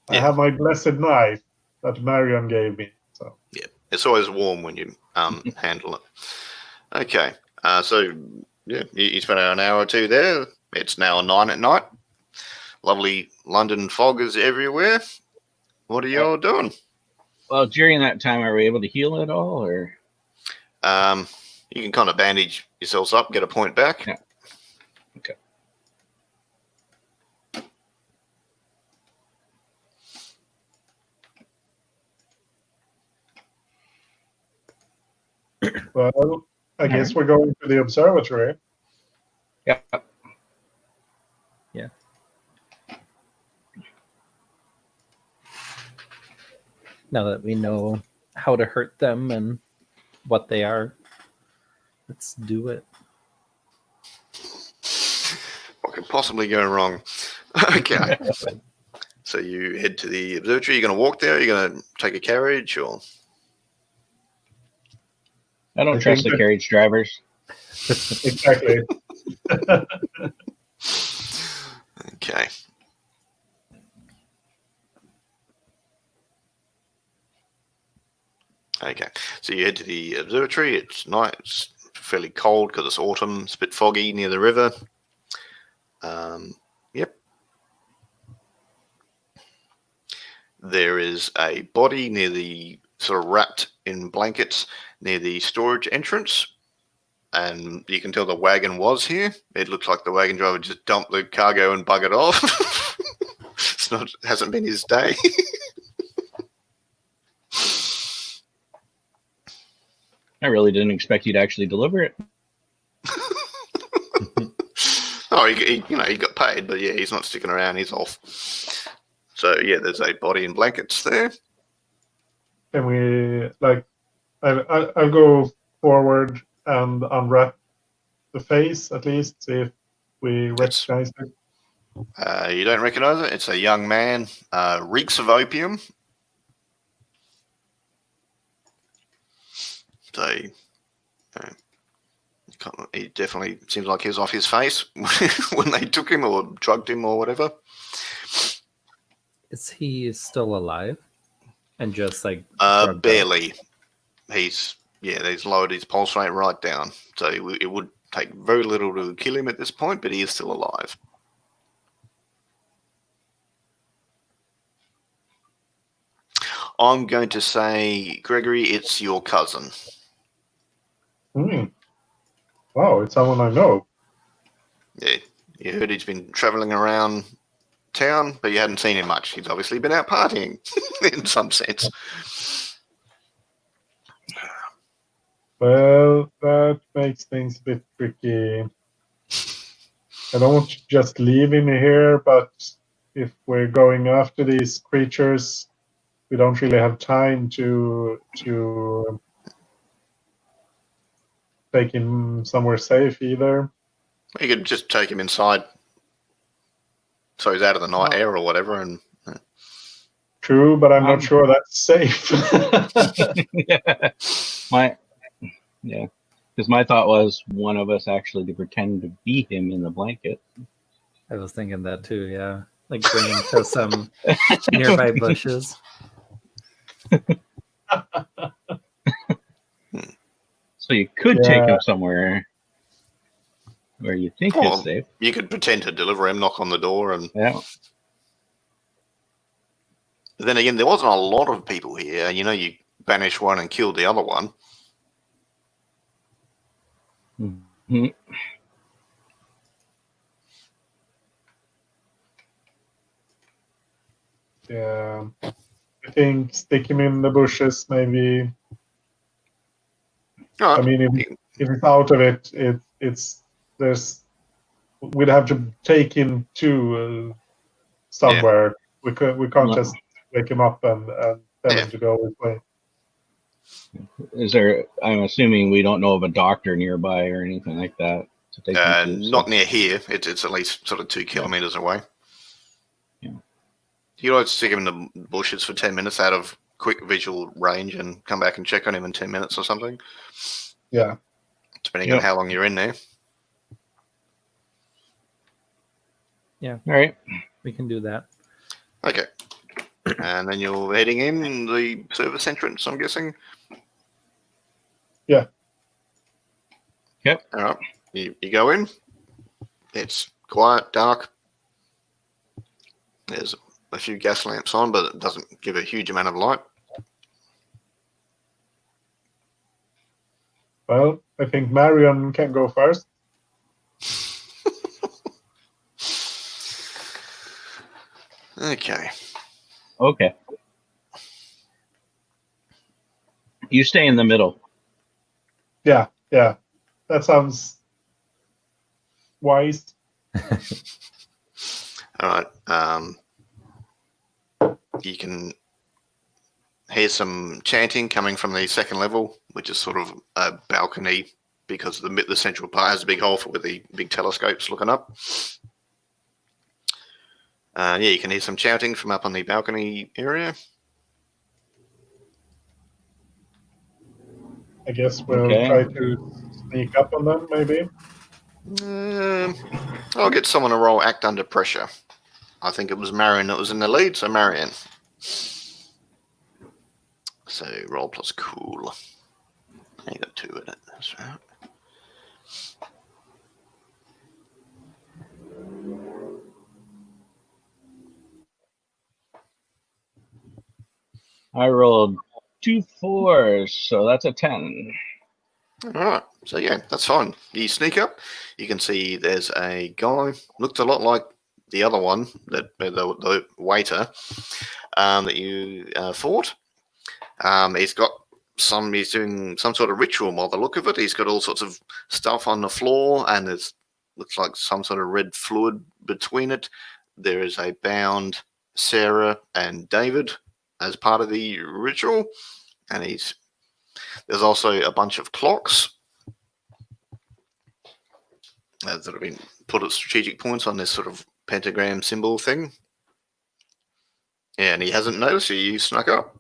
C: I
A: Yeah.
C: have my blessed knife that Marion gave me. So
A: Yeah, it's always warm when you handle it. Okay, so yeah, you spent an hour or two there. It's now 9 at night. Lovely London fog is everywhere. What are you all doing?
B: Well, during that time, are we able to heal at all, or?
A: You can kind of bandage yourselves up, get a point back.
B: Yeah. Okay.
C: well, I guess we're going to the observatory.
B: Yeah.
D: Yeah. Now that we know how to hurt them and what they are, let's do it.
A: What could possibly go wrong? Okay. So you head to the observatory. You're going to walk there? You're going to take a carriage, or?
B: I don't trust the carriage drivers.
C: Exactly.
A: Okay. Okay. So you head to the observatory. It's night. It's fairly cold because it's autumn. It's a bit foggy near the river. Yep. There is a body near the sort of wrapped in blankets near the storage entrance. And you can tell the wagon was here. It looks like the wagon driver just dumped the cargo and buggered off. Hasn't been his day.
B: I really didn't expect you to actually deliver it.
A: Oh, he got paid, but yeah, he's not sticking around. He's off. So yeah, there's a body in blankets there.
C: Can we I'll go forward and unwrap the face at least, see if we recognize it.
A: You don't recognize it. It's a young man. Reeks of opium. So he definitely seems like he was off his face when they took him or drugged him or whatever.
D: Is he still alive? And just like
A: barely. He's lowered his pulse rate right down. So it would take very little to kill him at this point, but he is still alive. I'm going to say, Gregory, it's your cousin.
C: Wow, it's someone I know.
A: Yeah, you heard he's been travelling around town, but you hadn't seen him much. He's obviously been out partying in some sense.
C: Well, that makes things a bit tricky. I don't want to just leave him here, but if we're going after these creatures, we don't really have time to take him somewhere safe either.
A: You could just take him inside so he's out of the night air or whatever. And
C: True, but I'm not sure that's safe.
B: Because my thought was one of us actually to pretend to be him in the blanket.
D: I was thinking that too, yeah. Like bring him to some nearby bushes.
B: So you could take him somewhere where you think it's safe.
A: You could pretend to deliver him, knock on the door, and But then again, there wasn't a lot of people here. You know, you banish one and kill the other one.
B: Mhm.
C: Yeah, I think stick him in the bushes. Maybe.
A: All right.
C: I mean, if it's out of it, it's there's. We'd have to take him to somewhere. We can't just wake him up and tell him to go his way.
B: Is there? I'm assuming we don't know of a doctor nearby or anything like that to take him to.
A: Not near here. It's at least sort of 2 kilometers away.
B: Yeah.
A: You like stick him in the bushes for 10 minutes out of quick visual range and come back and check on him in 10 minutes or something.
C: Yeah.
A: Depending on how long you're in there.
D: Yeah.
B: All right.
D: We can do that.
A: Okay. And then you're heading in the service entrance, I'm guessing?
C: Yeah.
B: Yep.
A: All right. You go in. It's quiet, dark. There's a few gas lamps on, but it doesn't give a huge amount of light.
C: Well, I think Marion can go first.
A: Okay.
B: Okay. You stay in the middle.
C: Yeah. That sounds wise.
A: All right. You can hear some chanting coming from the second level, which is sort of a balcony because the central part has a big hole with the big telescopes looking up. You can hear some shouting from up on the balcony area.
C: I guess we'll try to sneak up on them, maybe.
A: I'll get someone to roll act under pressure. I think it was Marion that was in the lead, so Marion. So roll plus cool. You got 2 in it. That's right.
B: I rolled 2 4s, so that's a 10.
A: All right. So yeah, that's fine. You sneak up. You can see there's a guy. Looked a lot like the other one, that the waiter that you fought. He's doing some sort of ritual by the look of it. He's got all sorts of stuff on the floor, and it looks like some sort of red fluid between it. There is a bound Sarah and David as part of the ritual, and there's also a bunch of clocks that have been put at strategic points on this sort of pentagram symbol thing. And he hasn't noticed you snuck up.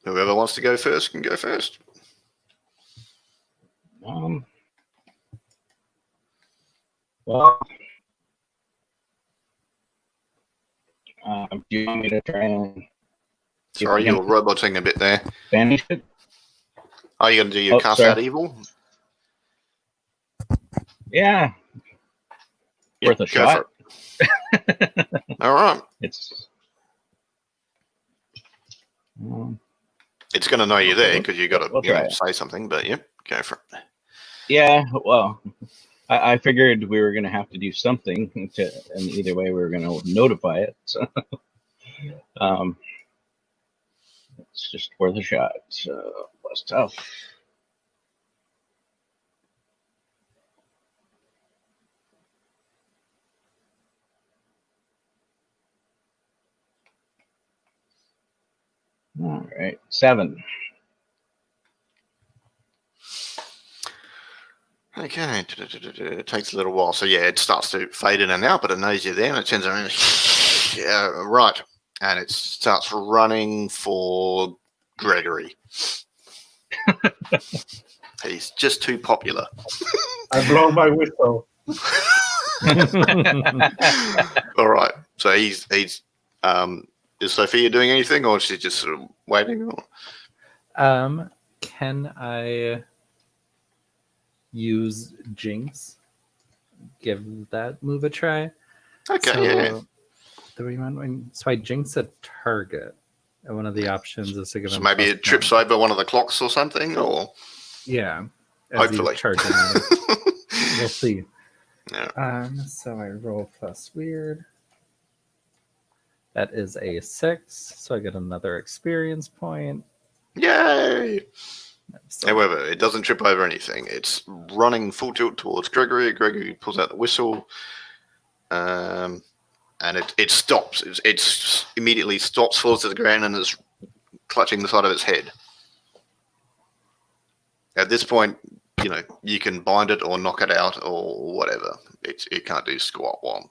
A: Whoever wants to go first can go first.
B: Well, do you want me to try and...
A: Sorry, you're roboting a bit there.
B: Banish it?
A: Are you going to do your cast out evil?
B: Yeah. Worth a shot.
A: All right.
B: It's
A: going to know you're there because you got to say something, but yeah, go for it.
B: Yeah, well, I figured we were going to have to do something, and either way we were going to notify it. So, it's just worth a shot. So, plus tough. All right, 7.
A: Okay, it takes a little while. So yeah, it starts to fade in and out, but it knows you're there, and it turns around. Yeah, right. And it starts running for Gregory. He's just too popular.
C: I blow my whistle.
A: All right. So he's is Sophia doing anything, or is she just sort of waiting?
D: Can I use Jinx? Give that move a try.
A: Okay,
D: so,
A: yeah.
D: So I jinx a target, and one of the options is to give
A: So
D: him.
A: maybe it trips over one of the clocks or something, or
D: Yeah. As
A: hopefully.
D: he's charging at it. We'll see.
A: Yeah.
D: So I roll plus weird. That is a 6, so I get another experience point.
A: Yay!
D: So,
A: However, it doesn't trip over anything. It's running full tilt towards Gregory. Gregory pulls out the whistle, and it stops. It's immediately stops, falls to the ground, and is clutching the side of its head. At this point, you can bind it or knock it out or whatever. It can't do squat one.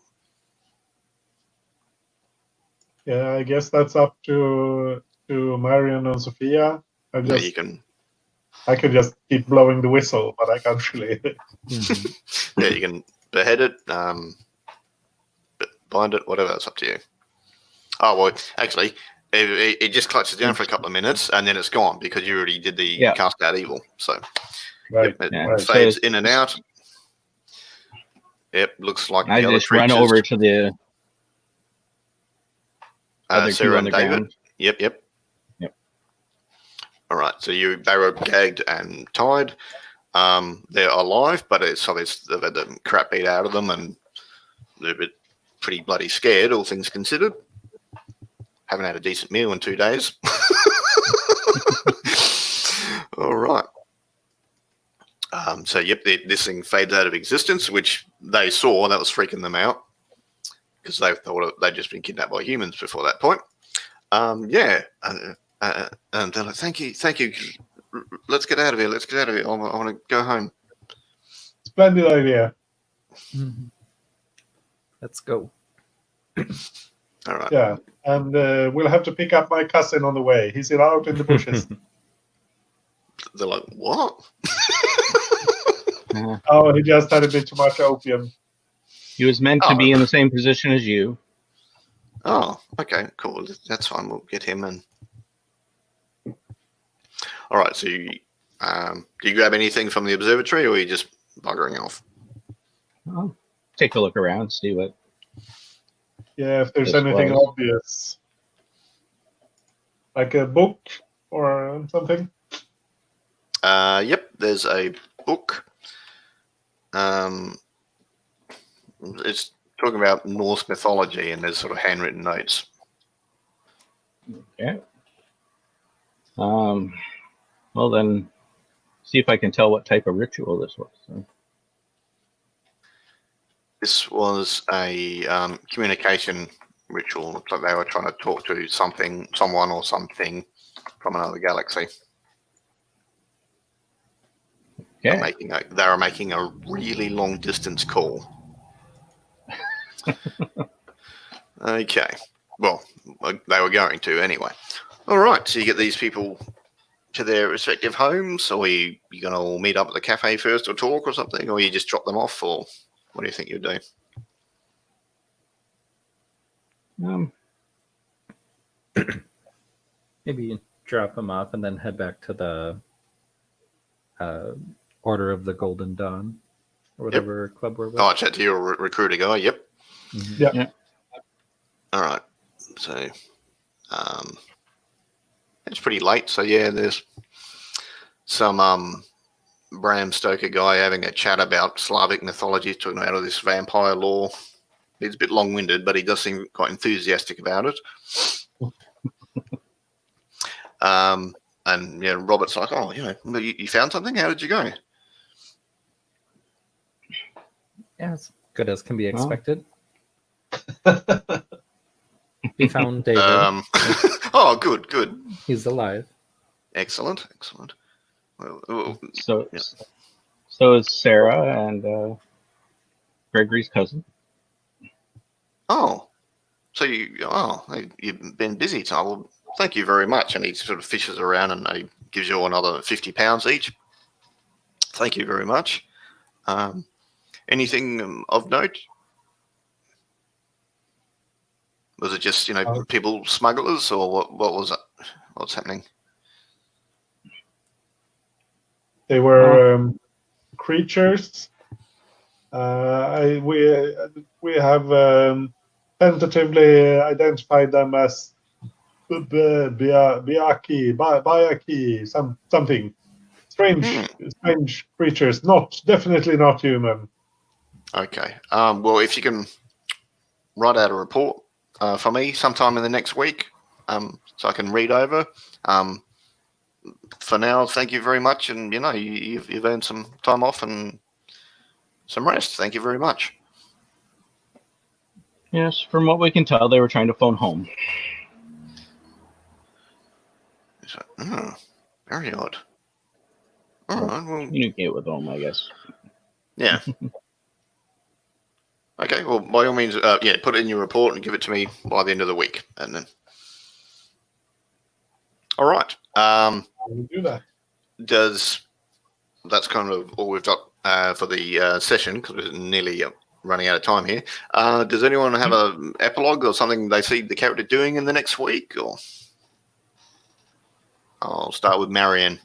C: Yeah, I guess that's up to Marion and Sophia. I could just keep blowing the whistle, but I can't really.
A: Yeah, you can behead it, bind it, whatever. It's up to you. Oh well, actually, it just clutches down for a couple of minutes and then it's gone because you already did the cast out evil. So
C: Right.
A: it fades in and out. Yep, looks like
B: I
A: the other
B: just run
A: creatures.
B: over to the other two
A: Sarah
B: on
A: and
B: the
A: David.
B: ground.
A: Yep. All right, so they were gagged and tied. They're alive, but it's obvious they've had the crap beat out of them and they're pretty bloody scared, all things considered. Haven't had a decent meal in 2 days. All right. So, this thing fades out of existence, which they saw. That was freaking them out because they thought they'd just been kidnapped by humans before that point. And they're like, thank you. Let's get out of here. I want to go home.
C: Splendid idea.
D: Let's go.
A: All right.
C: Yeah, and we'll have to pick up my cousin on the way. He's out in the bushes.
A: They're like, what?
C: Oh, he just had a bit too much opium.
B: He was meant to be in the same position as you.
A: Oh, okay, cool. That's fine. We'll get him in. All right. So, do you grab anything from the observatory, or are you just buggering off?
B: I'll take a look around, see what.
C: Yeah, if there's
B: This
C: anything
B: was.
C: obvious, like a book or something.
A: Yep. There's a book. It's talking about Norse mythology, and there's sort of handwritten notes.
B: Okay. Well then, see if I can tell what type of ritual this was. So.
A: This was a communication ritual. Looks like they were trying to talk to someone or something from another galaxy.
B: Okay.
A: They were making a really long distance call. Okay. Well, they were going to anyway. All right. So you get these people to their respective homes, or you going to all meet up at the cafe first or talk or something, or you just drop them off, or what do you think you'd do?
D: Maybe drop them off and then head back to the Order of the Golden Dawn, or whatever club we're with.
A: Oh, I chat to your recruiter guy. Yep.
C: Mm-hmm. Yeah.
A: All right. So, it's pretty late. So yeah, there's some Bram Stoker guy having a chat about Slavic mythology, talking about all this vampire lore. He's a bit long-winded, but he does seem quite enthusiastic about it. And Robert's like, oh, you found something? How did you go?
D: Yeah, as good as can be expected. We found David.
A: Oh, good.
D: He's alive.
A: Excellent. Well,
B: So is Sarah and Gregory's cousin.
A: Oh, so you've been busy, Tom. Well, thank you very much. And he sort of fishes around and he gives you another £50 each. Thank you very much. Anything of note? Was it just, people smugglers, or what was it? What's happening?
C: They were creatures. We have tentatively identified them as Bayaki, something. Strange creatures, definitely not human.
A: Okay. Well, if you can write out a report for me sometime in the next week, so I can read over. For now, thank you very much, and you've earned some time off and some rest. Thank you very much.
B: Yes, from what we can tell, they were trying to phone home.
A: Very odd. All right. Well,
B: communicate with them, I guess.
A: Yeah. Okay. Well, by all means, put it in your report and give it to me by the end of the week, and then. All right.
C: We'll do that.
A: That's kind of all we've got for the session, because we're nearly running out of time here. Does anyone have an epilogue or something they see the character doing in the next week? Or I'll start with Marianne.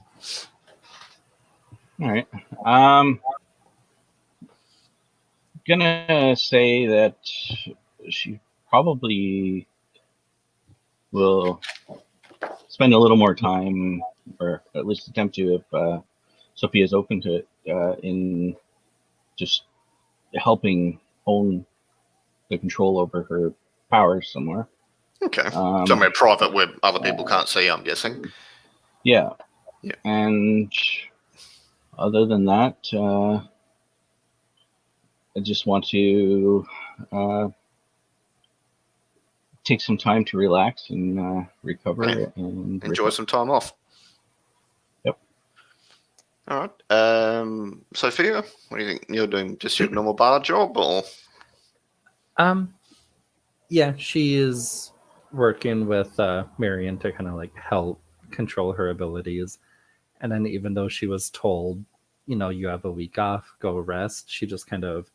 B: All right. Gonna say that she probably will spend a little more time, or at least attempt to, if Sophia is open to it, in just helping hone the control over her powers somewhere.
A: Okay. Somewhere private where other people can't see, I'm guessing.
B: Yeah.
A: Yeah.
B: And other than that, I just want to take some time to relax and recover and
A: enjoy some time off.
B: Yep.
A: All right. Sophia, what do you think? You're doing just your normal bar job, or?
D: Yeah, she is working with Marion to kind of like help control her abilities. And then even though she was told, you have a week off, go rest, she just kind of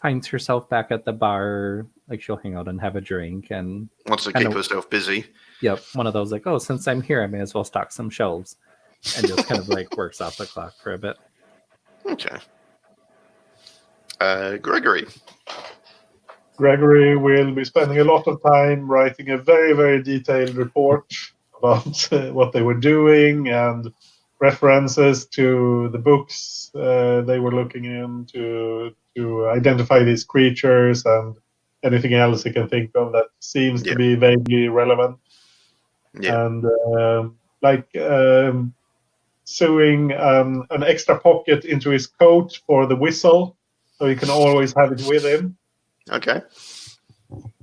D: finds herself back at the bar. Like, she'll hang out and have a drink and
A: wants to keep herself busy.
D: Yep. One of those, like, oh, since I'm here, I may as well stock some shelves, and just kind of like works off the clock for a bit.
A: Okay. Gregory.
C: Gregory will be spending a lot of time writing a very, very detailed report about what they were doing and references to the books they were looking in to identify these creatures and anything else he can think of that seems to be vaguely relevant.
A: Yeah.
C: And sewing an extra pocket into his coat for the whistle, so he can always have it with him.
A: Okay.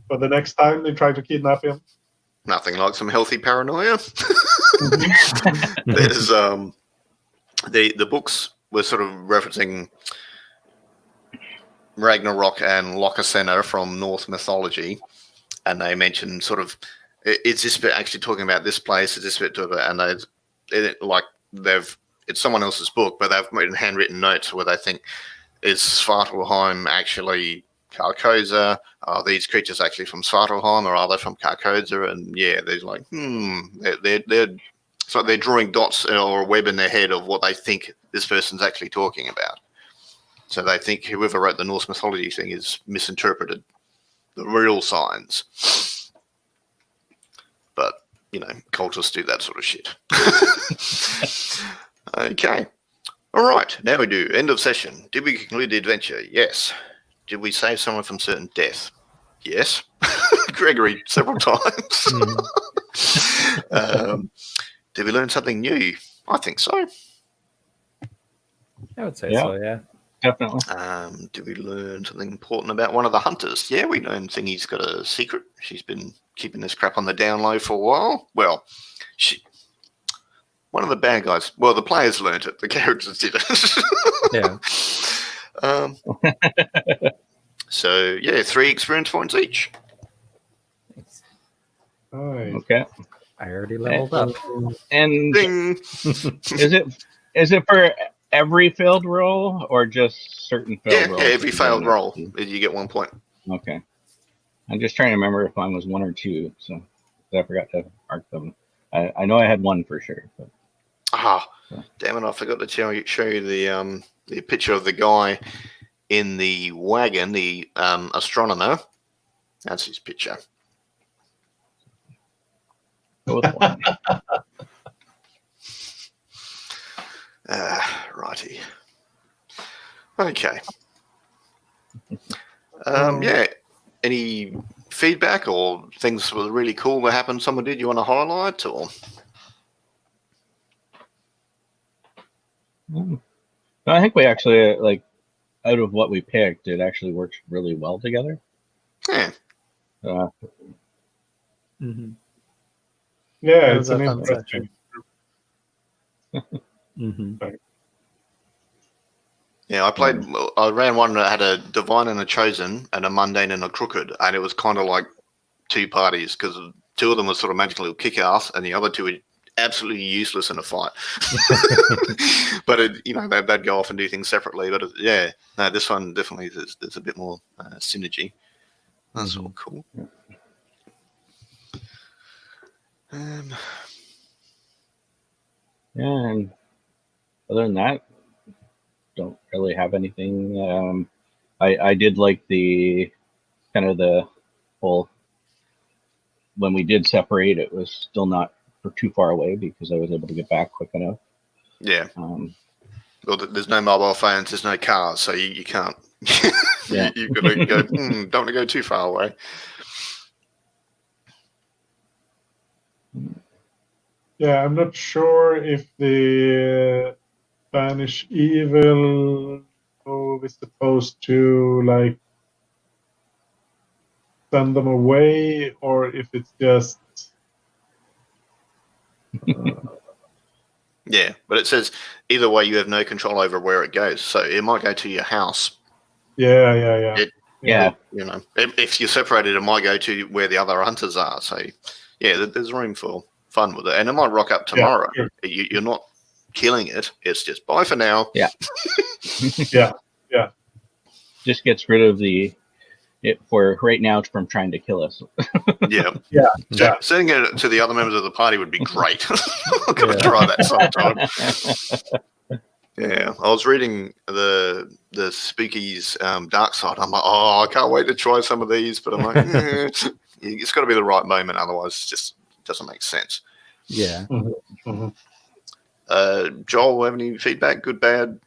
C: For the next time they try to kidnap him.
A: Nothing like some healthy paranoia. There's the books were sort of referencing Ragnarok and Lokasenna from Norse mythology, and they mentioned sort of, is this bit actually talking about this place? Is this bit talking about, and it's someone else's book, but they've written handwritten notes where they think, is Svartalheim actually Carcosa? Are these creatures actually from Svartalheim, or are they from Carcosa? And yeah, there's like, it's like they're drawing dots or a web in their head of what they think this person's actually talking about. So they think whoever wrote the Norse mythology thing is misinterpreted the real signs. But, cultists do that sort of shit. Okay. All right. Now we do. End of session. Did we conclude the adventure? Yes. Did we save someone from certain death? Yes. Gregory, several times. Did we learn something new? I think so.
D: I would say so, yeah.
B: Definitely.
A: Did we learn something important about one of the hunters? Yeah, we learned Thingy's got a secret. She's been keeping this crap on the down low for a while. Well, one of the bad guys. Well, the players learned it. The characters didn't.
D: Yeah.
A: So, yeah, 3 experience points each.
C: Nice.
B: Okay.
D: I already leveled up.
B: And
A: Ding!
B: is it for every failed roll or just certain failed rolls?
A: Yeah, every failed roll, you get 1 point.
B: Okay. I'm just trying to remember if mine was 1 or 2, so I forgot to mark them. I know I had 1 for sure. But.
A: Damn it! I forgot to show you the picture of the guy in the wagon, the astronomer. That's his picture.
B: Go with one.
A: Righty. Okay.
C: Um,
A: Yeah. Any feedback or things that were really cool that happened? Someone did you want to highlight or?
B: I think we actually like out of what we picked, it actually works really well together.
A: Yeah.
D: Mm-hmm.
C: Yeah,
D: That
C: it's
D: was a
C: an
D: fun
C: interesting.
D: session. Mm-hmm.
A: Yeah, I ran one that had a divine and a chosen and a mundane and a crooked, and it was kind of like two parties because two of them were sort of magically kick ass and the other two were absolutely useless in a fight. But they'd go off and do things separately. But no, this one definitely there's a bit more synergy. That's all cool.
B: Yeah, and other than that, don't really have anything. I did like the kind of the whole when we did separate, it was still not too far away because I was able to get back quick enough.
A: Yeah.
B: Um,
A: Well, there's no mobile phones, there's no cars, so you can't.
B: Yeah.
A: You've got to go. Don't want to go too far away.
C: Yeah, I'm not sure if the Spanish Evil move is supposed to like send them away, or if it's just.
A: Yeah, but it says either way, you have no control over where it goes. So it might go to your house.
C: Yeah.
B: yeah.
A: If you're separated, it might go to where the other hunters are. So, yeah, there's room for fun with it, and it might rock up tomorrow.
C: Yeah, sure.
A: You're not killing it. It's just bye for now.
B: Yeah.
C: Yeah.
B: Just gets rid of it for right now from trying to kill us.
A: Yeah.
C: Yeah.
A: Sending it to the other members of the party would be great. I'm going to try that sometime. Yeah, I was reading the Spookies Dark Side. I'm like, I can't wait to try some of these, but I'm like, it's got to be the right moment, otherwise it just doesn't make sense.
D: Yeah.
C: Mm-hmm.
A: Joel, have any feedback? Good, bad?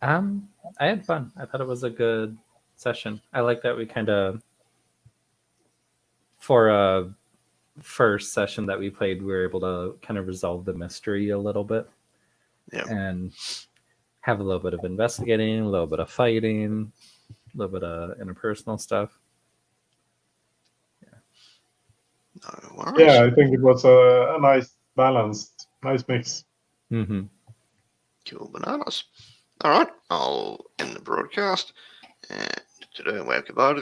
D: I had fun. I thought it was a good session. I like that we kind of, for a first session that we played, we were able to kind of resolve the mystery a little bit.
A: Yeah.
D: And have a little bit of investigating, a little bit of fighting, a little bit of interpersonal stuff.
A: No worries.
C: Yeah, I think it was a nice balanced, nice mix.
D: Mm-hmm.
A: Cool bananas. All right, I'll end the broadcast. And today, goodbye to the